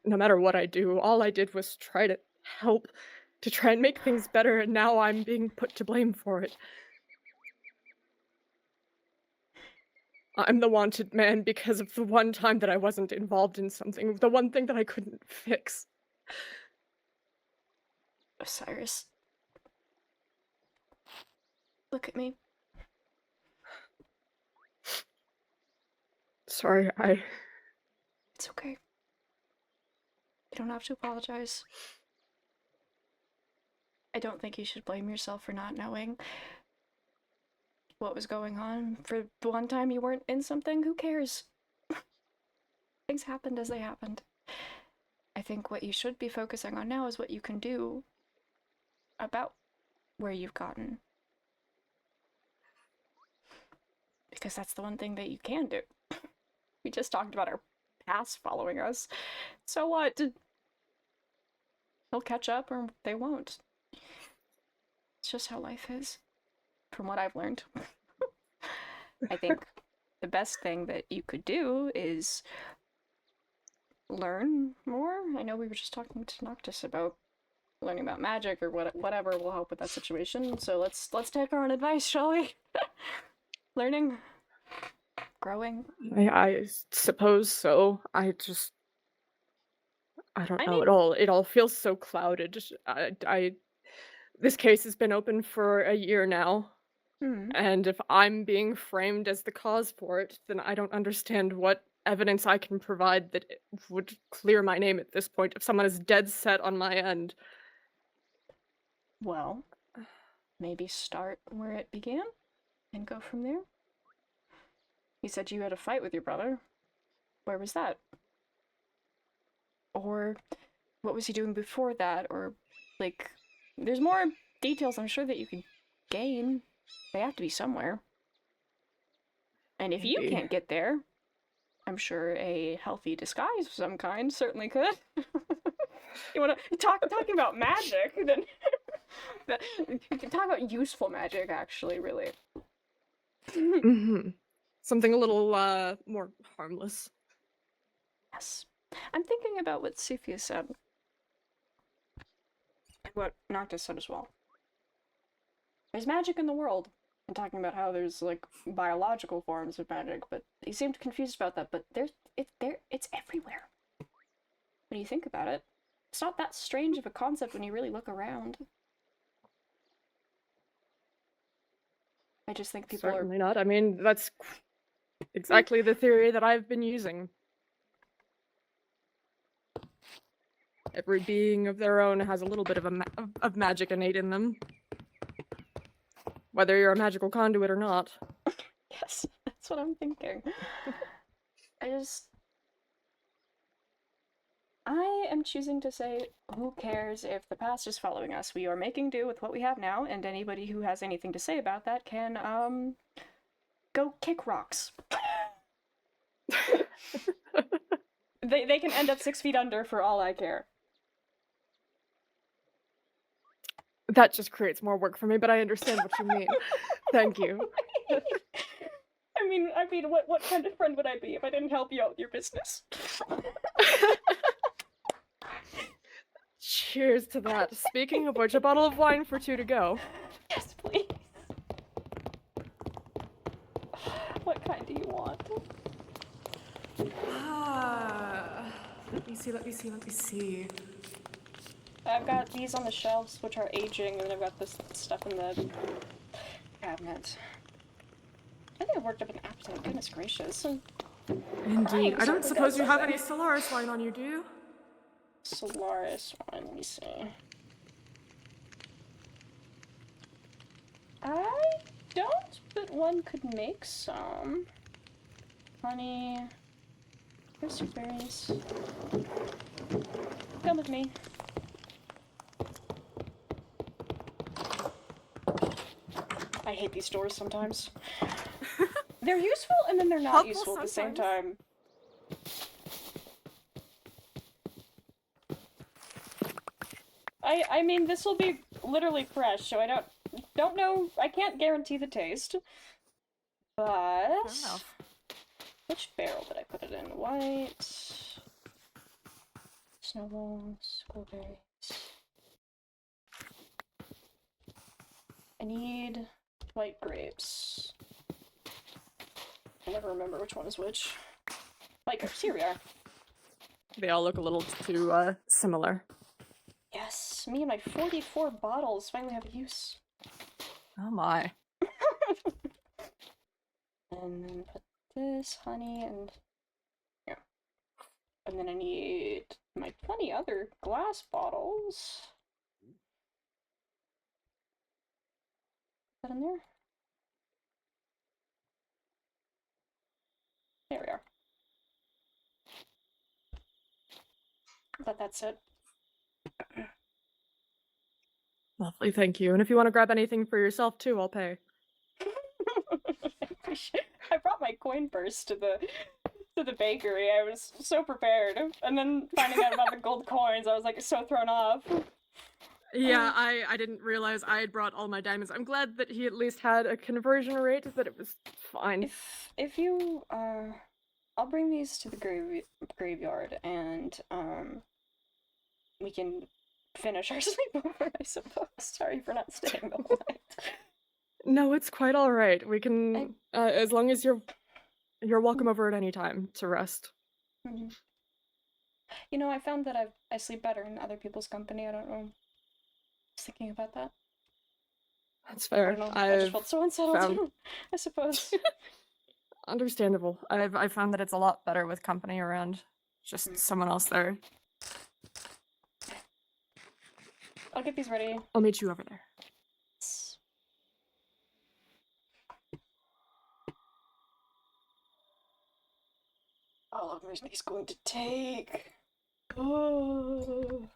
[SPEAKER 6] No matter what I do, all I did was try to help, to try and make things better, and now I'm being put to blame for it. I'm the wanted man because of the one time that I wasn't involved in something, the one thing that I couldn't fix.
[SPEAKER 1] Osiris. Look at me.
[SPEAKER 6] Sorry,
[SPEAKER 1] It's okay. You don't have to apologize. I don't think you should blame yourself for not knowing what was going on. For the one time you weren't in something, who cares? Things happened as they happened. I think what you should be focusing on now is what you can do about where you've gotten. Because that's the one thing that you can do. We just talked about our past following us. So what? They'll catch up or they won't. It's just how life is, from what I've learned. I think the best thing that you could do is learn more. I know we were just talking to Noctis about learning about magic or whatever will help with that situation. So let's take our own advice, shall we? Learning, growing.
[SPEAKER 6] I suppose so. I don't know. It all feels so clouded. This case has been open for a year now. And if I'm being framed as the cause for it, then I don't understand what evidence I can provide that it would clear my name at this point if someone is dead set on my end.
[SPEAKER 1] Well, maybe start where it began and go from there. You said you had a fight with your brother. Where was that? Or what was he doing before that? Or, like, there's more details I'm sure that you could gain. They have to be somewhere. And if you can't get there, I'm sure a healthy disguise of some kind certainly could. You want to talking about magic? Then you can talk about useful magic, actually, really.
[SPEAKER 6] Something a little more harmless.
[SPEAKER 1] Yes. I'm thinking about what Sophia said. And what Noctis said as well. there's magic in the world. I'm talking about how there's like biological forms of magic, but you seemed confused about that. But it's everywhere. When you think about it, it's not that strange of a concept when you really look around. I just think people
[SPEAKER 6] Certainly not. I mean, that's exactly the theory that I've been using. Every being of their own has a little bit of magic innate in them. Whether you're a magical conduit or not.
[SPEAKER 1] Yes, that's what I'm thinking. I am choosing to say, who cares if the past is following us? We are making do with what we have now, and anybody who has anything to say about that can, go kick rocks. They can end up 6 feet under for all I care.
[SPEAKER 6] That just creates more work for me, but I understand what you mean. Thank you.
[SPEAKER 1] I mean, what kind of friend would I be if I didn't help you out with your business?
[SPEAKER 6] Cheers to that. Speaking of which, a bottle of wine for 2 to go.
[SPEAKER 1] Yes, please. What kind do you want?
[SPEAKER 6] Let me see.
[SPEAKER 1] I've got these on the shelves, which are aging, and then I've got this stuff in the cabinet. I think I've worked up an appetite, goodness gracious.
[SPEAKER 6] Indeed. I don't suppose you have any Solaris wine on you, do you?
[SPEAKER 1] Solaris wine, let me see. I don't, but one could make some. Honey. Here's some berries. Come with me. I hate these doors sometimes. They're useful and then they're not useful at the same time. I mean, this will be literally fresh, so I don't know. I can't guarantee the taste. But which barrel did I put it in? White, snowballs, schoolberries. I need white grapes. I never remember which one is which. White grapes, here we are.
[SPEAKER 6] They all look a little too similar.
[SPEAKER 1] Yes, me and my 44 bottles finally have a use.
[SPEAKER 6] Oh my.
[SPEAKER 1] And then put this honey and yeah. And then I need my 20 other glass bottles. Put that in there. There we are. But that's it.
[SPEAKER 6] Lovely, thank you. And if you want to grab anything for yourself too, I'll pay.
[SPEAKER 1] I brought my coin purse to the bakery. I was so prepared, and then finding out about the gold coins, I was like so thrown off.
[SPEAKER 6] Yeah, I didn't realize I had brought all my diamonds. I'm glad that he at least had a conversion rate, but it was fine.
[SPEAKER 1] If you I'll bring these to the graveyard, and we can finish our sleepover, I suppose. Sorry for not staying the whole night.
[SPEAKER 6] No, it's quite all right. We can, as long as you're welcome over at any time to rest.
[SPEAKER 1] Mm-hmm. You know, I found that I sleep better in other people's company. I don't know. Just thinking about that.
[SPEAKER 6] That's fair.
[SPEAKER 1] I don't know. I just felt so unsettled. I suppose.
[SPEAKER 6] Understandable. I've found that it's a lot better with company around. Just someone else there.
[SPEAKER 1] I'll get these ready.
[SPEAKER 6] I'll meet you over there.
[SPEAKER 1] How long is these going to take? Oh.